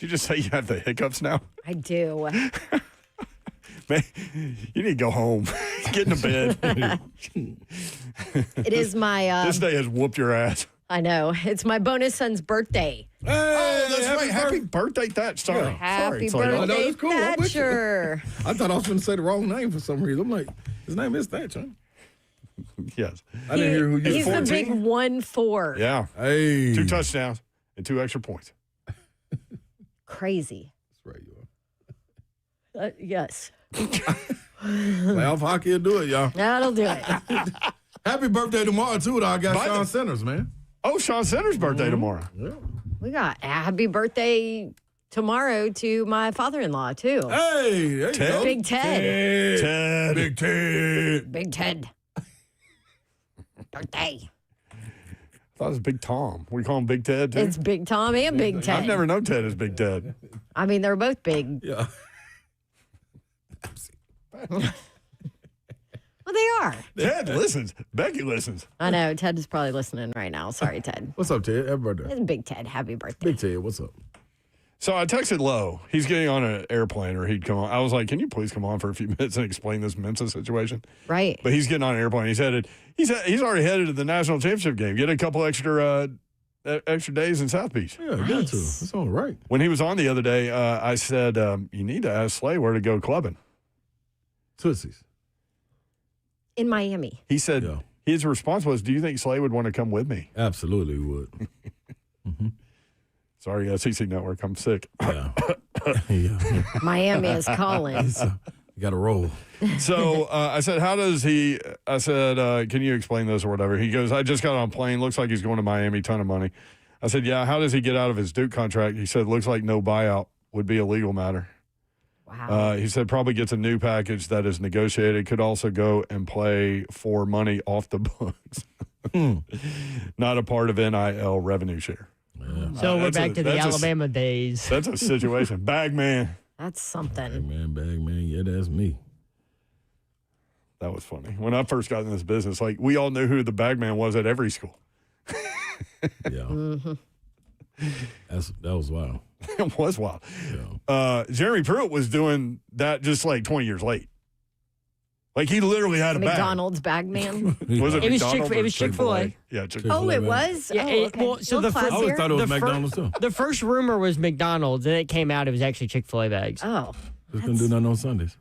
Did you just say you have the hiccups now? I do. Man, you need to go home. Get into bed. It is my. This day has whooped your ass. I know. It's my bonus son's birthday. Hey, That's right. Happy birthday, Thatch. Sorry. Happy Sorry. Oh, no, birthday, it's cool. I'm with you. Thatcher. I thought I was going to say the wrong name for some reason. I'm like, his name is Thatcher. Yes. I didn't hear who you He's the 14? big 1-4. Yeah. Hey. 2 touchdowns and 2 extra points. Crazy. That's right, you are. Yes. Playoff hockey will do it, y'all. That'll do it. Happy birthday tomorrow, too, though. I got By Sean the- Centers, man. Oh, Sean Center's birthday tomorrow. Yeah. We got a happy birthday tomorrow to my father-in-law, too. Hey, there you Ted? go. Big Ted. Ted. Big Ted. Big Ted. Birthday. I thought it was Big Tom. We call him Big Ted, too? It's Big Tom and Big Ted. I've never known Ted as Big Ted. I mean, they're both big. Yeah. Well, they are. Ted listens. Becky listens. I know. Ted is probably listening right now. Sorry, Ted. What's up, Ted? Happy birthday. It's Big Ted. Happy birthday. Big Ted, what's up? So I texted Lowe. He's getting on an airplane, or he'd come on. I was like, "Can you please come on for a few minutes and explain this Mensa situation?" Right. But he's getting on an airplane. He's already headed to the national championship game. Get a couple extra days in South Beach. Yeah, you got to. That's all right. When he was on the other day, I said, "You need to ask Slay where to go clubbing." Tootsies. In Miami. He said Yeah. his response was, "Do you think Slay would want to come with me?" Absolutely would. Sorry, SEC Network. I'm sick. Yeah. Yeah. Miami is calling. You got to roll. So I said, "How does he?" I said, "Can you explain this or whatever?" He goes, "I just got on a plane. Looks like he's going to Miami. Ton of money." I said, "Yeah. How does he get out of his Duke contract?" He said, "Looks like no buyout would be a legal matter." Wow. He said, "Probably gets a new package that is negotiated. Could also go and play for money off the books, not a part of NIL revenue share." So we're That's back to the that's Alabama days. That's a situation. Bag man. That's something. Bag man. Yeah, that's me. That was funny. When I first got in this business, like we all knew who the bag man was at every school. Yeah. That was wild. It was wild. Yeah. Jeremy Pruitt was doing that just like 20 years late. Like he literally had a McDonald's bag man. bag. Was it It was McDonald's or it was Chick-fil-A. Yeah, Chick-fil-A. Oh, it was? Yeah, Oh, it- okay. well, so Little the first- I always classier? thought it was The fir- McDonald's, too. The first rumor was McDonald's, and it came out it was actually Chick-fil-A bags. Oh. Just couldn't do nothing on Sundays.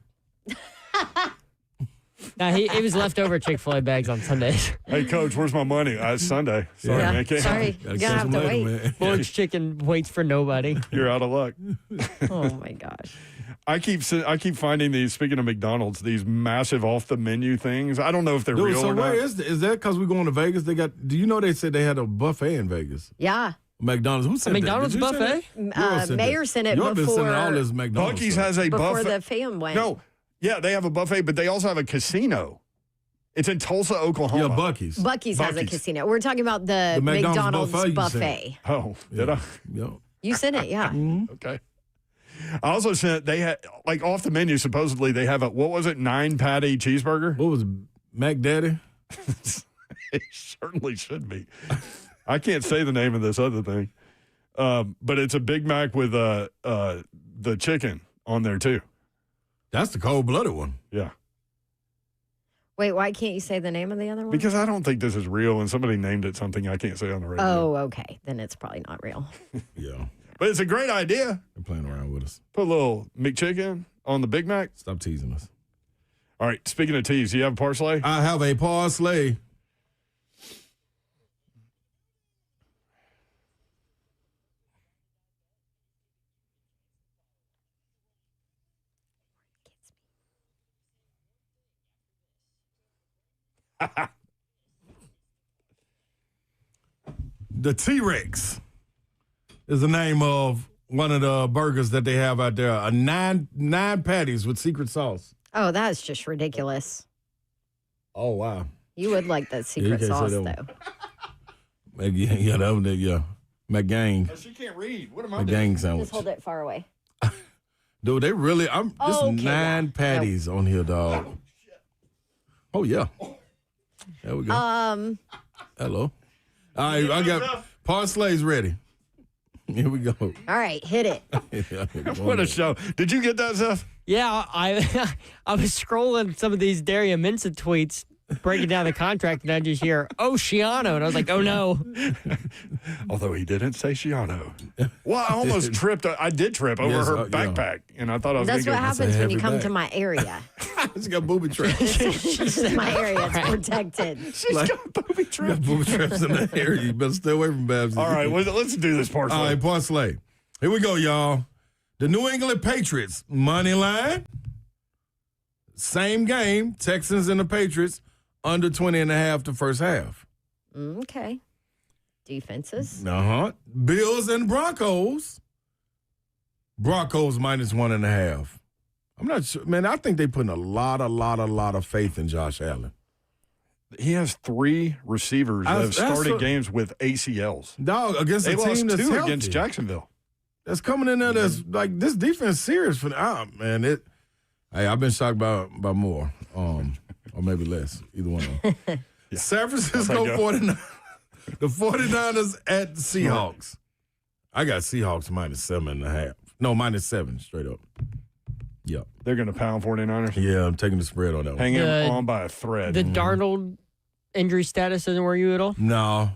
Now, it was leftover Chick-fil-A bags on Sundays. Hey, coach, where's my money? It's Sunday. Sorry, Yeah. man. Can't Sorry. Gotta You're catch going to have them to later, wait. man. Bullard's Chicken waits for nobody. You're out of luck. Oh, my gosh. I keep finding these. Speaking of McDonald's, these massive off the menu things. I don't know if they're Dude, real so or where not. is that because we're going to Vegas? They got, do you know they said they had a buffet in Vegas? Yeah. McDonald's. Who said McDonald's that? Did you say buffet? that? Yours said Mayor that. sent it Yours been sending before- all this McDonald's. Buc-ee's stuff. has a Before buffet. the fam went. No, yeah, they have a buffet, but they also have a casino. It's in Tulsa, Oklahoma. Yeah, Buc-ee's. Buc-ee's has a Buc-ee's. casino. We're talking about the McDonald's McDonald's buffet you buffet. Oh, did I? Yeah. You sent it, yeah. Okay. I also sent they had like off the menu. Supposedly they have a what was it 9 patty cheeseburger? What was it, Mac Daddy? It certainly should be. I can't say the name of this other thing, but it's a Big Mac with the chicken on there too. That's the cold-blooded one. Yeah, Wait, why can't you say the name of the other one? because I don't think this is real, and somebody named it something I can't say on the radio. Oh, okay. Then it's probably not real. Yeah. But it's a great idea. They're playing around with us. Put a little McChicken on the Big Mac. Stop teasing us. All right. Speaking of teas, do you have a parsley? I have a parsley. The T-Rex is the name of one of the burgers that they have out there. A nine patties with secret sauce. Oh, that's just ridiculous. Oh, wow. You would like that you secret can't say sauce, that though. one. Yeah, that one, yeah. McGang. She can't read. What am I doing? McGang sandwich. Just hold it far away. Dude, they really, this Oh, okay, 9 yeah. patties on here, dog. Oh, yeah. There we go. Hello. All right, I got parsley's ready. Here we go. All right, hit it. What a show. Did you get that, Seth? Yeah, I I was scrolling some of these Darian Mensah tweets breaking down the contract, and I just hear Oceano, and I was like, oh no. Although he didn't say Shiano. Well, I almost tripped. I did trip over Yes, her yeah. backpack, and I thought I was That's going what to happens when you heavy come bag. to my area. She's got booby traps. She's in my area. It's protected. She's got booby Got traps. booby traps in that area. You better stay away from Babs. All right, well, let's do this part. All right, parlay. Here we go, y'all. The New England Patriots money line. Same game. Texans and the Patriots under 20.5 the first half. Okay. Defenses. Uh-huh. Bills and Broncos. Broncos minus 1.5. I'm not sure. Man, I think they putting a lot of faith in Josh Allen. He has 3 receivers that have That's started what- games with ACLs. Dog, against They a lost team 2 that's healthy. against Jacksonville. That's coming in there that's like, this defense serious for man. Hey, I've been shocked by more. Or maybe less. Either one of them. San Francisco That's how 49. The 49ers at the Seahawks. I got Seahawks minus 7.5. No, minus 7 straight up. Yep. They're going to pound 49ers. Yeah, I'm taking the spread on that one. Hanging The- on by a thread. The Darnold injury status doesn't worry you at all? No,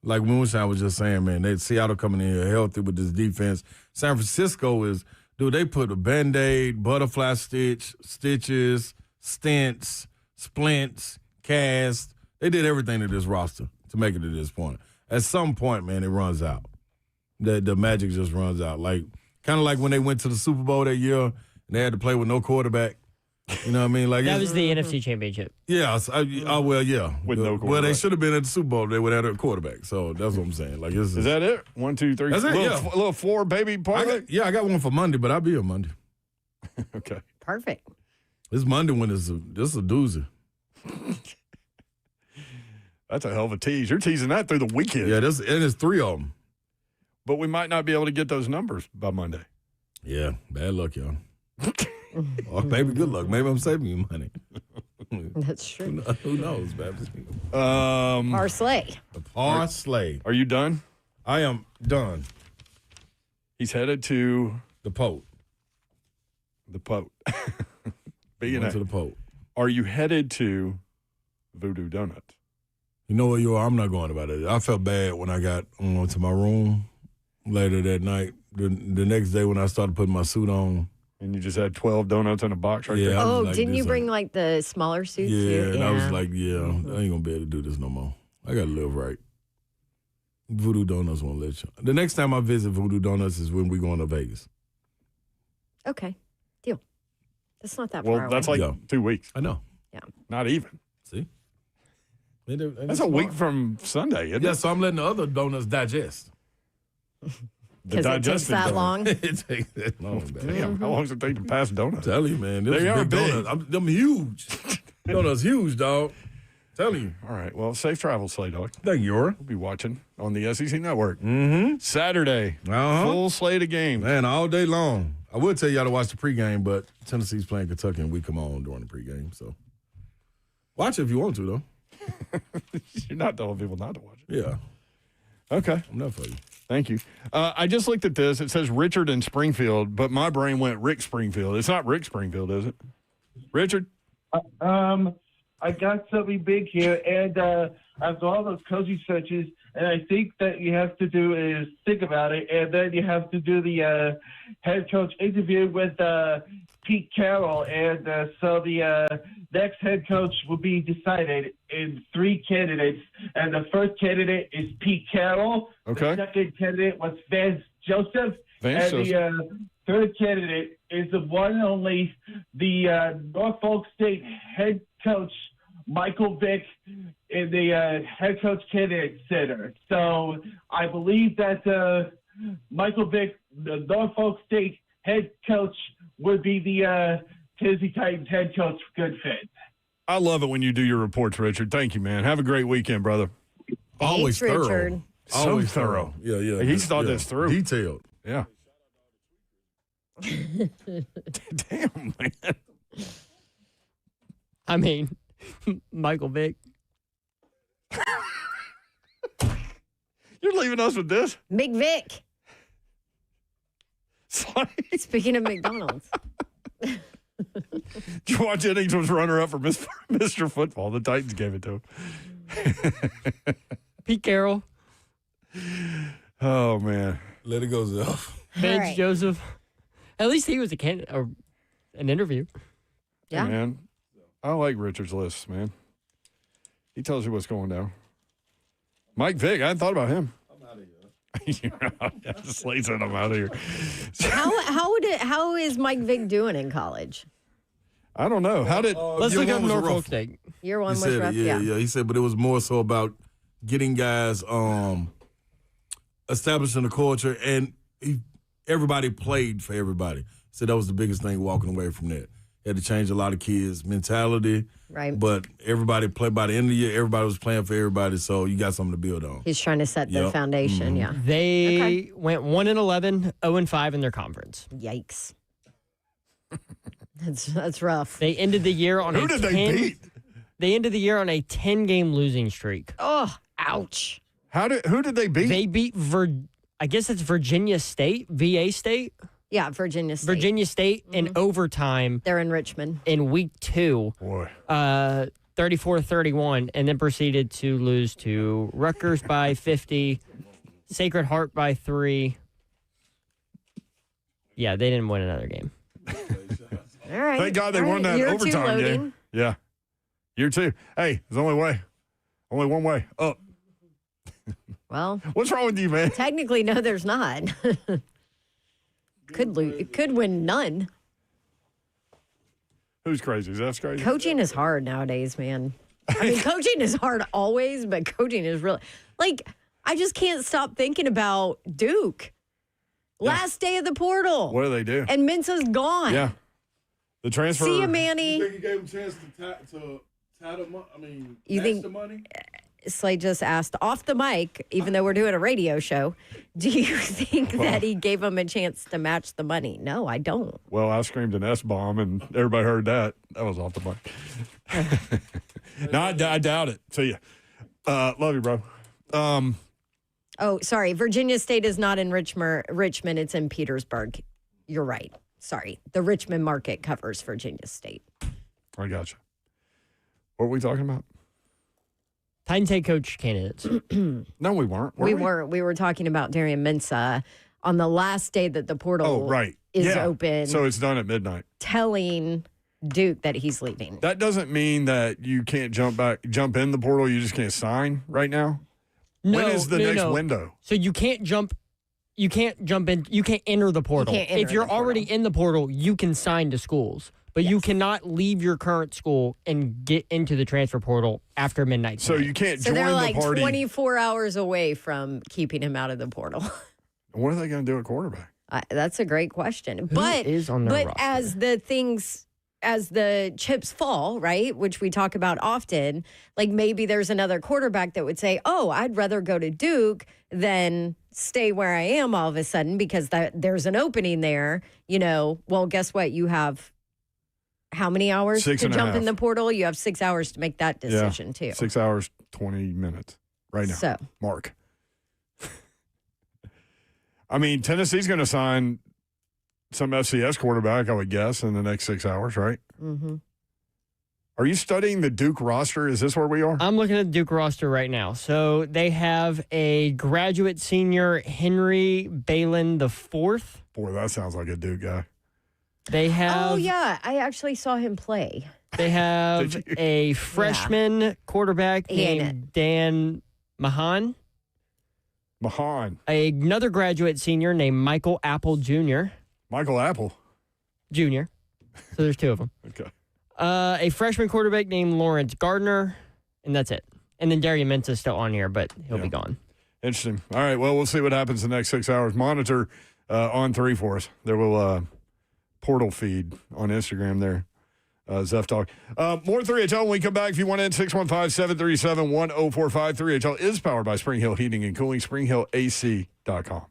like Moonshine was just saying, man, Seattle coming in here healthy with this defense. San Francisco is, dude, they put a Band-Aid, butterfly stitch, stitches, stents, splints, cast. They did everything to this roster to make it to this point. At some point, man, it runs out. The magic just runs out. Like, kind of like when they went to the Super Bowl that year and they had to play with no quarterback. You know what I mean? Like That it's- was the NFC Championship. yeah, well, yeah. With no Well, they quarterback. should have been at the Super Bowl. They would have had a quarterback. So that's what I'm saying. Like, Is that it? 1, 2, 3. That's it, Little, yeah. little 4 baby parlay. I got one for Monday, but I'll be here Monday. Okay. Perfect. This Monday one is this is a doozy. That's a hell of a tease. You're teasing that through the weekend. Yeah, and it's 3 of them. But we might not be able to get those numbers by Monday. Yeah, bad luck, y'all. Or maybe good luck. Maybe I'm saving you money. That's true. Who knows, Baptist? Parsley. The parlay. Are you done? I am done. He's headed to The Pope. the Pope. Went to the Pope. Are you headed to Voodoo Donuts? You know what, I'm not going about it. I felt bad when I got to my room later that night. The next day when I started putting my suit on. And you just had 12 donuts in a box right Yeah. there? I was Oh, like didn't you this, bring like the smaller suits? Yeah, too? and I was like, I ain't gonna be able to do this no more. I gotta live right. Voodoo Donuts won't let you. The next time I visit Voodoo Donuts is when we going to Vegas. Okay, deal. That's not that Well, far that's away. like Yeah. 2 weeks. I know. Not even. See? That's a week from Sunday, isn't Yeah, it? so I'm letting the other donuts digest. The Because it takes digestive that donut. long. It takes that long, man. Damn, how long does it take to pass donuts? Tell you, man. Them They are big big. donuts. Them huge. Donuts huge, dog. Telling you. All right. Well, safe travels, Slay Dog. Thank you, Ora. We'll be watching on the SEC Network. Mm-hmm. Saturday, Uh-huh. full slate of games. Man, all day long. I would tell y'all to watch the pregame, but Tennessee's playing Kentucky, and we come on during the pregame. So watch it if you want to, though. You're not telling people not to watch it. Yeah, Okay. I'm not for you. Thank you. I just looked at this. It says Richard in Springfield, but my brain went Rick Springfield. It's not Rick Springfield, is it? Richard? I got something big here, and after all those coaching searches, and I think that you have to do is think about it, and then you have to do the head coach interview with Pete Carroll, and so the next head coach will be decided in 3 candidates, and the first candidate is Pete Carroll. Okay. The second candidate was Vance Joseph. Vance and the third candidate is the one and only the Norfolk State head coach, Michael Vick, in the head coach candidate center. So I believe that Michael Vick, the Norfolk State head coach, would be the Tennessee Titans head coach. Good fit. I love it when you do your reports, Richard. Thank you, man. Have a great weekend, brother. Always Thanks, thorough. Richard. So Always thorough. Yeah, yeah. He's thought yeah. this through. Detailed. Yeah. Damn, man. I mean, Michael Vick. You're leaving us with this? Big Vic. It's like, Speaking of McDonald's. did you watch Jennings was runner-up for Mr. Football? The Titans gave it to him. Pete Carroll, Oh, man. Let it go, Zeph. Benj right. Joseph. At least he was a candidate or an interview. Yeah. Hey, man. I like Richard's lists, man. He tells you what's going down. Mike Vick, I hadn't thought about him. I'm out of here. Just Slade said I'm out of here. How is Mike Vick doing in college? I don't know. How did Let's Year look up one was Norfolk rough. State. Year one He was said rough. it, yeah. He said, but it was more so about getting guys establishing the culture, and everybody played for everybody. So that was the biggest thing walking away from that. Had to change a lot of kids' mentality. Right. But everybody played by the end of the year. Everybody was playing for everybody, so you got something to build on. He's trying to set the Yep. foundation. Yeah. They went 1-11, 0-5 in their conference. Yikes. That's rough. They ended the year on who a did 10, they beat? They ended the year on a 10-game losing streak. Oh, ouch. Who did they beat? They beat I guess it's Virginia State, VA State. Yeah, Virginia State. Virginia State in overtime They're in Richmond. in week 2, Boy. 34-31, and then proceeded to lose to Rutgers by 50, Sacred Heart by 3. Yeah, they didn't win another game. All right. Thank God they All won right. that Year two overtime loading. game. Yeah. Year 2. Hey, there's only one way. Up. Well, What's wrong with you, man? technically, no, there's not. Could win none. Who's crazy? That's crazy. Coaching is hard nowadays, man. I mean, coaching is hard always, but coaching is really like I just can't stop thinking about Duke. Last day of the portal, What do they do? and Mensa's gone. Yeah. The transfer. See you, Manny. You think he gave him a chance to tie the money? I mean, You match think- the money? Slade just asked off the mic, even though we're doing a radio show, do you think that he gave him a chance to match the money? No, I don't. Well, I screamed an S-bomb, and everybody heard that. That was off the mic. No, I doubt it. See ya. Love you, bro. Oh, sorry. Virginia State is not in Richmond. It's in Petersburg. You're right. Sorry. The Richmond market covers Virginia State. I got you. What were we talking about? Titans head coach candidates. No, we weren't. We were talking about Darian Mensah on the last day that the portal Oh, right. is Yeah. open, So it's done at midnight. telling Duke that he's leaving. That doesn't mean that you can't jump in the portal. You just can't sign right now. No, When is the next window? So you can't jump in. You can't enter the portal. can't enter If you're the portal. already in the portal, you can sign to schools, but you cannot leave your current school and get into the transfer portal after midnight. So tonight. you can't So join they're the like party. 24 hours away from keeping him out of the portal. What are they going to do at quarterback? That's a great question. But is on their but roster? as the chips fall, right, which we talk about often, like maybe there's another quarterback that would say, "Oh, I'd rather go to Duke than stay where I am all of a sudden because there's an opening there." Well, guess what? You have how many hours 6 to and a jump in half. the portal? You have 6 hours to make that decision too. 6 hours, 20 minutes right now. So Mark. I mean, Tennessee's going to sign some FCS quarterback, I would guess, in the next 6 hours, right? mm-hmm. Are you studying the Duke roster? Is this where we are? I'm looking at the Duke roster right now. So they have a graduate senior, Henry Balin IV. Boy, that sounds like a Duke guy. They have Oh yeah, I actually saw him play. They have Did you? a freshman quarterback He ain't named Dan Mahan. Mahan. Another graduate senior named Michael Apple Jr. Michael Apple. So there's 2 of them. Okay. A freshman quarterback named Lawrence Gardner, and that's it. And then Darian Mensah is still on here, but he'll Yeah. be gone. Interesting. All right. Well, we'll see what happens the next 6 hours. Monitor on 3 for us. There will portal feed on Instagram there. Zeph Talk. More 3HL when we come back. If you want in, 615-737-1045. 3HL is powered by Spring Hill Heating and Cooling, springhillac.com.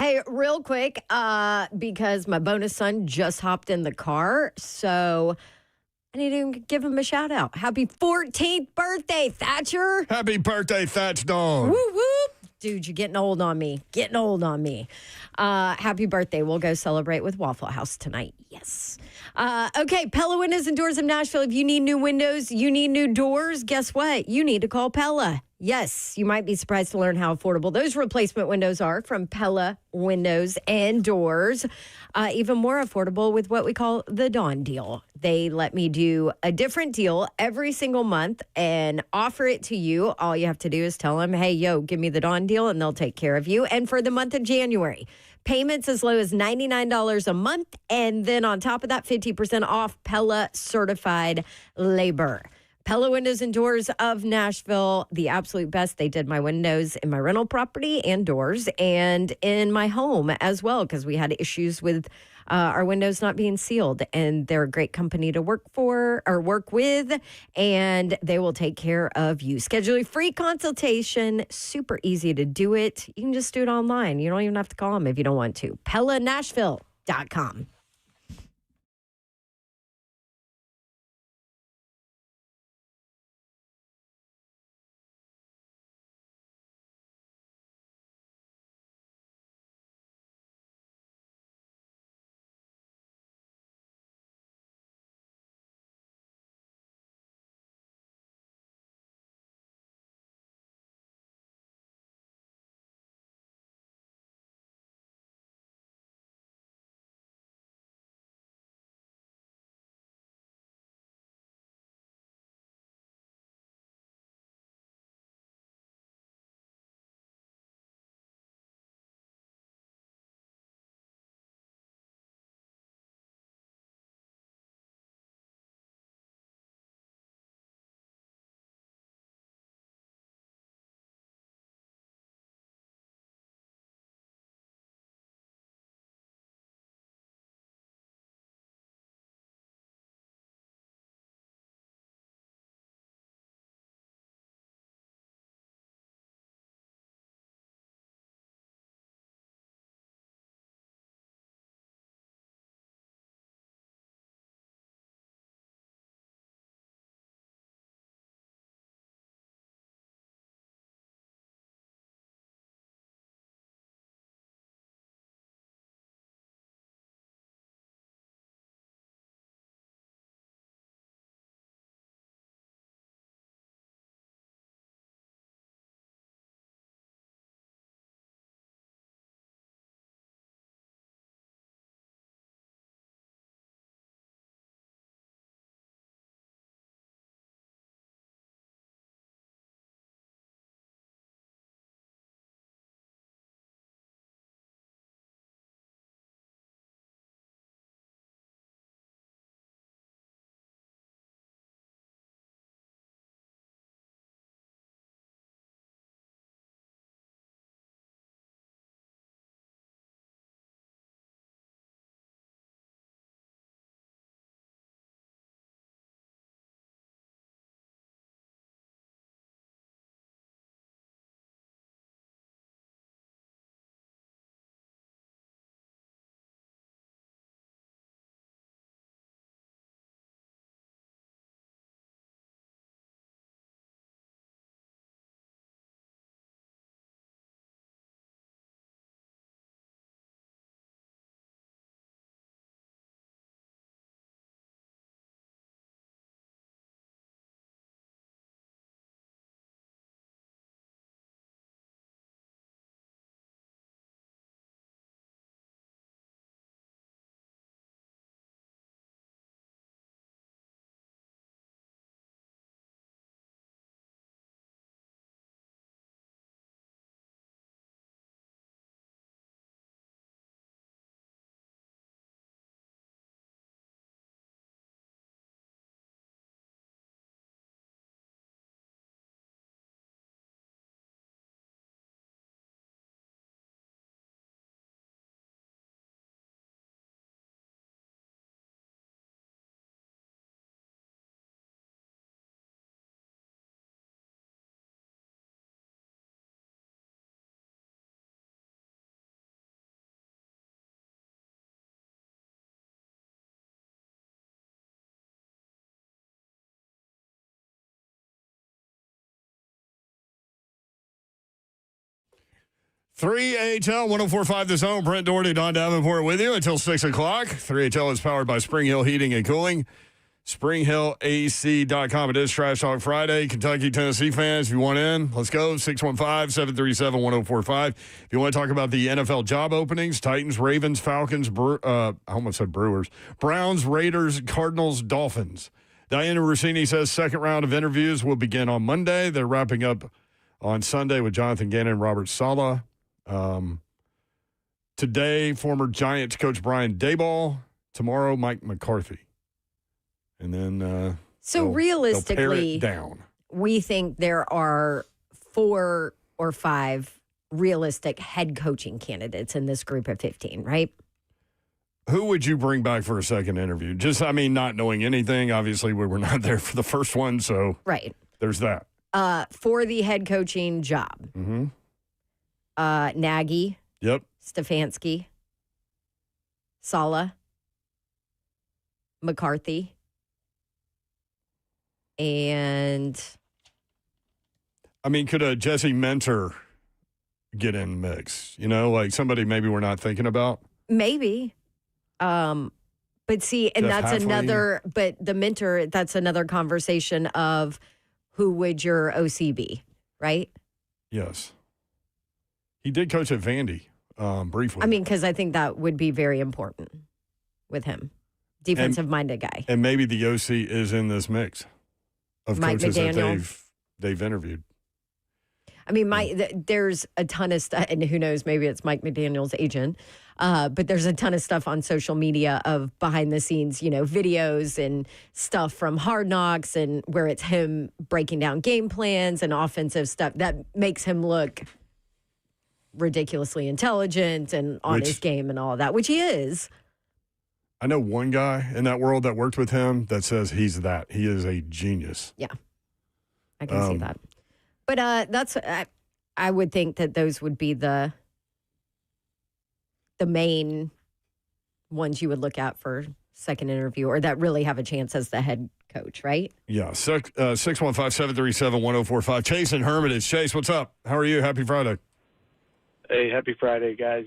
Hey, real quick, because my bonus son just hopped in the car, so I need to give him a shout out. Happy 14th birthday, Thatcher. Happy birthday, Thatch Dog. Whoop, whoop. Dude, you're getting old on me. Getting old on me. Happy birthday. We'll go celebrate with Waffle House tonight. Yes. Okay, Pella Windows and Doors of Nashville. If you need new windows, you need new doors, guess what? You need to call Pella. Yes, you might be surprised to learn how affordable those replacement windows are from Pella Windows and Doors. Even more affordable with what we call the Dawn Deal. They let me do a different deal every single month and offer it to you. All you have to do is tell them, hey, yo, give me the Dawn Deal, and they'll take care of you. And for the month of January, payments as low as $99 a month. And then on top of that, 50% off Pella certified labor. Pella Windows and Doors of Nashville, the absolute best. They did my windows in my rental property and doors and in my home as well, because we had issues with our windows not being sealed. And they're a great company to work for or work with, and they will take care of you. Schedule a free consultation. Super easy to do it. You can just do it online. You don't even have to call them if you don't want to. PellaNashville.com. 3HL 104.5 The Zone. Brent Doherty, Don Davenport with you until 6 o'clock. 3HL is powered by Spring Hill Heating and Cooling. SpringHillAC.com. It is Trash Talk Friday. Kentucky, Tennessee fans, if you want in, let's go. 615-737-1045. If you want to talk about the NFL job openings, Titans, Ravens, Falcons, I almost said Brewers, Browns, Raiders, Cardinals, Dolphins. Diana Rossini says second round of interviews will begin on Monday. They're wrapping up on Sunday with Jonathan Gannon and Robert Saleh. Today, former Giants coach Brian Daboll. Tomorrow, Mike McCarthy. And then so they'll realistically, pare it down. We think there are 4 or 5 realistic head coaching candidates in this group of 15, right? Who would you bring back for a second interview? Just, I mean, not knowing anything. Obviously, we were not there for the first one, so right. There's that. For the head coaching job, Nagy, Yep. Stefanski, Saleh, McCarthy, and I mean, could a Jesse Mentor get in the mix? You know, like somebody maybe we're not thinking about? maybe. But see, and Jeff that's Hafley. another. But the mentor, that's another conversation of who would your OC be, right? Yes. He did coach at Vandy briefly. I mean, because I think that would be very important with him, defensive-minded guy. And maybe the OC is in this mix of Mike coaches McDaniel. that they've interviewed. I mean, there's a ton of stuff, and who knows, maybe it's Mike McDaniel's agent, but there's a ton of stuff on social media of behind the scenes, videos and stuff from Hard Knocks and where it's him breaking down game plans and offensive stuff that makes him look ridiculously intelligent and on his game and all of that, which he is. I know one guy in that world that worked with him that says he's that. He is a genius. Yeah, I can see that. But that's I would think that those would be the main ones you would look at for second interview, or that really have a chance as the head coach, right? Yeah, 615-737-1045. Chase and Hermitage. Chase, what's up? How are you? Happy Friday. Hey, happy Friday, guys.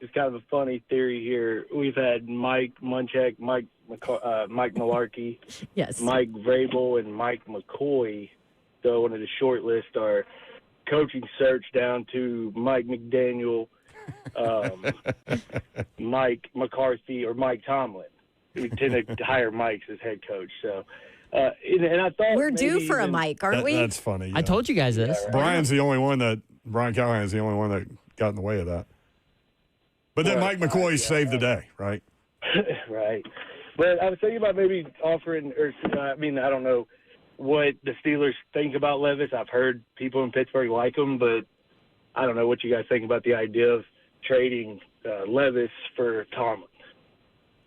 It's kind of a funny theory here. We've had Mike Munchak, Mike Malarkey, Yes. Mike Vrabel, and Mike McCoy. So I wanted to shortlist our coaching search down to Mike McDaniel, Mike McCarthy, or Mike Tomlin. We tend to hire Mikes as head coach. So, and I thought We're due maybe for a even- Mike, aren't we? That's funny. I told you guys this. Brian Callahan is the only one that got in the way of that. But then Right. Mike McCoy saved the day, right? Right. But I was thinking about maybe offering, I don't know what the Steelers think about Levis. I've heard people in Pittsburgh like him, but I don't know what you guys think about the idea of trading Levis for Tomlin.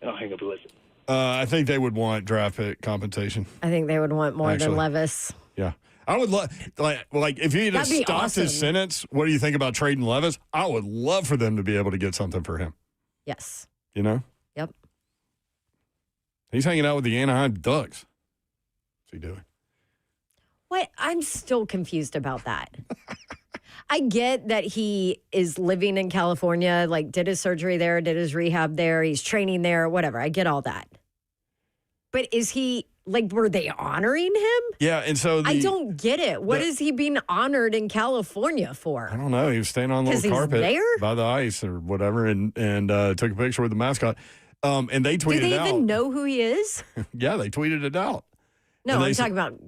I'll hang up and listen. I think they would want draft pick compensation. I think they would want more Actually. than Levis. Yeah. I would love, like if he had That'd be stopped his awesome. sentence, what do you think about trading Levis? I would love for them to be able to get something for him. Yes. You know? Yep. He's hanging out with the Anaheim Ducks. What's he doing? What? I'm still confused about that. I get that he is living in California, like did his surgery there, did his rehab there, he's training there, whatever. I get all that. But is he, were they honoring him? Yeah, and so I don't get it. What is he being honored in California for? I don't know. He was standing on a 'Cause little he's carpet there? by the ice or whatever, and took a picture with the mascot. And they tweeted Do they out. even know who he is? Yeah, they tweeted it out. No, And they I'm said- talking about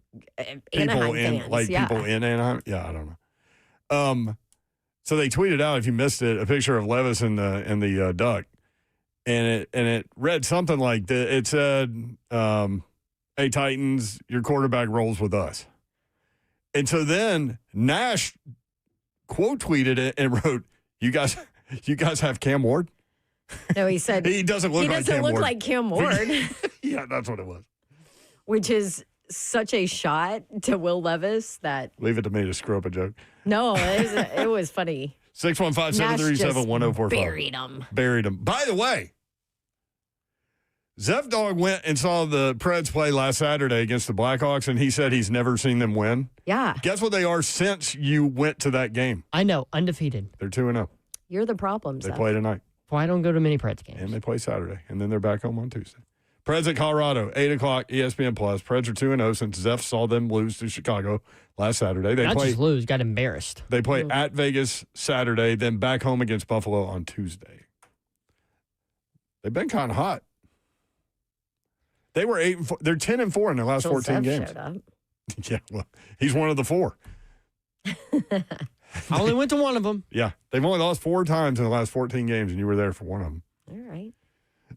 People Anaheim in fans. Yeah. people in Anaheim. Yeah, I don't know. So they tweeted out, if you missed it, a picture of Levis and the duck, and it read something like that. It said, "Hey Titans, your quarterback rolls with us." And so then Nash quote tweeted it and wrote, "You guys have Cam Ward." No, he said He doesn't look he like doesn't Cam look Ward. like Cam Ward, Yeah, that's what it was. which is such a shot to Will Levis that Leave it to me to screw up a joke. no, it was funny. 615-737-1045. Buried him. Buried him. By the way, Zeph Dog went and saw the Preds play last Saturday against the Blackhawks, and he said he's never seen them win. Yeah. Guess what they are since you went to that game? I know, undefeated. They're 2-0. You're the problem, They Zeph. play tonight, Why don't go to many Preds games? and they play Saturday, and then they're back home on Tuesday. Preds at Colorado, 8 o'clock, ESPN+. Preds are 2-0 since Zeph saw them lose to Chicago last Saturday. They Not play just lose, got embarrassed. They play at Vegas Saturday, then back home against Buffalo on Tuesday. They've been kind of hot. They were 8-4. They're 10-4 in their last Till 14 Zeph games. showed up. Yeah, well, he's one of the 4. I only went to one of them. Yeah, they've only lost 4 times in the last 14 games, and you were there for one of them. All right.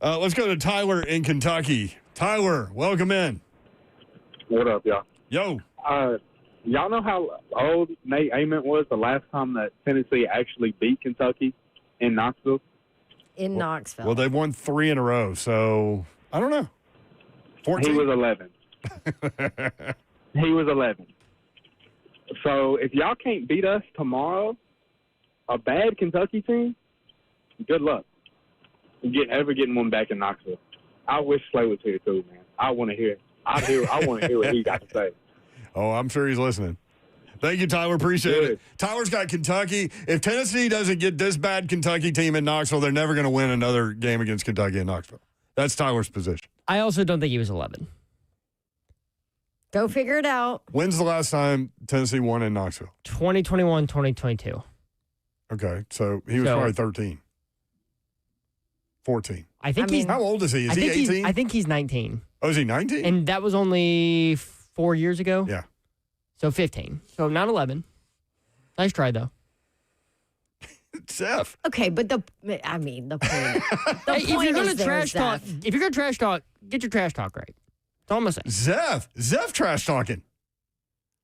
Let's go to Tyler in Kentucky. Tyler, welcome in. What up, y'all? Yo, Y'all know how old Nate Ament was the last time that Tennessee actually beat Kentucky in Knoxville? In Knoxville. well, they've won 3 in a row, so I don't know. 14? He was 11. He was 11. So if y'all can't beat us tomorrow, a bad Kentucky team, good luck. Getting one back in Knoxville. I wish Slay was here too, man. I want to hear. I want to hear what he got to say. Oh, I'm sure he's listening. Thank you, Tyler. Appreciate it. Tyler's got Kentucky. If Tennessee doesn't get this bad Kentucky team in Knoxville, they're never going to win another game against Kentucky in Knoxville. That's Tyler's position. I also don't think he was 11. Go figure it out. When's the last time Tennessee won in Knoxville? 2021, 2022. Okay, so he was So- probably 13. 14. I think I mean- How old is he? Is I he think 18? I think he's 19. Oh, is he 19? And that was only 4 years ago. Yeah. So 15. So not 11. Nice try, though. Zeph. Okay, but the point. The Hey, if point you're going is to there, trash talk, Zeph. if you're going to trash talk, get your trash talk right. That's all I'm going to say. Zeph trash talking.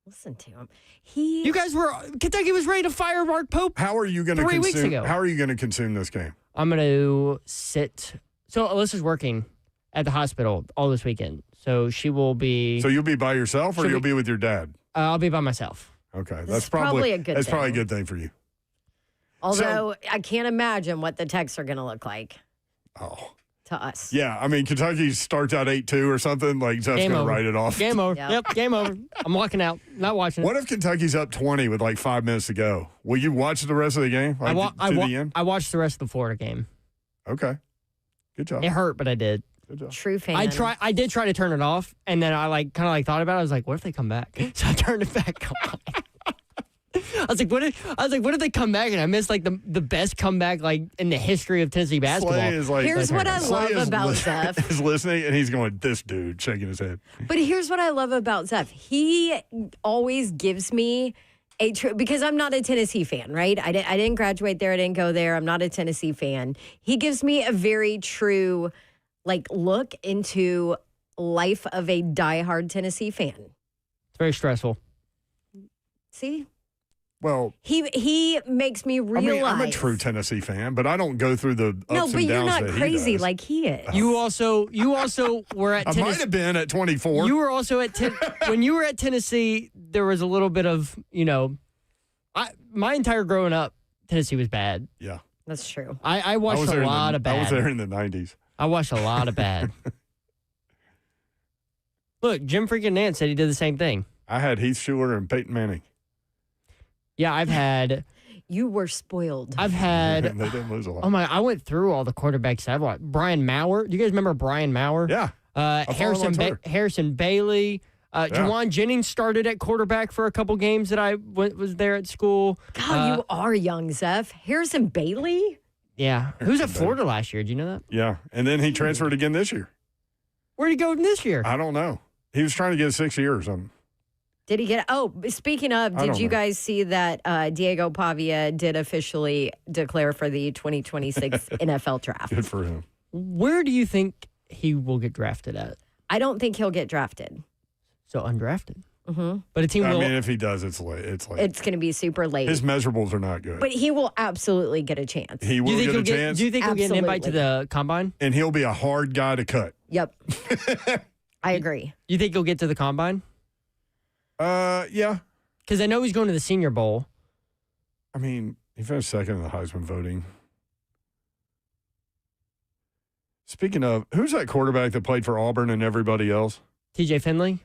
Listen to him. He. You guys were, Kentucky was ready to fire Mark Pope. How are you going to 3 weeks consume? ago. How are you going to consume this game? I'm going to sit. So Alyssa's working at the hospital all this weekend. So she will be, So you'll be by yourself, or Should you'll we- be with your dad? I'll be by myself. Okay, is that's probably a good That's probably a thing. good thing for you. Although I can't imagine what the texts are going to look like Oh, to us. yeah. I mean, Kentucky starts out 8-2 or something. Like Zeph's Game going to over. write it off. Game over. Yep. Yep, game over. I'm walking out. Not watching. What if Kentucky's up 20 with like 5 minutes to go? Will you watch the rest of the game? Like to the end? I watched the rest of the Florida game. Okay. Good job. It hurt, but I did. Good job. True fan. I did try to turn it off, and then I thought about it. I was like, what if they come back? So I turned it back on. I was like, what if they come back and I missed like the best comeback like in the history of Tennessee basketball? Slay is like, Here's what I Slay love is about li- Zeph. is listening, and he's going, this dude, shaking his head. But here's what I love about Zeph. He always gives me a true, because I'm not a Tennessee fan, right? I didn't graduate there. I didn't go there. I'm not a Tennessee fan. He gives me a very true, like, look into life of a diehard Tennessee fan. It's very stressful. See? Well, He makes me realize. I'm a true Tennessee fan, but I don't go through the ups No, and but you're downs not that he crazy does. like he is. You also were at I might Tennessee. have been at 24. You were also at when you were at Tennessee. There was a little bit of my entire growing up, Tennessee was bad. yeah. That's true. I watched a lot of bad. I was there in the 90s. I watched a lot of bad. Look, Jim freaking Nance said he did the same thing. I had Heath Schuler and Peyton Manning. Yeah, I've had. You were spoiled. I've had. And they didn't lose a lot. Oh my! I went through all the quarterbacks I've watched. Brian Maurer. Do you guys remember Brian Maurer? Yeah. follow him on Twitter. Harrison Bailey. Jawan Jennings started at quarterback for a couple games that I was there at school. God, you are young, Zeph. Harrison Bailey? Yeah. Who's at Bailey. Florida last year? Do you know that? Yeah. And then he transferred again this year. Where'd he go this year? I don't know. He was trying to get 6 years or something. Did he get? Oh, speaking of, I did don't you know. guys see that Diego Pavia did officially declare for the 2026 NFL draft? Good for him. Where do you think he will get drafted at? I don't think he'll get drafted. So undrafted. Mm-hmm. But a team I will. mean, if he does, it's late. It's late. It's going to be super late. His measurables are not good. But he will absolutely get a chance. He do will you think get he'll a chance, Do you think he'll get an invite to Absolutely. the combine? and he'll be a hard guy to cut. Yep. I agree. You think he'll get to the combine? Yeah. Because I know he's going to the Senior Bowl. I mean, he finished second in the Heisman voting. Speaking of, who's that quarterback that played for Auburn and everybody else? TJ Finley.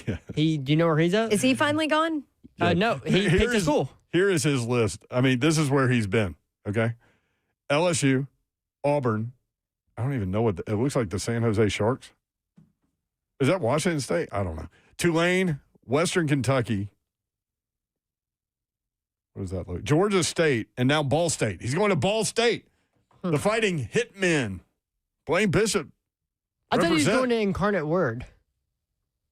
Yeah. Do you know where he's at? Is he finally gone? No, he picked a school. Here is his list. I mean, this is where he's been. Okay. LSU, Auburn. I don't even know what it looks like. The San Jose Sharks. Is that Washington State? I don't know. Tulane, Western Kentucky. What does that look? Georgia State, and now Ball State. He's going to Ball State. The Fighting Hitmen. Blaine Bishop. I thought he was represent. going to Incarnate Word.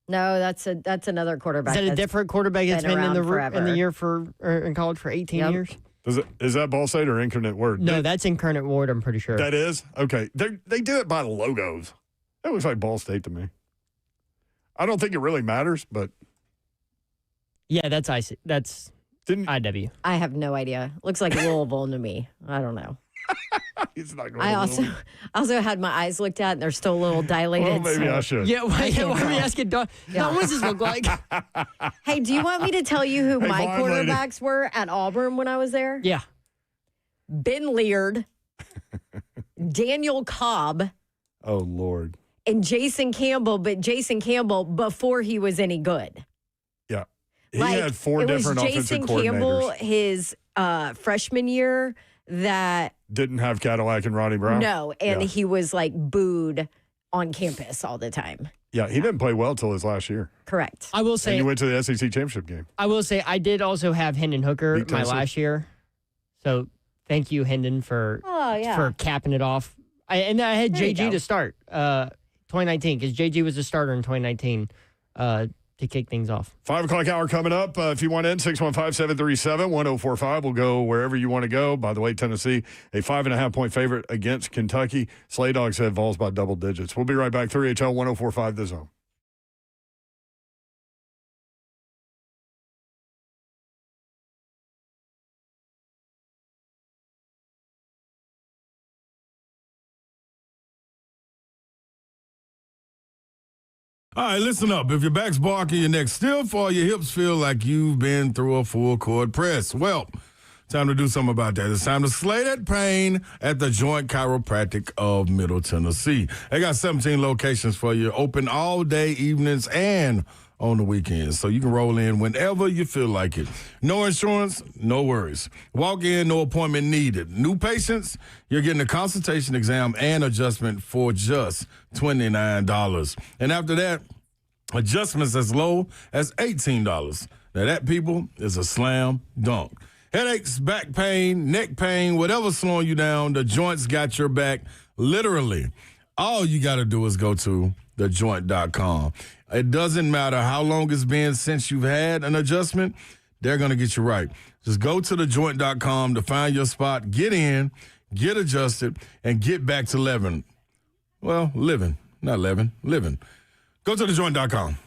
No, that's another quarterback. Is that a that's different quarterback that's been in around the forever. in the year for or in college for 18 Yep. years? Is that Ball State or Incarnate Word? No, that's Incarnate Word. I'm pretty sure. That is? Okay. They do it by the logos. That looks like Ball State to me. I don't think it really matters, but Yeah, that's IC. That's didn't IW. I have no idea. Looks like Louisville to me. I don't know. he's not going I to also had my eyes looked at and they're still a little dilated. Well, maybe so- I should. Yeah, why are we asking Dawn? Yeah. What does this look like? Hey, do you want me to tell you who Hey, my blind lady. quarterbacks were at Auburn when I was there? Yeah. Ben Leard, Daniel Cobb, Oh, Lord. and Jason Campbell, but Jason Campbell before he was any good. Yeah. He had four it was different offensive Jason Campbell coordinators. his freshman year that Didn't have Cadillac and Ronnie Brown. no, and Yeah. he was like booed on campus all the time. Yeah, he didn't play well till his last year. Correct. I will And say he went to the SEC championship game. I did also have Hendon Hooker Beat my Tennessee. last year. So thank you, Hendon, for Oh yeah. for capping it off. And I had There you JG go. to start 2019 because JG was a starter in 2019 to kick things off. 5 o'clock hour coming up. If you want in, 615-737-1045. We'll go wherever you want to go. By the way, Tennessee, a 5.5-point favorite against Kentucky. Slay Dogs said Vols by double digits. We'll be right back. 3HL 1045 The Zone. All right, listen up. If your back's barking, your neck's stiff, or your hips feel like you've been through a full court press, well, time to do something about that. It's time to slay that pain at the Joint Chiropractic of Middle Tennessee. They got 17 locations for you, open all day, evenings, and on the weekends. So you can roll in whenever you feel like it. No insurance, no worries. Walk in, no appointment needed. New patients, you're getting a consultation exam and adjustment for just $29. And after that, adjustments as low as $18. Now that, people, is a slam dunk. Headaches, back pain, neck pain, whatever's slowing you down, the Joint's got your back, literally. All you got to do is go to thejoint.com. It doesn't matter how long it's been since you've had an adjustment, they're going to get you right. Just go to thejoint.com to find your spot, get in, get adjusted, and get back to living. Well, living, not living. Go to thejoint.com.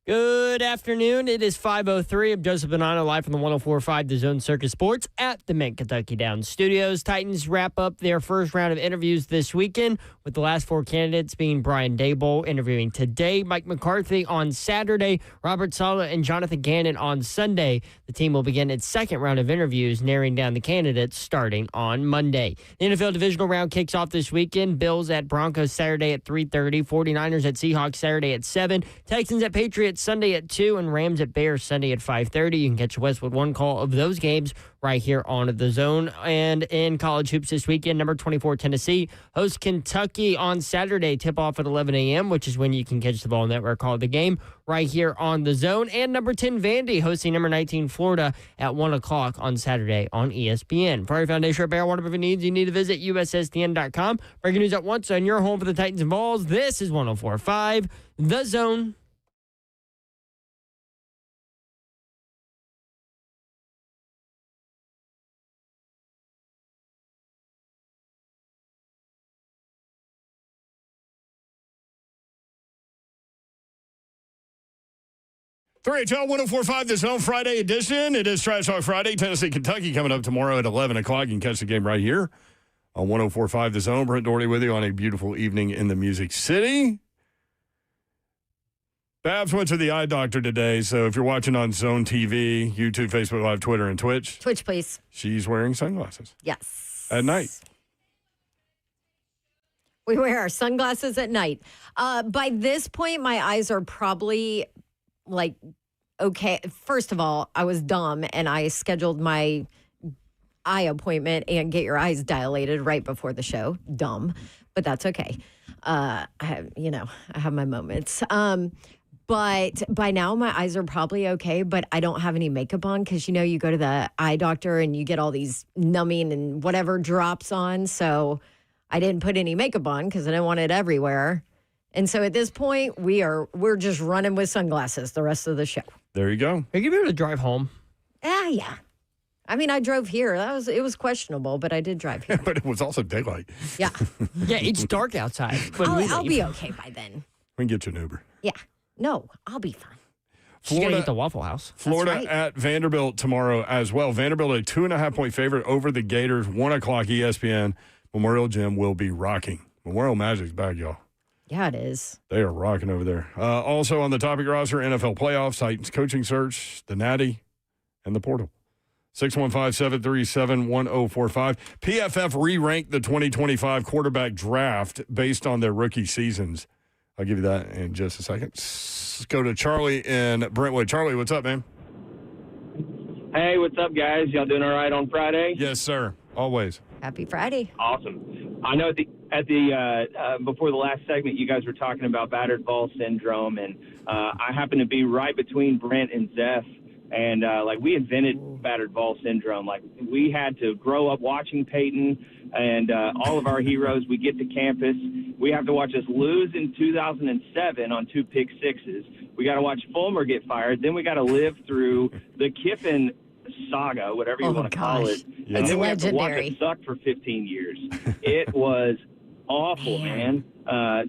Good afternoon. It is 5:03. I'm Joseph Bonanno, live from the 104.5 The Zone Circus Sports at the Mid-Kentucky Downs Studios. Titans wrap up their first round of interviews this weekend, with the last four candidates being Brian Daboll interviewing today, Mike McCarthy on Saturday, Robert Saleh and Jonathan Gannon on Sunday. The team will begin its second round of interviews, narrowing down the candidates starting on Monday. The NFL divisional round kicks off this weekend. Bills at Broncos Saturday at 3:30, 49ers at Seahawks Saturday at 7, Texans at Patriots Sunday at 2, and Rams at Bears Sunday at 5:30. You can catch Westwood One call of those games right here on The Zone. And in college hoops this weekend, number 24 Tennessee hosts Kentucky on Saturday. Tip-off at 11 a.m., which is when you can catch the Ball Network call of the game right here on The Zone. And number 10 Vandy hosting number 19 Florida at 1 o'clock on Saturday on ESPN. For our Foundation Repair, whatever needs, you need to visit USSTN.com. Breaking news at once on your home for the Titans and Vols. This is 104.5 The Zone. Three HL 104.5 The Zone Friday edition. It is Trash Talk Friday. Tennessee, Kentucky coming up tomorrow at 11 o'clock. You can catch the game right here on 104.5 The Zone. Brent Doherty with you on a beautiful evening in the Music City. Babs went to the eye doctor today, so if you're watching on Zone TV, YouTube, Facebook Live, Twitter, and Twitch. Twitch, please. She's wearing sunglasses. Yes. At night. We wear our sunglasses at night. By this point, my eyes are probably like, okay. First of all, I was dumb and I scheduled my eye appointment and get your eyes dilated right before the show. Dumb, but that's okay. I have my moments. But by now my eyes are probably okay, but I don't have any makeup on because, you go to the eye doctor and you get all these numbing and whatever drops on. So I didn't put any makeup on because I didn't want it everywhere. And so at this point, we're just running with sunglasses the rest of the show. There you go. Are you able to drive home? Yeah. I mean, I drove here. It was questionable, but I did drive here. But it was also daylight. Yeah. Yeah, it's dark outside. I'll be okay by then. We can get you an Uber. Yeah. No, I'll be fine. She's going to get the Waffle House. Florida right. at Vanderbilt tomorrow as well. Vanderbilt a 2.5-point favorite over the Gators. 1 o'clock ESPN. Memorial Gym will be rocking. Memorial Magic's back, y'all. Yeah, it is. They are rocking over there. Also on the topic roster, NFL playoffs, Titans coaching search, the Natty, and the portal. 615-737-1045. PFF re-ranked the 2025 quarterback draft based on their rookie seasons. I'll give you that in just a second. Let's go to Charlie in Brentwood. Charlie, what's up, man? Hey, what's up, guys? Y'all doing all right on Friday? Yes, sir. Always. Happy Friday. Awesome. I know before the last segment, you guys were talking about battered ball syndrome, and I happen to be right between Brent and Zeph, and we invented battered ball syndrome. Like, we had to grow up watching Peyton and all of our heroes. We get to campus, we have to watch us lose in 2007 on 2 pick sixes. We got to watch Fulmer get fired. Then we got to live through the Kiffin saga, whatever you want to call it. Yeah. And then we legendary. have to watch it suck for 15 years. It was awful, man.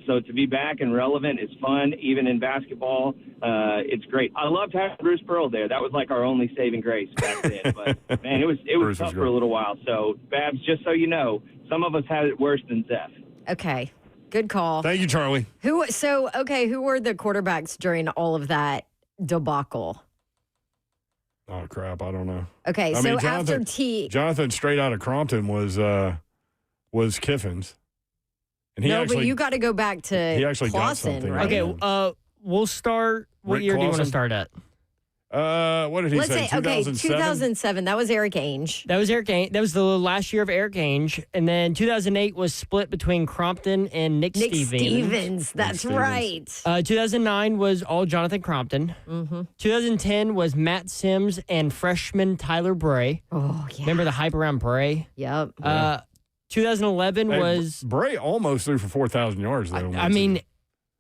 So to be back and relevant is fun, even in basketball. It's great. I loved having Bruce Pearl there. That was like our only saving grace back then. But, man, it was tough for a little while. So, Babs, just so you know, some of us had it worse than Zeph. Okay. Good call. Thank you, Charlie. Who were the quarterbacks during all of that debacle? Oh, crap. I don't know. Okay, after Jonathan straight out of Crompton was Kiffin's. And but you got to go back to he actually got Clausen, something. right? Okay, we'll start. What Rick year do you want to Clausen? start at? What did he Let's say? say, 2007. That was Eric Ainge. That was Eric Ainge. That was the last year of Eric Ainge. And then 2008 was split between Crompton and Nick Stevens. That's right. 2009 was all Jonathan Crompton. Mm-hmm. 2010 was Matt Sims and freshman Tyler Bray. Oh, yeah. Remember the hype around Bray? Yep. 2011 was... Bray almost threw for 4,000 yards, though. I mean,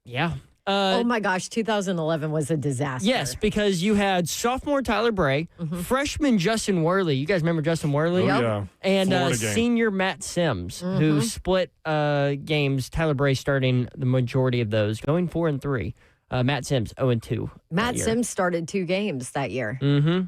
yeah. Oh my gosh, 2011 was a disaster. Yes, because you had sophomore Tyler Bray, freshman Justin Worley. You guys remember Justin Worley? Oh, yeah. And Florida game. senior Matt Sims, who split games. Tyler Bray starting the majority of those, going 4-3. Matt Sims, 0-2. Matt Sims started 2 games that year. Mm-hmm.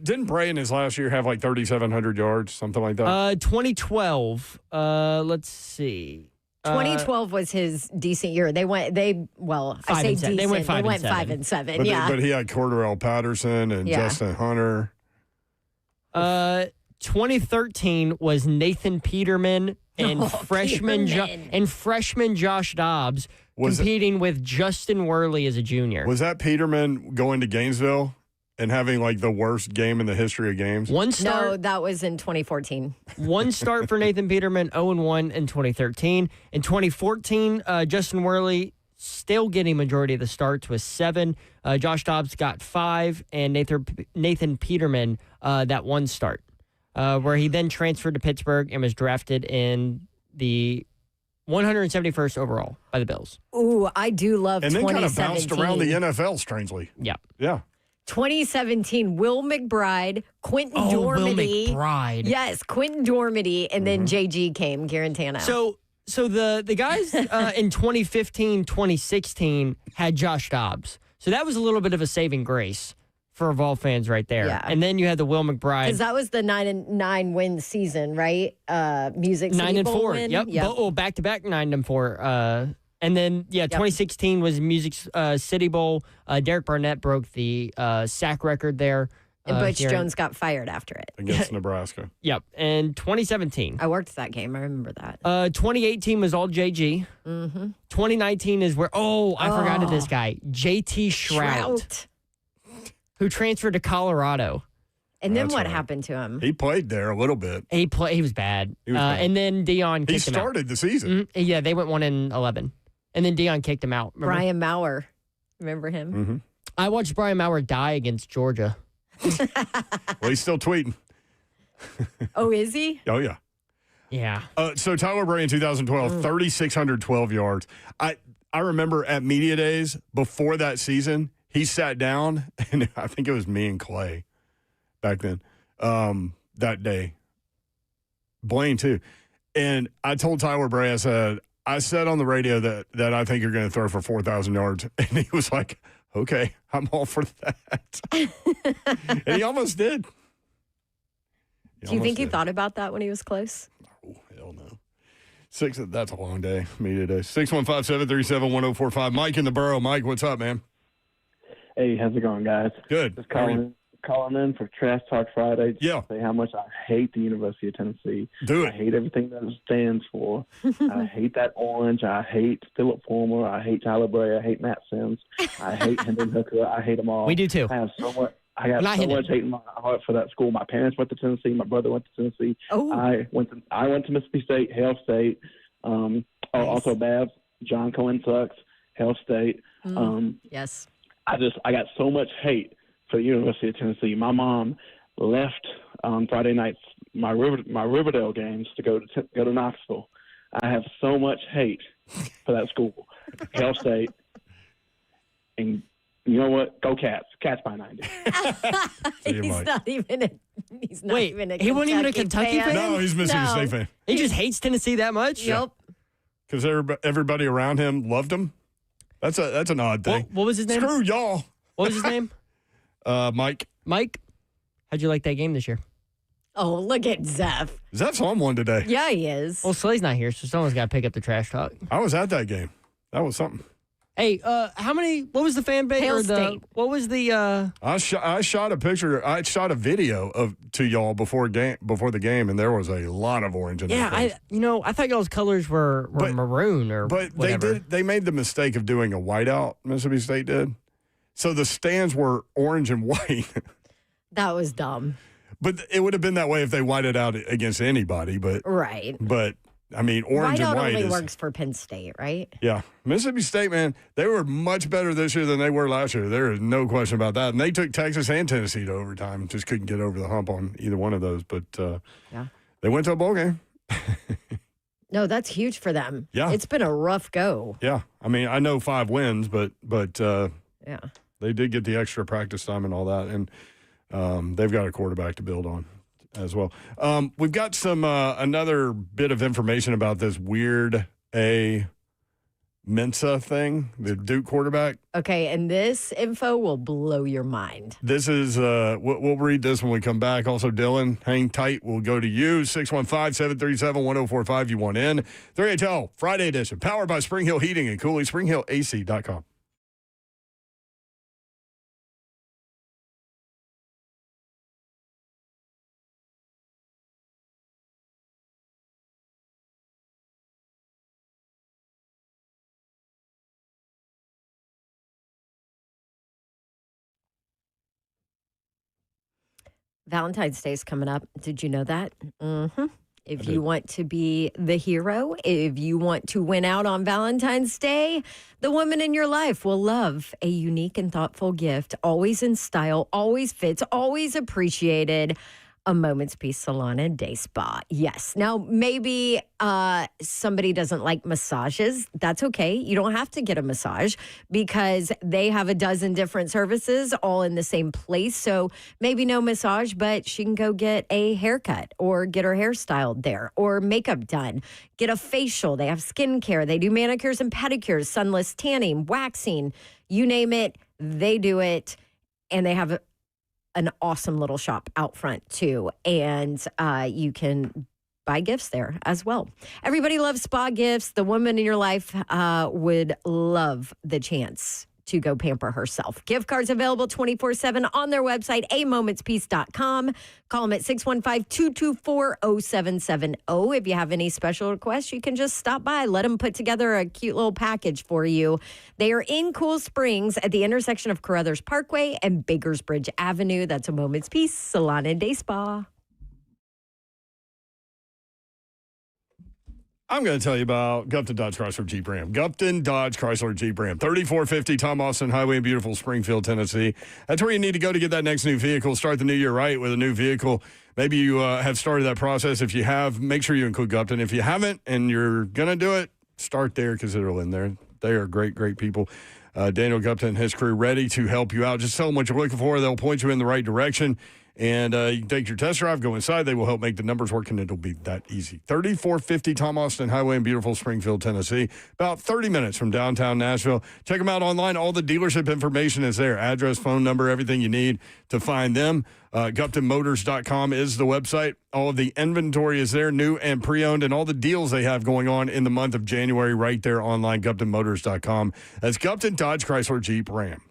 Didn't Bray in his last year have like 3,700 yards, something like that? 2012. Let's see. 2012 was his decent year. They went. I say 5 and 7. decent. They went 5 and 7. 5 and 7. But, Yeah. but he had Cordell Patterson and Justin Hunter. 2013 was Nathan Peterman and freshman Josh Dobbs competing with Justin Worley as a junior. Was that Peterman going to Gainesville and having like the worst game in the history of games? One start. No, that was in 2014. One start for Nathan Peterman, 0-1 in 2013. In 2014, Justin Worley still getting majority of the starts with 7. Josh Dobbs got 5, and Nathan Peterman that 1 start, where he then transferred to Pittsburgh and was drafted in the 171st overall by the Bills. Ooh, I do love 2017. And then kind of bounced around the NFL strangely. Yeah. Yeah. 2017, Will McBride, Quentin Dormady. Will McBride. Yes, Quentin Dormady, and then JG came, Garantano. So the guys in 2015, 2016 had Josh Dobbs. So that was a little bit of a saving grace for Vol fans right there. Yeah. And then you had the Will McBride. Because that was the 9-9 win season, right? Music City 9 and Bowl 4. win. Yep. Back-to-back 9 and 4. And then, 2016 was Music City Bowl. Derek Barnett broke the sack record there. And Butch Jones got fired after it. Against Nebraska. Yep. And 2017. I worked that game. I remember that. 2018 was all JG. Mm-hmm. 2019 is where, I forgot of this guy, JT Shrout, who transferred to Colorado. And then That's what right. happened to him? He played there a little bit. He was bad. He was bad. And then Dion kicked He him out. started the season. Mhm. Yeah, they went 1-11. And then Dion kicked him out. Remember? Brian Maurer. Remember him? Mm-hmm. I watched Brian Maurer die against Georgia. Well, he's still tweeting. Oh, is he? Oh, yeah. Yeah. So Tyler Bray in 2012, 3,612 yards. I remember at Media Days before that season, he sat down, and I think it was me and Clay back then, that day. Blaine, too. And I told Tyler Bray, I said on the radio that I think you're going to throw for 4,000 yards. And he was like, okay, I'm all for that. And he almost did. Do you think he thought about that when he was close? Oh, hell no. That's a long day. Media Day. 615-737-1045. Mike in the borough. Mike, what's up, man? Hey, how's it going, guys? Good. Just calling in for Trash Talk Friday. Just Yeah. to say how much I hate the University of Tennessee. Do it. I hate everything that it stands for. I hate that orange. I hate Philip Fulmer. I hate Tyler Bray. I hate Matt Sims. I hate Hendon Hooker. I hate them all. We do too. I have so much. I got so much hate in my heart for that school. My parents went to Tennessee. My brother went to Tennessee. Oh. I went to Mississippi State, Hale State. Also Babs. John Cohen sucks. Hale State. Yes. I got so much hate for the University of Tennessee. My mom left on Friday nights my Riverdale games to go to Knoxville. I have so much hate for that school, Hale State, and you know what? Go Cats! Cats by 90. He's not even a He wasn't even a Kentucky fan? No, he's Mississippi State fan. He just hates Tennessee that much? Yep. Because everybody around him loved him. That's an odd thing. What was his name? Screw y'all. What was his name? Mike. Mike? How'd you like that game this year? Oh, look at Zeph. Zeph's on one today. Yeah, he is. Well, Slay's not here, so someone's got to pick up the trash talk. I was at that game. That was something. Hey, what was the fan base? Hale State. What was the, I shot a picture. I shot a video to y'all before the game, and there was a lot of orange in yeah, the place. I thought y'all's colors were maroon or But whatever. they made the mistake of doing a whiteout, Mississippi State did. So the stands were orange and white. That was dumb. But it would have been that way if they whited out against anybody. But Right. But I mean, orange Whiteout and white only is works for Penn State, right? yeah. Mississippi State, man, they were much better this year than they were last year. There is no question about that. And they took Texas and Tennessee to overtime. Just couldn't get over the hump on either one of those. But they went to a bowl game. No, that's huge for them. Yeah. It's been a rough go. Yeah, I mean, I know 5 wins, but Yeah. they did get the extra practice time and all that, and they've got a quarterback to build on as well. We've got some another bit of information about this weird A Mensa thing, the Duke quarterback. Okay, and this info will blow your mind. This is, we'll read this when we come back. Also, Dylan, hang tight. We'll go to you. 615-737-1045. You want in. 3HL, Friday edition, powered by Spring Hill Heating and Cooling, springhillac.com. Valentine's Day is coming up. Did you know that? Mm-hmm. If you want to be the hero, if you want to win out on Valentine's Day, the woman in your life will love a unique and thoughtful gift, always in style, always fits, always appreciated. A Moment's Peace Salon and Day Spa. Yes. Now, maybe somebody doesn't like massages. That's okay. You don't have to get a massage because they have a dozen different services all in the same place. So maybe no massage, but she can go get a haircut or get her hair styled there or makeup done, get a facial. They have skincare. They do manicures and pedicures, sunless tanning, waxing, you name it, they do it. And they have an awesome little shop out front too. And you can buy gifts there as well. Everybody loves spa gifts. The woman in your life would love the chance to go pamper herself. Gift cards available 24/7 on their website, amomentspeace.com. Call them at 615-224-0770. If you have any special requests, you can just stop by. Let them put together a cute little package for you. They are in Cool Springs at the intersection of Carruthers Parkway and Bakers Bridge Avenue. That's A Moment's Peace Salon and Day Spa. I'm going to tell you about Gupton Dodge Chrysler Jeep Ram. Gupton Dodge Chrysler Jeep Ram. 3450 Tom Austin Highway in beautiful Springfield, Tennessee. That's where you need to go to get that next new vehicle. Start the new year right with a new vehicle. Maybe you have started that process. If you have, make sure you include Gupton. If you haven't and you're going to do it, start there because it'll end there. They are great, great people. Daniel Gupton and his crew ready to help you out. Just tell them what you're looking for. They'll point you in the right direction. And you can take your test drive, go inside. They will help make the numbers work, and it'll be that easy. 3450 Tom Austin Highway in beautiful Springfield, Tennessee. About 30 minutes from downtown Nashville. Check them out online. All the dealership information is there. Address, phone number, everything you need to find them. GuptonMotors.com is the website. All of the inventory is there, new and pre-owned, and all the deals they have going on in the month of January right there online, GuptonMotors.com. That's Gupton Dodge Chrysler Jeep Ram.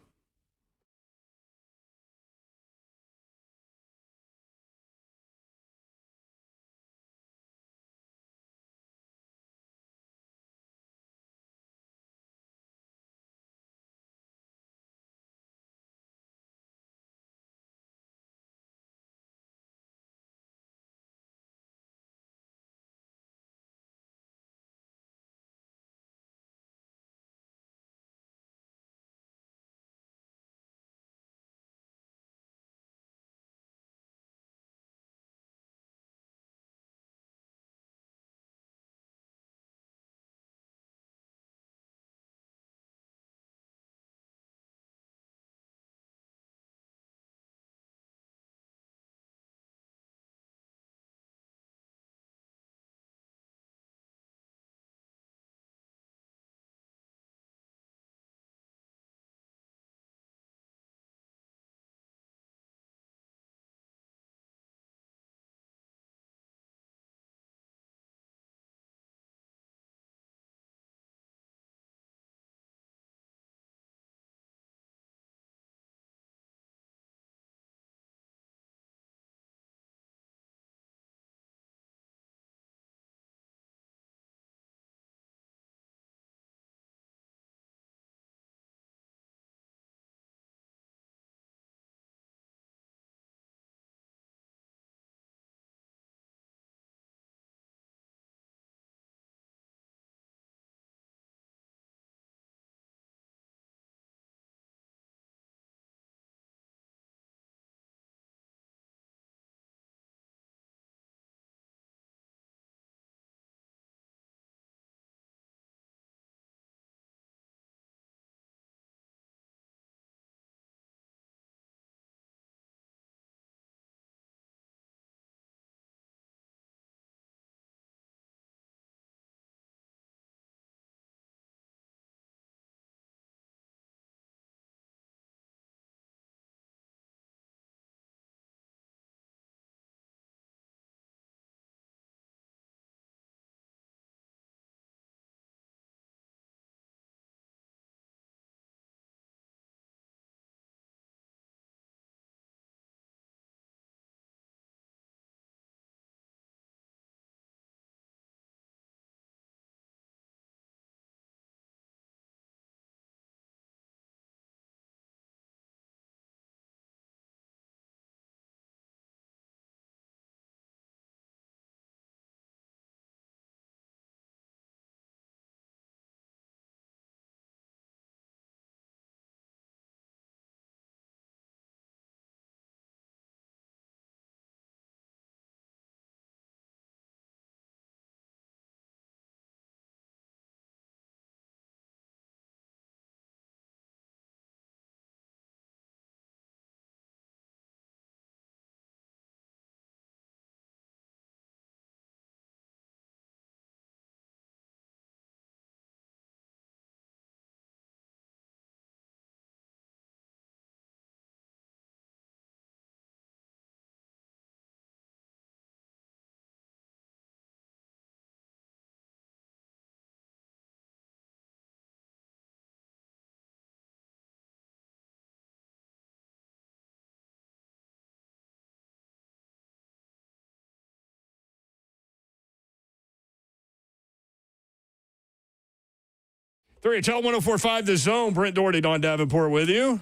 3HL 104.5 The Zone. Brent Doherty, Don Davenport with you.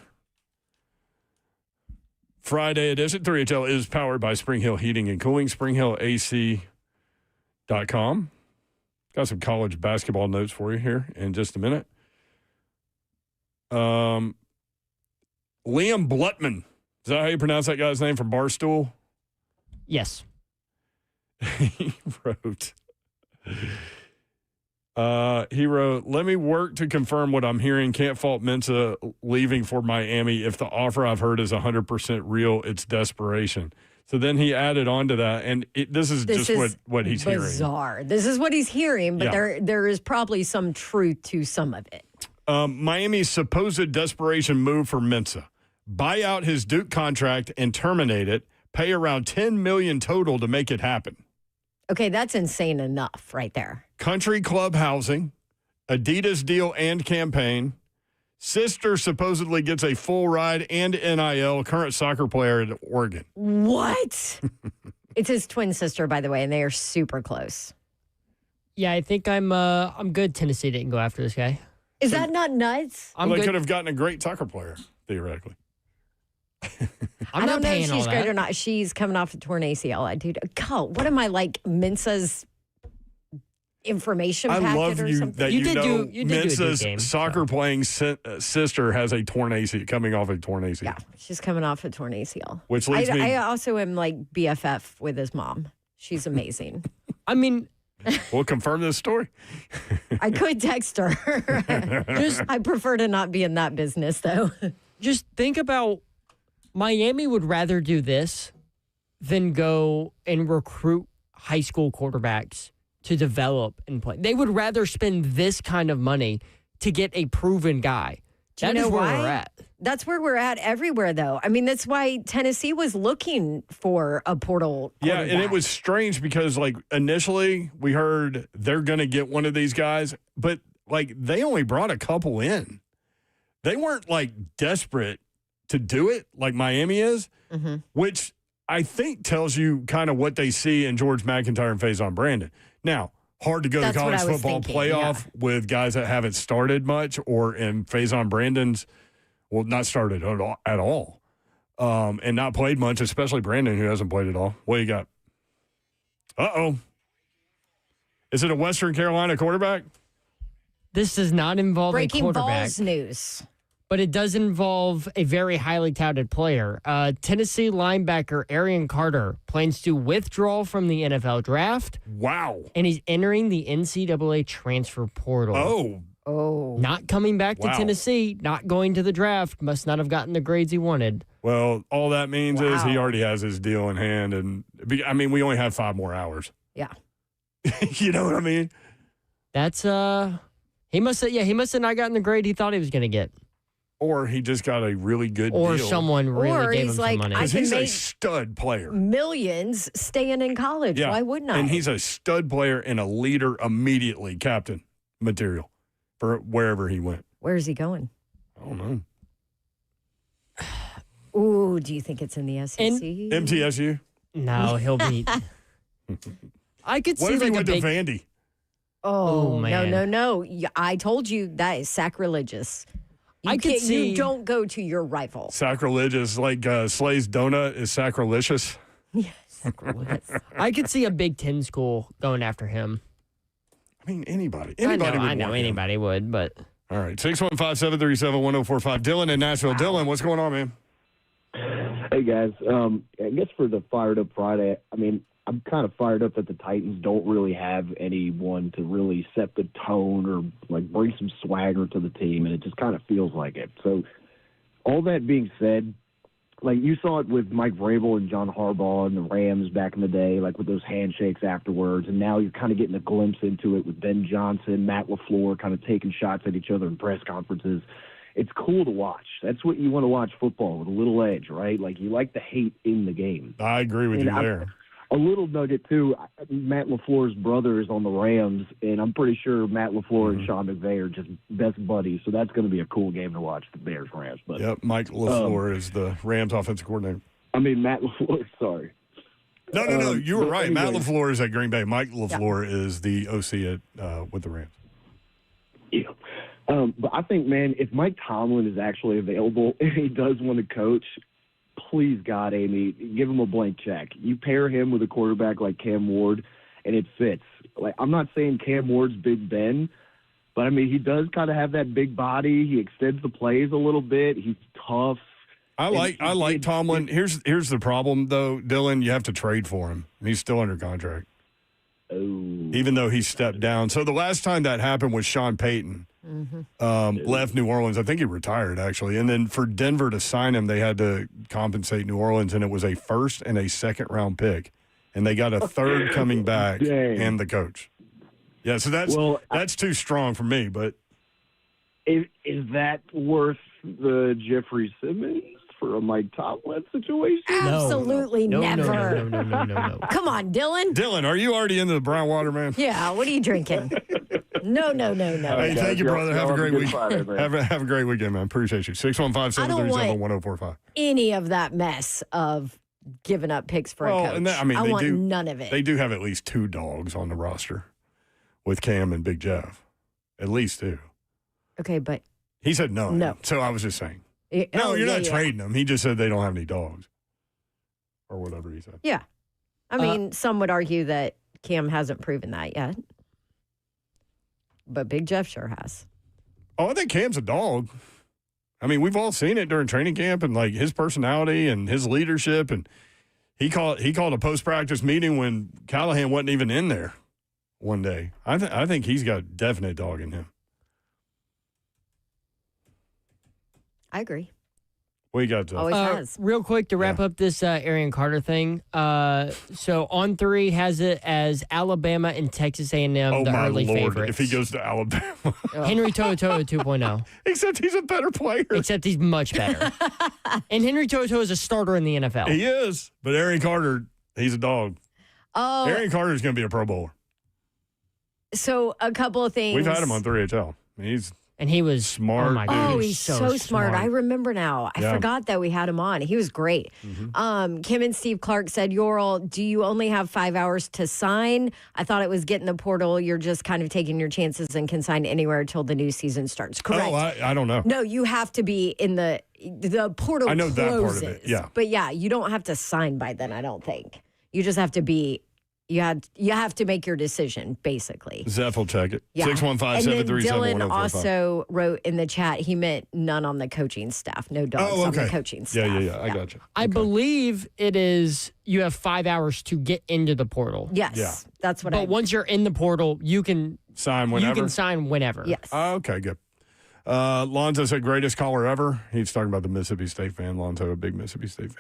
Friday edition. 3HL is powered by Spring Hill Heating and Cooling. SpringHillAC.com. Got some college basketball notes for you here in just a minute. Liam Blutman. Is that how you pronounce that guy's name from Barstool? Yes. He wrote, let me work to confirm what I'm hearing. Can't fault Mensa leaving for Miami. If the offer I've heard is 100% real, it's desperation. So then he added on to that, and this is what he's hearing. Bizarre. This is what he's hearing, but there is probably some truth to some of it. Miami's supposed desperation move for Mensa. Buy out his Duke contract and terminate it. Pay around $10 million total to make it happen. Okay, that's insane enough right there. Country club housing, Adidas deal and campaign. Sister supposedly gets a full ride and NIL, current soccer player at Oregon. What? It's his twin sister, by the way, and they are super close. Yeah, I think I'm good. Tennessee didn't go after this guy. Is that not nuts? They could have gotten a great soccer player, theoretically. I don't know if she's great or not. She's coming off a torn ACL. What am I like, Mensa's information packet I love or you something? that You you did know do a good Mensa's game, soccer playing sister has a torn ACL, coming off a torn ACL. Yeah, she's coming off a torn ACL. Which leads me. I also am like BFF with his mom. She's amazing. I mean, We'll confirm this story. I could text her. I prefer to not be in that business, though. just think about Miami would rather do this than go and recruit high school quarterbacks to develop and play. They would rather spend this kind of money to get a proven guy. That is where we're at. That's where we're at everywhere, though. I mean, that's why Tennessee was looking for a portal quarterback. Yeah, and it was strange because, like, initially we heard they're going to get one of these guys, but, like, they only brought a couple in. They weren't, like, desperate to do it like Miami is, which I think tells you kind of what they see in George McIntyre and Faison Brandon. Now, hard to go to college football playoff with guys that haven't started much, or in Faison Brandon's, well, not started at all, and not played much, especially Brandon, who hasn't played at all. What do you got? Uh-oh. Is it a Western Carolina quarterback? This does not involve Breaking a quarterback. balls news. But it does involve a very highly touted player. Tennessee linebacker Arian Carter plans to withdraw from the NFL draft. Wow. And he's entering the NCAA transfer portal. Oh. Not coming back to Wow. Tennessee, not going to the draft, must not have gotten the grades he wanted. Well, all that means is he already has his deal in hand. And, I mean, we only have 5 more hours. Yeah. You know what I mean? That's, he must have not gotten the grade he thought he was going to get. Or he just got a really good deal. Or someone really gave him like, some money. Because he's a make stud player. millions staying in college. Yeah. Why wouldn't I? And he's a stud player and a leader immediately, captain material for wherever he went. Where is he going? I don't know. Ooh, do you think it's in the SEC? MTSU? No, he'll be. I could What see if he like a went to big. Vandy? Oh, man. no. I told you that is sacrilegious. I could see- You don't go to your rival. Sacrilegious, like Slay's donut is sacrilegious. I could see a Big Ten school going after him. I mean, anybody. I Anybody would know want him. anybody would, but All right, 615-737-1045. Dylan in Nashville. Dylan, what's going on, man? Hey, guys. I guess for the Fired Up Friday, I mean, I'm kind of fired up that the Titans don't really have anyone to really set the tone or, like, bring some swagger to the team, and it just kind of feels like it. So all that being said, like, you saw it with Mike Vrabel and John Harbaugh and the Rams back in the day, like with those handshakes afterwards, and now you're kind of getting a glimpse into it with Ben Johnson, Matt LaFleur kind of taking shots at each other in press conferences. It's cool to watch. That's what you want to watch football, with a little edge, right? Like, you like the hate in the game. I agree with you there. A little nugget, too, Matt LaFleur's brother is on the Rams, and I'm pretty sure Matt LaFleur and Sean McVay are just best buddies, so that's going to be a cool game to watch, the Bears-Rams. But Yep, Mike LaFleur is the Rams offensive coordinator. I mean, Matt LaFleur, sorry. No, you were but right. Matt anyway. LaFleur is at Green Bay. Mike LaFleur is the OC with the Rams. Yeah. But I think, man, if Mike Tomlin is actually available and he does want to coach, please, God, Amy, give him a blank check. You pair him with a quarterback like Cam Ward, and it fits. Like, I'm not saying Cam Ward's Big Ben, but, I mean, he does kind of have that big body. He extends the plays a little bit. He's tough. I like Tomlin. Here's the problem, though, Dylan. You have to trade for him. He's still under contract. Oh. Even though he stepped down. So the last time that happened was Sean Payton left New Orleans. I think he retired, actually. And then for Denver to sign him, they had to compensate New Orleans, and it was a first and a second-round pick. And they got a third coming back and the coach. Yeah, so that's too strong for me. But is that worth the Jeffrey Simmons for a Mike Tomlin situation? Absolutely never. No. Come on, Dylan. Dylan, are you already into the brown water, man? Yeah, what are you drinking? No. Hey, thank you, brother. Have a great week. Have a great weekend, man. Appreciate you. 615-737-1045. Any of that mess of giving up picks for a coach. And I want none of it. They do have at least 2 dogs on the roster with Cam and Big Jeff. At least 2. Okay, but he said no. No. So I was just saying. You're not trading them. He just said they don't have any dogs. Or whatever he said. Yeah. I mean, some would argue that Cam hasn't proven that yet. But Big Jeff sure has. Oh, I think Cam's a dog. I mean, we've all seen it during training camp and like his personality and his leadership. And he called a post-practice meeting when Callahan wasn't even in there one day. I think he's got a definite dog in him. I agree. What you got, Always has. Real quick to wrap up this Arian Carter thing. So On 3 has it as Alabama and Texas A&M the early favorites. If he goes to Alabama. Henry To'oTo'o 2.0. Except he's a better player. Except he's much better. And Henry To'oTo'o is a starter in the NFL. He is. But Arian Carter, he's a dog. Oh. Arian Carter is going to be a Pro Bowler. So a couple of things. We've had him on 3HL. And he was smart. Oh, my God. Oh, he's so smart. I remember now. I forgot that we had him on. He was great. Kim and Steve Clark said, Yoral, do you only have 5 hours to sign? I thought it was getting the portal. You're just kind of taking your chances and can sign anywhere until the new season starts. Correct. Oh, I don't know. No, you have to be in the portal. I know closes, that part of it. Yeah. But yeah, you don't have to sign by then, I don't think. You just have to be. You have to make your decision, basically. Zeph will check it. Yeah. 615-737-1045. And then Dylan also wrote in the chat, he meant none on the coaching staff. No dogs on the coaching staff. Yeah. I got you. I believe it is you have 5 hours to get into the portal. Yes. That's what But once you're in the portal, you can sign whenever. You can sign whenever. Yes. Okay, good. Lonzo said greatest caller ever. He's talking about the Mississippi State fan. Lonzo, a big Mississippi State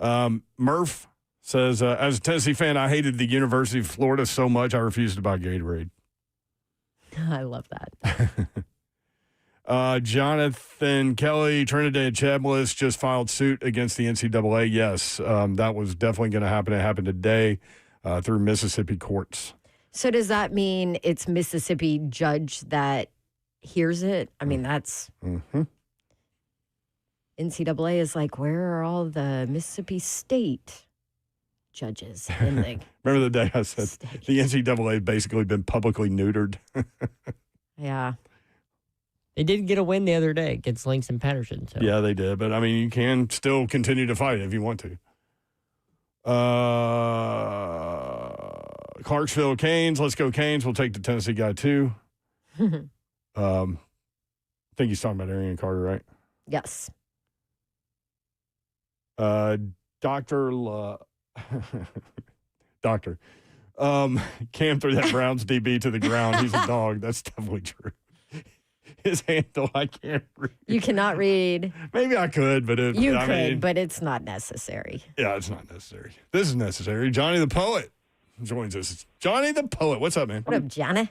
fan. Murph says, as a Tennessee fan, I hated the University of Florida so much I refused to buy Gatorade. I love that. Jonathan Kelly, Trinidad Chambliss just filed suit against the NCAA. Yes, that was definitely going to happen. It happened today through Mississippi courts. So does that mean it's Mississippi judge that hears it? I mean, that's... NCAA is like, where are all the Mississippi State judges? Remember the day I said the NCAA has basically been publicly neutered? Yeah. They did get a win the other day against Langston Patterson. So. Yeah, they did. But, I mean, you can still continue to fight if you want to. Clarksville Canes. Let's go Canes. We'll take the Tennessee guy, too. I think he's talking about Arian Carter, right? Yes. Doctor. Cam threw that Browns DB to the ground. He's a dog. That's definitely true. His handle, I can't read. You cannot read. Maybe I could, but but it's not necessary. Yeah, it's not necessary. This is necessary. Johnny the Poet joins us. Johnny the Poet. What's up, man? What up, Johnny?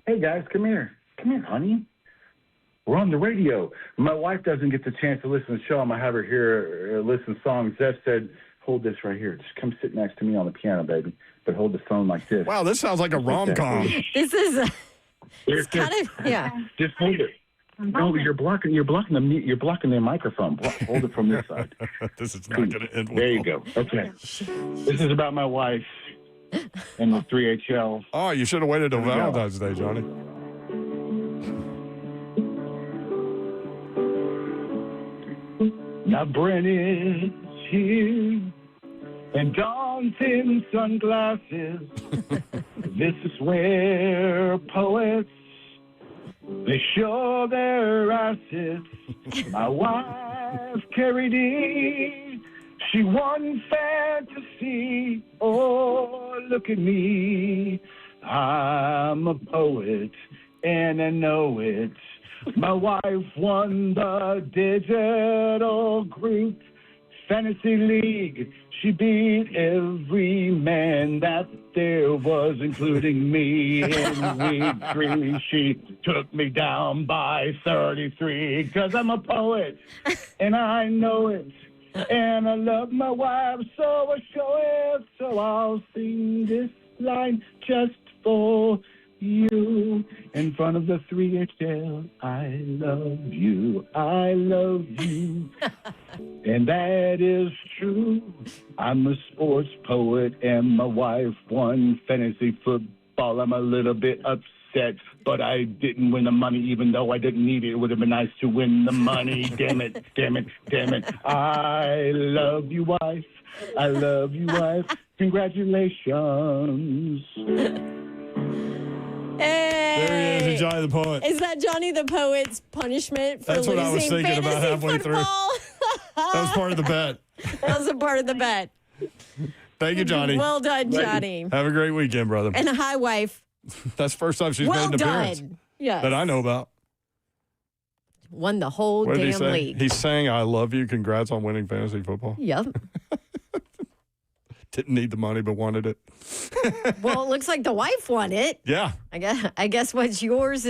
Hey, guys, come here. Come here, honey. We're on the radio. My wife doesn't get the chance to listen to the show. I'm going to have her hear listen to songs. Zeph said, hold this right here. Just come sit next to me on the piano, baby. But hold the phone like this. Wow, this sounds like a rom-com. This is it's kind of, yeah. Just hold it. No, you're blocking the microphone. Hold it from this side. This is not going to end well. There you go. Okay. This is about my wife and the 3HL. Oh, you should have waited till Valentine's Day, Johnny. Now Brent is here and dons in sunglasses. This is where poets, they show their asses. My wife, Carrie D, she won fantasy. Oh, look at me. I'm a poet, and I know it. My wife won the digital group fantasy league. She beat every man that there was, including me. In week 3, she took me down by 33. 'Cause I'm a poet, and I know it. And I love my wife, so I show it. So I'll sing this line just for you in front of the 3HL. I love you, I love you. And that is true. I'm a sports poet and my wife won fantasy football. I'm a little bit upset, but I didn't win the money even though I didn't need it. It would have been nice to win the money. Damn it, damn it, damn it. I love you, wife. I love you, wife. Congratulations. Hey. There he is, Johnny the Poet. Is that Johnny the Poet's punishment for That's losing what I was thinking about fantasy halfway football? That was part of the bet. That was a part of the bet. Thank you, Johnny. Well done, Johnny. Have a great weekend, brother. And a hi, wife. That's the first time she's Well made an appearance done. Yes. that I know about. Won the whole What did he damn say? league. He's saying, I love you. Congrats on winning fantasy football. Yep. Didn't need the money, but wanted it. Well, it looks like the wife won it. Yeah. I guess what's hers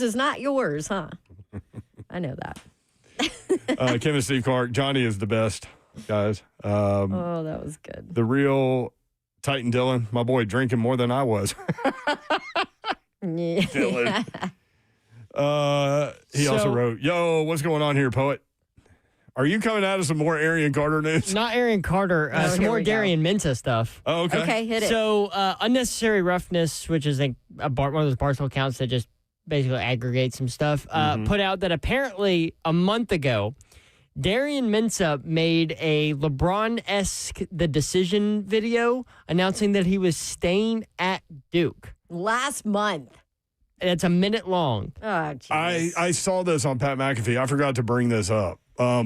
is not yours, huh? I know that. Kim and Steve Clark. Johnny is the best, guys. Oh, that was good. The real Titan Dylan, my boy, drinking more than I was. Yeah. Dylan. He also wrote, yo, what's going on here, Poet? Are you coming out of some more Arian Carter news? Not Arian Carter. Some more Darian Minta stuff. Oh, okay. Okay, hit it. So, unnecessary roughness, which is like one of those Barstool accounts that just basically aggregates some stuff, put out that apparently a month ago, Darian Minta made a LeBron-esque The Decision video announcing that he was staying at Duke. Last month. And it's a minute long. Oh, jeez. I saw this on Pat McAfee. I forgot to bring this up. So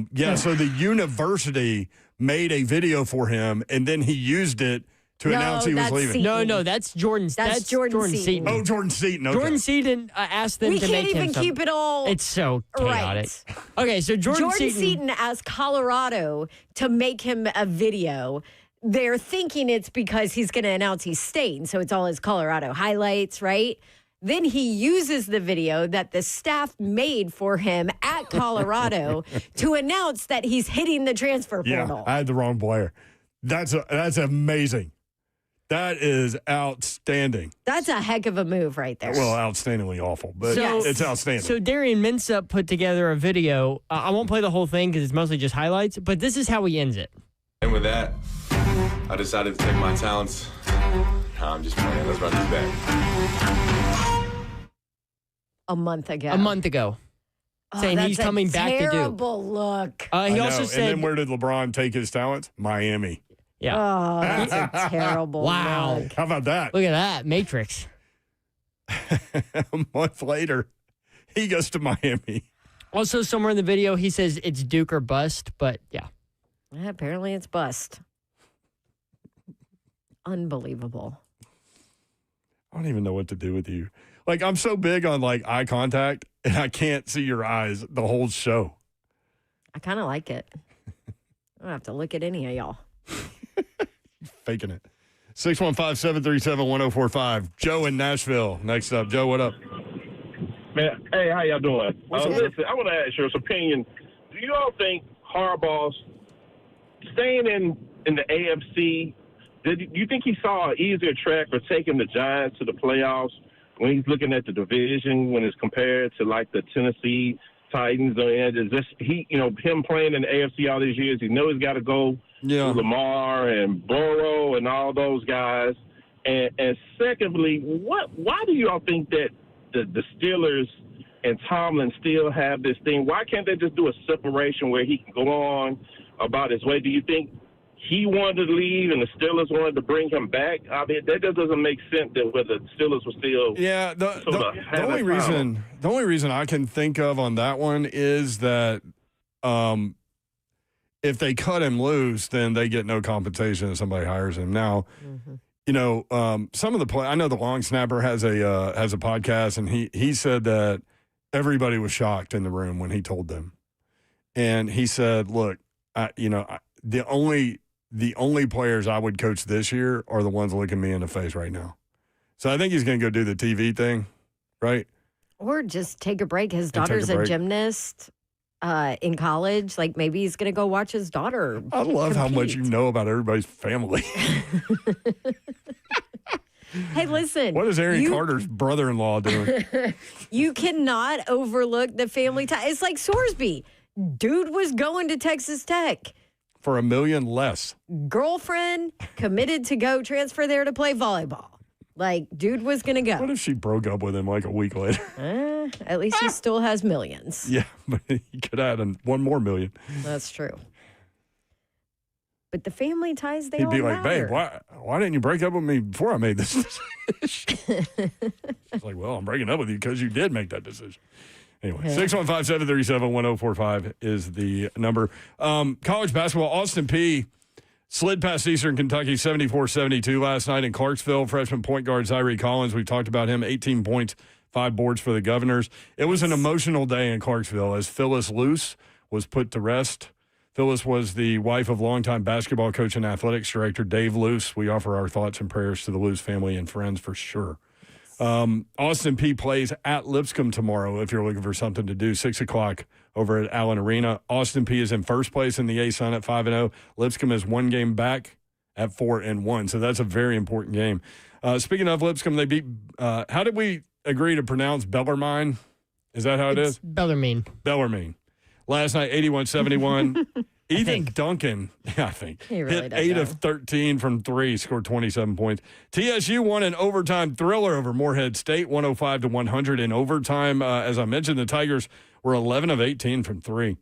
the university made a video for him, and then he used it to announce he was leaving. Seton. No, that's Jordan. That's Jordan Seaton. Oh, Jordan Seaton. Okay. Jordan Seaton asked them We to can't make him even some- keep it all It's so chaotic. right. Okay, so Jordan Seaton asked Colorado to make him a video. They're thinking it's because he's going to announce he's staying, so it's all his Colorado highlights, right? Then he uses the video that the staff made for him at Colorado to announce that he's hitting the transfer portal. Yeah, I had the wrong player. That's amazing. That is outstanding. That's a heck of a move right there. Well, outstandingly awful, but So- it's outstanding. So Darian Minta put together a video. I won't play the whole thing because it's mostly just highlights, but this is how he ends it. And with that, I decided to take my talents. No, I'm just playing. Let's run this back. A month ago. Saying he's coming back to Duke. Terrible look. I He know. also And said, then where did LeBron take his talents? Miami. yeah. Oh, that's a terrible Wow. look. How about that? Look at that. Matrix. A month later, he goes to Miami. Also, somewhere in the video, he says it's Duke or bust, but yeah. Yeah, apparently it's bust. Unbelievable. I don't even know what to do with you. Like, I'm so big on like eye contact, and I can't see your eyes the whole show. I kind of like it. I don't have to look at any of y'all. Faking it. 615-737-1045. Joe in Nashville. Next up. Joe, what up? Man, hey, how y'all doing? What's up? Listen, I want to ask your opinion. Do you all think Harbaugh's staying in the AFC, do you think he saw an easier track for taking the Giants to the playoffs when he's looking at the division when it's compared to like the Tennessee Titans? And is this him playing in the AFC all these years? He knows he's got to go to Lamar and Burrow and all those guys. And secondly, why do you all think that the Steelers and Tomlin still have this thing? Why can't they just do a separation where he can go on about his way? Do you think he wanted to leave and the Steelers wanted to bring him back? I mean, that just doesn't make sense that whether the Steelers were still the only reason I can think of on that one is that if they cut him loose, then they get no compensation if somebody hires him. Now, some of the I know the long snapper has a podcast, and he said that everybody was shocked in the room when he told them, and he said, "Look, the only players I would coach this year are the ones looking me in the face right now." So I think he's going to go do the TV thing, right? Or just take a break. His daughter's a gymnast in college. Like, maybe he's going to go watch his daughter I love how much you know about everybody's family. Hey, listen. What is Aaron Carter's brother-in-law doing? You cannot overlook the family tie. It's like Sorsby. Dude was going to Texas Tech. For $1 million less. Girlfriend committed to go transfer there to play volleyball. Like, dude was going to go. What if she broke up with him like a week later? At least he still has millions. Yeah, but he could add one more million. That's true. But the family ties, they He'd all be like, matter. babe, why didn't you break up with me before I made this decision? It's like, well, I'm breaking up with you because you did make that decision. Anyway, 615-737-1045 is the number. College basketball, Austin Peay slid past Eastern Kentucky 74-72 last night in Clarksville. Freshman point guard Zyree Collins, we've talked about him, 18 points, 5 boards for the Governors. It was an emotional day in Clarksville as Phyllis Luce was put to rest. Phyllis was the wife of longtime basketball coach and athletics director Dave Luce. We offer our thoughts and prayers to the Luce family and friends for sure. Austin Peay plays at Lipscomb tomorrow if you're looking for something to do, 6 o'clock over at Allen Arena. Austin Peay is in first place in the ASUN at 5-0. Lipscomb is 1 game back at 4-1. So that's a very important game. Speaking of Lipscomb, they beat how did we agree to pronounce Bellarmine? Is that how it is? Bellarmine. Bellarmine. Last night, 81-71. Ethan Duncan, I think, He really hit does 8 know. of 13 from 3, scored 27 points. TSU won an overtime thriller over Morehead State, 105-100 in overtime. As I mentioned, the Tigers were 11 of 18 from 3.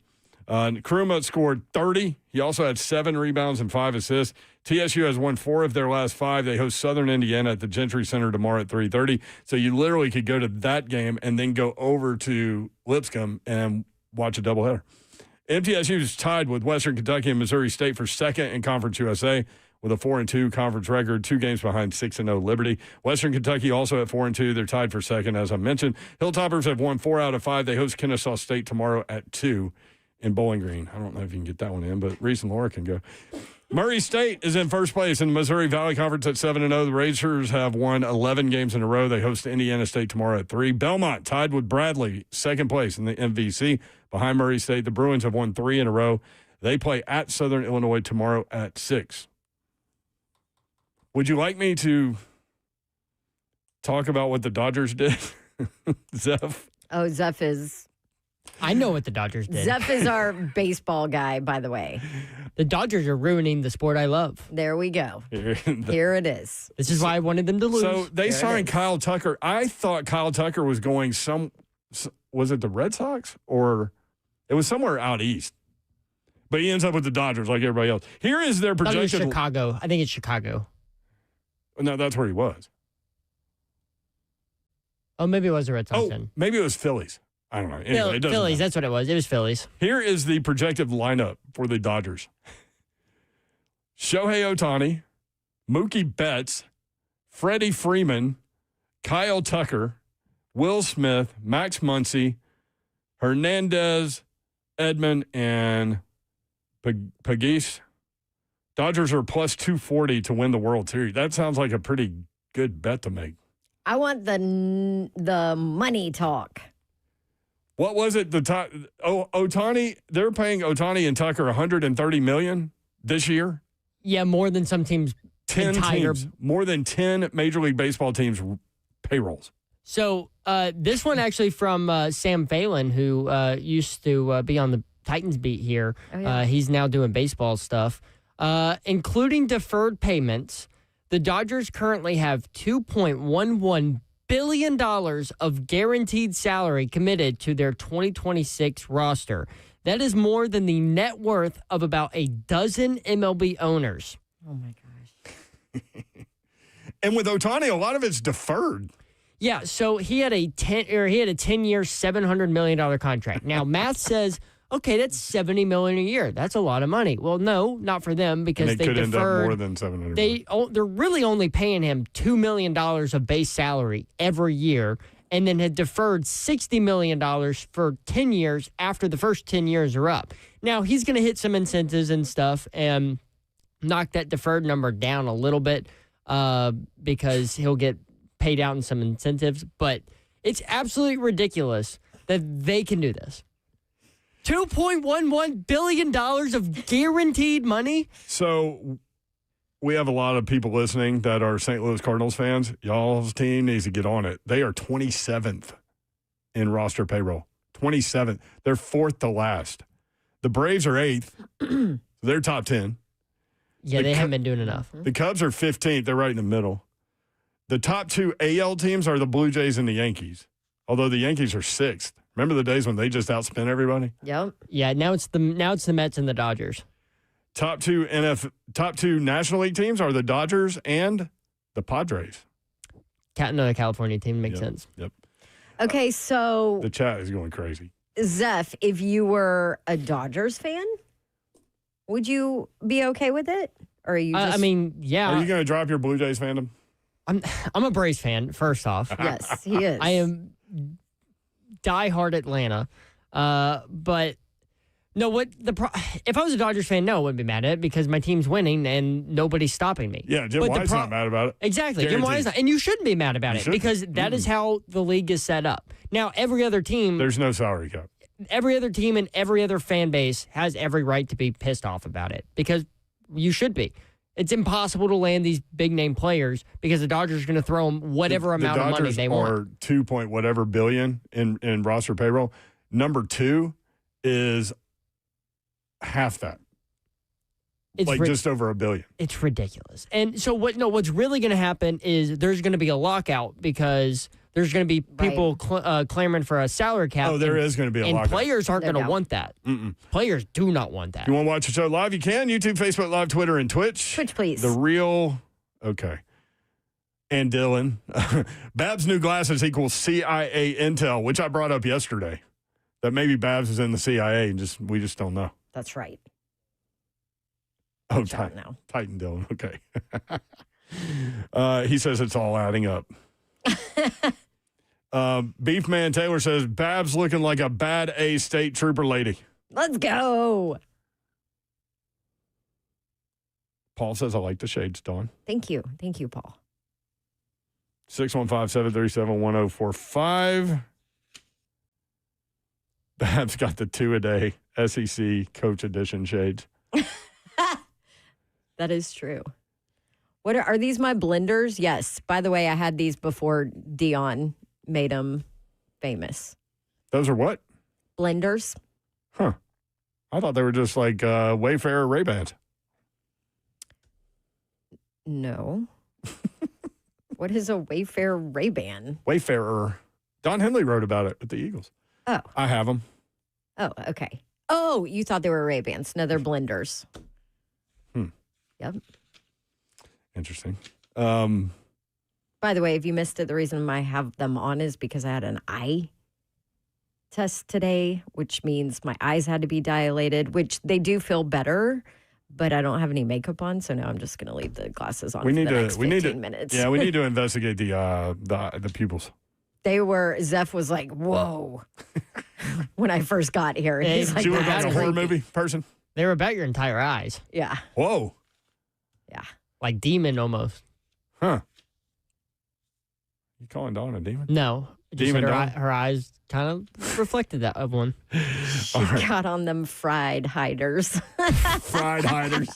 Krumah scored 30. He also had 7 rebounds and 5 assists. TSU has won 4 of their last 5. They host Southern Indiana at the Gentry Center tomorrow at 3:30. So you literally could go to that game and then go over to Lipscomb and watch a doubleheader. MTSU is tied with Western Kentucky and Missouri State for second in Conference USA with a 4-2 conference record, 2 games behind 6-0 Liberty. Western Kentucky also at 4-2. They're tied for second, as I mentioned. Hilltoppers have won 4 out of 5. They host Kennesaw State tomorrow at 2 in Bowling Green. I don't know if you can get that one in, but Reese and Laura can go. Murray State is in first place in the Missouri Valley Conference at 7-0. The Racers have won 11 games in a row. They host Indiana State tomorrow at 3. Belmont tied with Bradley, second place in the MVC. Behind Murray State, the Bruins have won 3 in a row. They play at Southern Illinois tomorrow at 6. Would you like me to talk about what the Dodgers did, Zeph? Oh, Zeph is... I know what the Dodgers did. Zeph is our baseball guy, by the way. The Dodgers are ruining the sport I love. There we go. Here it is. This is why I wanted them to lose. So they signed Kyle Tucker. I thought Kyle Tucker was going was it the Red Sox? Or it was somewhere out east. But he ends up with the Dodgers like everybody else. Here is their I thought it was projected. Chicago. I think it's Chicago. No, that's where he was. Oh, maybe it was the Red Sox Oh, then. maybe it was Phillies. I don't know. Anyway, it doesn't Phillies, matter. that's what it was. It was Phillies. Here is the projected lineup for the Dodgers. Shohei Ohtani, Mookie Betts, Freddie Freeman, Kyle Tucker, Will Smith, Max Muncy, Hernandez, Edman, and Pagis. Dodgers are plus 240 to win the World Series. That sounds like a pretty good bet to make. I want the money talk. What was it? Ohtani, they're paying Ohtani and Tucker $130 million this year. Yeah, more than some teams. 10 teams, more than 10 Major League Baseball teams' payrolls. So this one actually from Sam Phelan, who used to be on the Titans beat here. Oh, yeah. He's now doing baseball stuff. Including deferred payments, the Dodgers currently have $2.11 billion of guaranteed salary committed to their 2026 roster. That is more than the net worth of about a dozen MLB owners. Oh my gosh. And with Ohtani, a lot of it's deferred. Yeah, so he had a 10-year, $700 million contract. Now, math says, okay, that's $70 million a year. That's a lot of money. Well, no, not for them because And they could end up deferred. more than $700 million. They're really only paying him $2 million of base salary every year, and then had deferred $60 million for 10 years after the first 10 years are up. Now, he's going to hit some incentives and stuff and knock that deferred number down a little bit because he'll get paid out in some incentives. But it's absolutely ridiculous that they can do this. $2.11 billion of guaranteed money. So we have a lot of people listening that are St. Louis Cardinals fans. Y'all's team needs to get on it. They are 27th in roster payroll. 27th. They're fourth to last. The Braves are eighth. They're top 10. Yeah, they haven't been doing enough. The Cubs are 15th. They're right in the middle. The top two AL teams are the Blue Jays and the Yankees, although the Yankees are sixth. Remember the days when they just outspent everybody? Yep. Yeah, now it's the Mets and the Dodgers. Top two National League teams are the Dodgers and the Padres. Another California team makes sense. Yep. Okay, so The chat is going crazy. Zeph, if you were a Dodgers fan, would you be okay with it? Or are you just... I mean, yeah. Are you going to drop your Blue Jays fandom? I'm a Braves fan, first off. Yes, he is. I am diehard Atlanta. But no, if I was a Dodgers fan, no, I wouldn't be mad at it because my team's winning and nobody's stopping me. Yeah, Jim White's not mad about it. Exactly. Jim White's not, and you shouldn't be mad about it because that is how the league is set up. Now, every other team... There's no salary cap. Every other team and every other fan base has every right to be pissed off about it because you should be. It's impossible to land these big name players because the Dodgers are going to throw them whatever amount of money they want. The Dodgers are 2 point whatever billion in roster payroll. Number two is half that. It's just over $1 billion. It's ridiculous. And so what's really going to happen is there's going to be a lockout because there's going to be people clamoring for a salary cap. Oh, there is going to be a lockout. And players aren't going to want that. Players do not want that. You want to watch the show live? You can. YouTube, Facebook Live, Twitter, and Twitch. Twitch, please. The real, okay. And Dylan, Babs' new glasses equals CIA intel, which I brought up yesterday. That maybe Babs is in the CIA and we just don't know. That's right. Oh, Titan Dylan. Okay. He says it's all adding up. Beefman Taylor says Babs looking like a bad A state trooper lady. Let's go. Paul says I like the shades, Dawn. Thank you, Paul. 615-737-1045. Babs got the 2-a-day SEC Coach Edition shades. That is true. What are these? My blenders? Yes. By the way, I had these before Dion made them famous. Those are what? Blenders. Huh. I thought they were just like Wayfarer Ray-Bans. No. What is a Wayfarer Ray-Ban? Wayfarer. Don Henley wrote about it with the Eagles. Oh. I have them. Oh, okay. Oh, you thought they were Ray-Bans. No, they're blenders. Yep. Interesting. By the way, if you missed it, the reason I have them on is because I had an eye test today, which means my eyes had to be dilated, which they do feel better, but I don't have any makeup on, so now I'm just going to leave the glasses on for the next 15 minutes. Yeah, we need to investigate the pupils. Zeph was like, whoa, when I first got here. He's like, she was like a horror movie person. They were about your entire eyes. Yeah. Whoa. Yeah. Like demon almost. Huh. You calling Dawn a demon? No. Demon Dawn? Her eyes kind of reflected that of one. She got on them fried hiders. Fried hiders.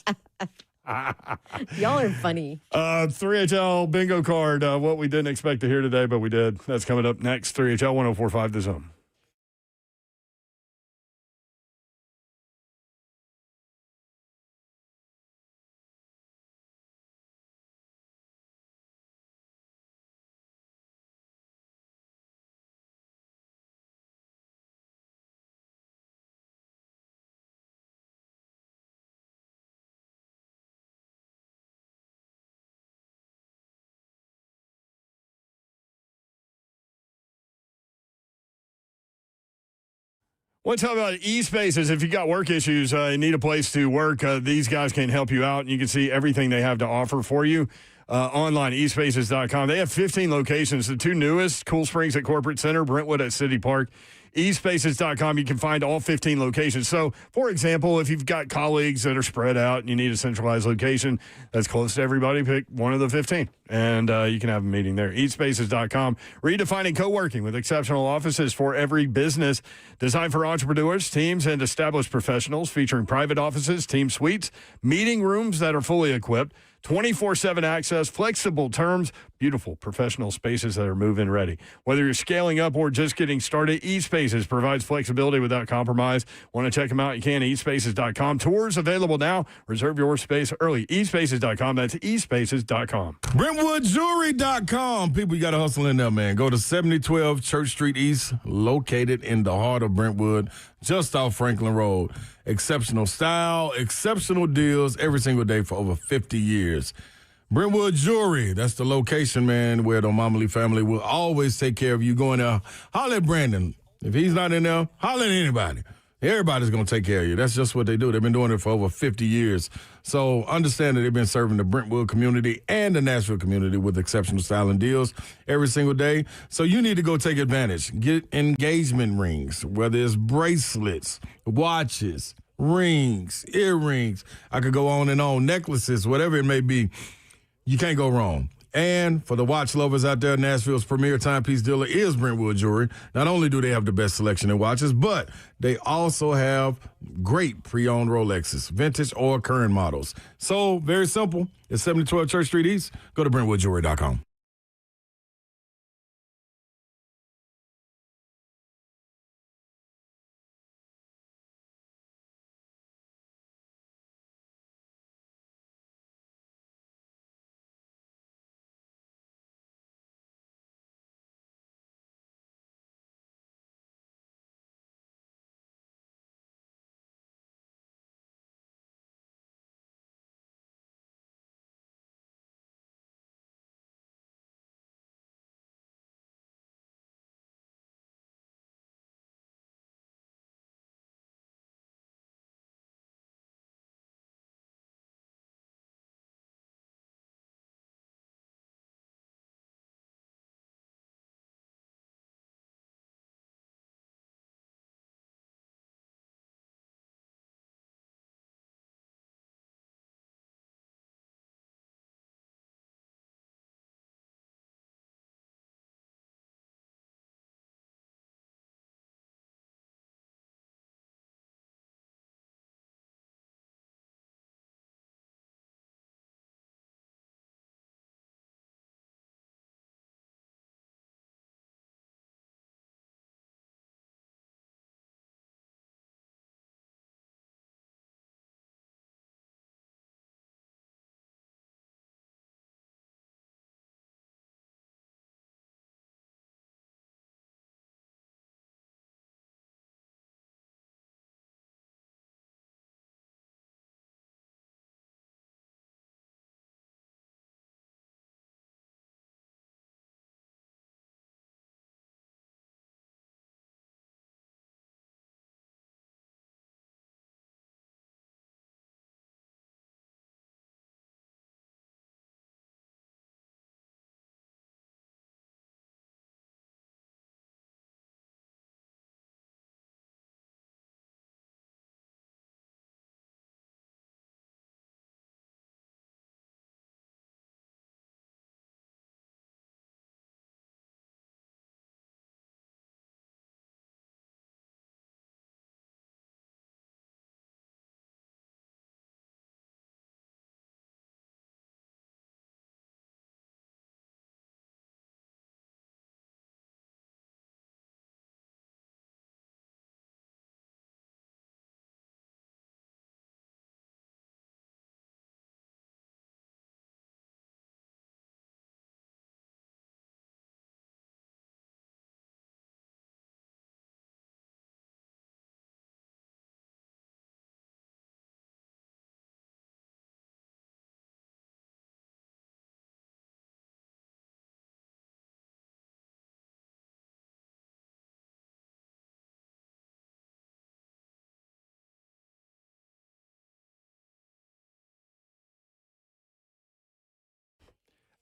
Y'all are funny. 3HL bingo card. What we didn't expect to hear today, but we did. That's coming up next. 3HL 1045 The Zone. What's up about eSpaces? If you got work issues, you need a place to work, these guys can help you out, and you can see everything they have to offer for you online, eSpaces.com. They have 15 locations. The two newest, Cool Springs at Corporate Center, Brentwood at City Park. eSpaces.com, you can find all 15 locations. So, for example, if you've got colleagues that are spread out and you need a centralized location that's close to everybody, pick one of the 15, and you can have a meeting there. eSpaces.com, redefining co-working with exceptional offices for every business, designed for entrepreneurs, teams, and established professionals, featuring private offices, team suites, meeting rooms that are fully equipped, 24/7 access, flexible terms, beautiful professional spaces that are move-in ready. Whether you're scaling up or just getting started, eSpaces provides flexibility without compromise. Want to check them out? You can, eSpaces.com. Tours available now. Reserve your space early. eSpaces.com. That's eSpaces.com. BrentwoodJewelry.com. People, you got to hustle in there, man. Go to 7012 Church Street East, located in the heart of Brentwood, just off Franklin Road. Exceptional style, exceptional deals every single day for over 50 years. Brentwood Jewelry, that's the location, man, where the Momley family will always take care of you. Go in there, holler at Brandon. If he's not in there, holler at anybody. Everybody's going to take care of you. That's just what they do. They've been doing it for over 50 years. So understand that they've been serving the Brentwood community and the Nashville community with exceptional style and deals every single day. So you need to go take advantage. Get engagement rings, whether it's bracelets, watches, rings, earrings. I could go on and on. Necklaces, whatever it may be. You can't go wrong. And for the watch lovers out there, Nashville's premier timepiece dealer is Brentwood Jewelry. Not only do they have the best selection in watches, but they also have great pre-owned Rolexes, vintage or current models. So, very simple. It's 7012 Church Street East. Go to BrentwoodJewelry.com.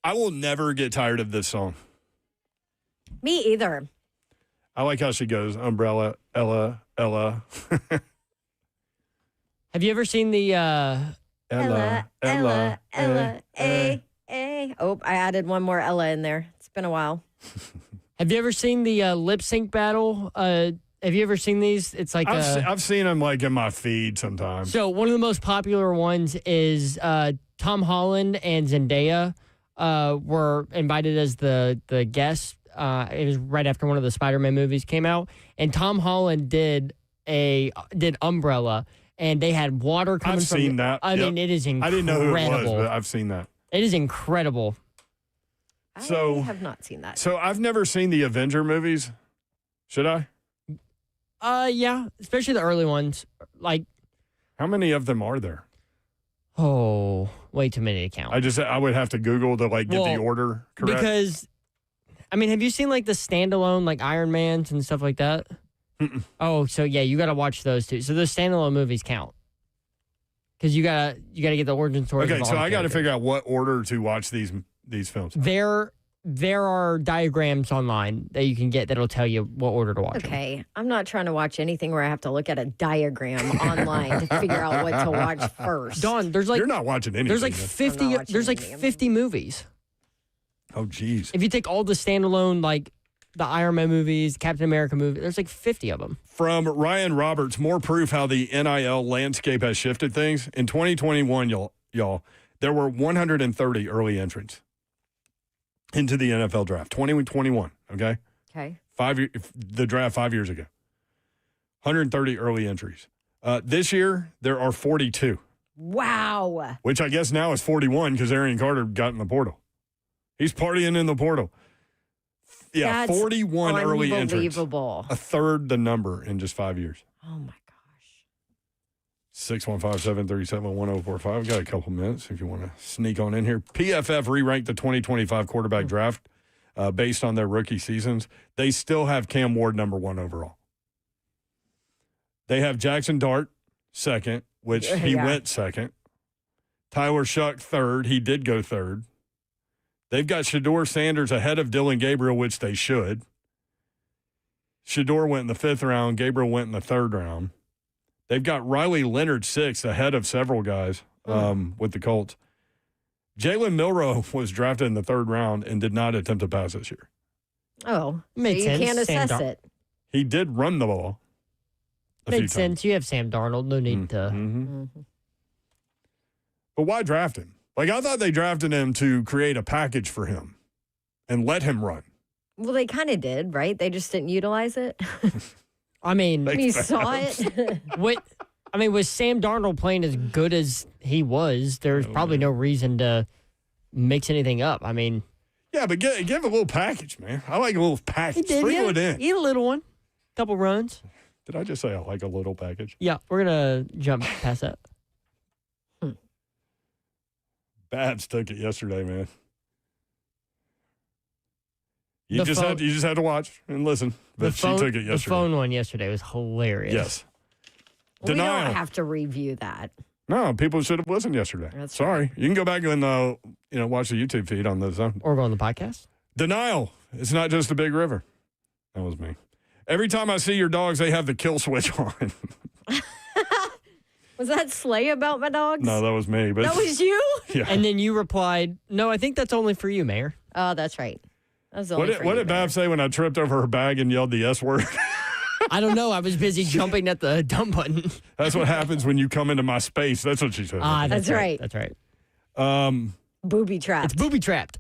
I will never get tired of this song. Me either. I like how she goes, umbrella, Ella. Have you ever seen the Ella, A. Oh, I added one more Ella in there. It's been a while. Have you ever seen the lip sync battle? Have you ever seen these? It's like I've seen them like in my feed sometimes. So one of the most popular ones is Tom Holland and Zendaya were invited as the guests. It was right after one of the Spider-Man movies came out, and Tom Holland did Umbrella, and they had water coming I've from seen that. I mean, it is incredible. I didn't know who it was, but I've seen that. It is incredible. I So- have not seen that. So I've never seen the Avenger movies. Should I? Yeah, especially the early ones. Like, How many of them are there? oh, way too many to count. I would have to Google to like get the Well, order correct. Because, I mean, have you seen like the standalone like Iron Mans and stuff like that? Oh, so yeah, you got to watch those too. So those standalone movies count because you gotta get the origin story. Okay, so I got to figure out what order to watch these films. There are diagrams online that you can get that'll tell you what order to watch. Okay, I'm not trying to watch anything where I have to look at a diagram online to figure out what to watch first. Dawn, there's like You're not watching anything. there's like then. 50. There's like 50 movies. Oh, geez. If you take all the standalone like the Iron Man movies, Captain America movie, there's like 50 of them. From Ryan Roberts, more proof how the NIL landscape has shifted things. In 2021, y'all, there were 130 early entrants into the NFL draft. 2021, okay? Okay. The draft 5 years ago. 130 early entries. This year, there are 42, Wow. which I guess now is 41 because Arian Carter got in the portal. He's partying in the portal. Yeah, That's 41 early entrants. unbelievable. A third the number in just 5 years. Oh my 615-737-1045. We've got a couple minutes if you want to sneak on in here. PFF re-ranked the 2025 quarterback draft based on their rookie seasons. They still have Cam Ward number 1 overall. They have Jackson Dart second, which he went second. Tyler Shuck third. He did go third. They've got Shedeur Sanders ahead of Dylan Gabriel, which they should. Shedeur went in the 5th round. Gabriel went in the 3rd round. They've got Riley Leonard 6th ahead of several guys with the Colts. Jalen Milroe was drafted in the 3rd round and did not attempt to pass this year. Oh, Made so you sense. can't assess Sam it. He did run the ball. Makes sense. You have Sam Darnold. No need to. But why draft him? Like, I thought they drafted him to create a package for him and let him run. Well, they kind of did, right? They just didn't utilize it. I mean, You saw it. Was Sam Darnold playing as good as he was? There's probably no reason to mix anything up. I mean, yeah, but give a little package, man. I like a little package. he did. Sprinkle it in. Eat a little one. Couple runs. Did I just say I like a little package? Yeah, we're gonna jump past that. Babs took it yesterday, man. You The just phone- had to watch and listen. But she took it yesterday. The phone one yesterday was hilarious. Yes. We Denial. don't have to review that. No, people should have listened yesterday. That's Sorry. You can go back and watch the YouTube feed on the Zone. Or go on the podcast. Denial. It's not just a big river. That was me. Every time I see your dogs, they have the kill switch on. Was that Slay about my dogs? No, that was me. But That was you? Yeah. And then you replied, "No, I think that's only for you, Mayor." Oh, that's right. That was What only did, what did Bab say when I tripped over her bag and yelled the S word? I don't know. I was busy jumping at the dumb button. That's what happens when you come into my space. That's what she said. That's right. That's right. Booby trapped. It's booby trapped.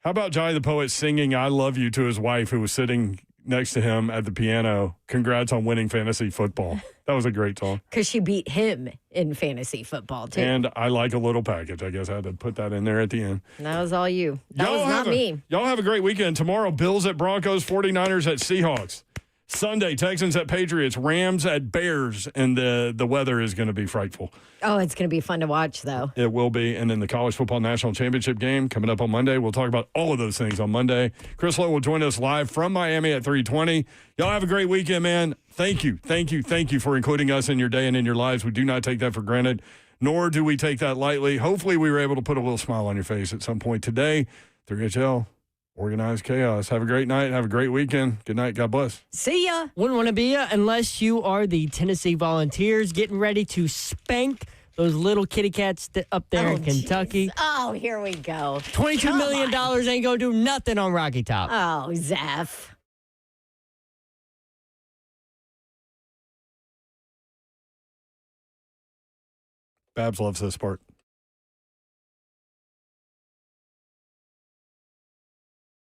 How about Johnny the Poet singing I Love You to his wife who was sitting next to him at the piano? Congrats on winning fantasy football. That was a great song. Because she beat him in fantasy football, too. And I like a little package. I guess I had to put that in there at the end. That was all you. That was Y'all not me. Y'all have a great weekend. Tomorrow, Bills at Broncos, 49ers at Seahawks. Sunday, Texans at Patriots, Rams at Bears, and the weather is going to be frightful. Oh, it's going to be fun to watch, though. It will be. And then the College Football National Championship game coming up on Monday. We'll talk about all of those things on Monday. Chris Lowe will join us live from Miami at 3:20. Y'all have a great weekend, man. Thank you for including us in your day and in your lives. We do not take that for granted. nor do we take that lightly. Hopefully we were able to put a little smile on your face at some point today. 3HL, Organized Chaos. Have a great night. Have a great weekend. Good night. God bless. See ya. Wouldn't want to be ya unless you are the Tennessee Volunteers getting ready to spank those little kitty cats up there in Kentucky. Geez. Oh, here we go. $22 million ain't going to do nothing on Rocky Top. Oh, Zeph. Babs loves this part.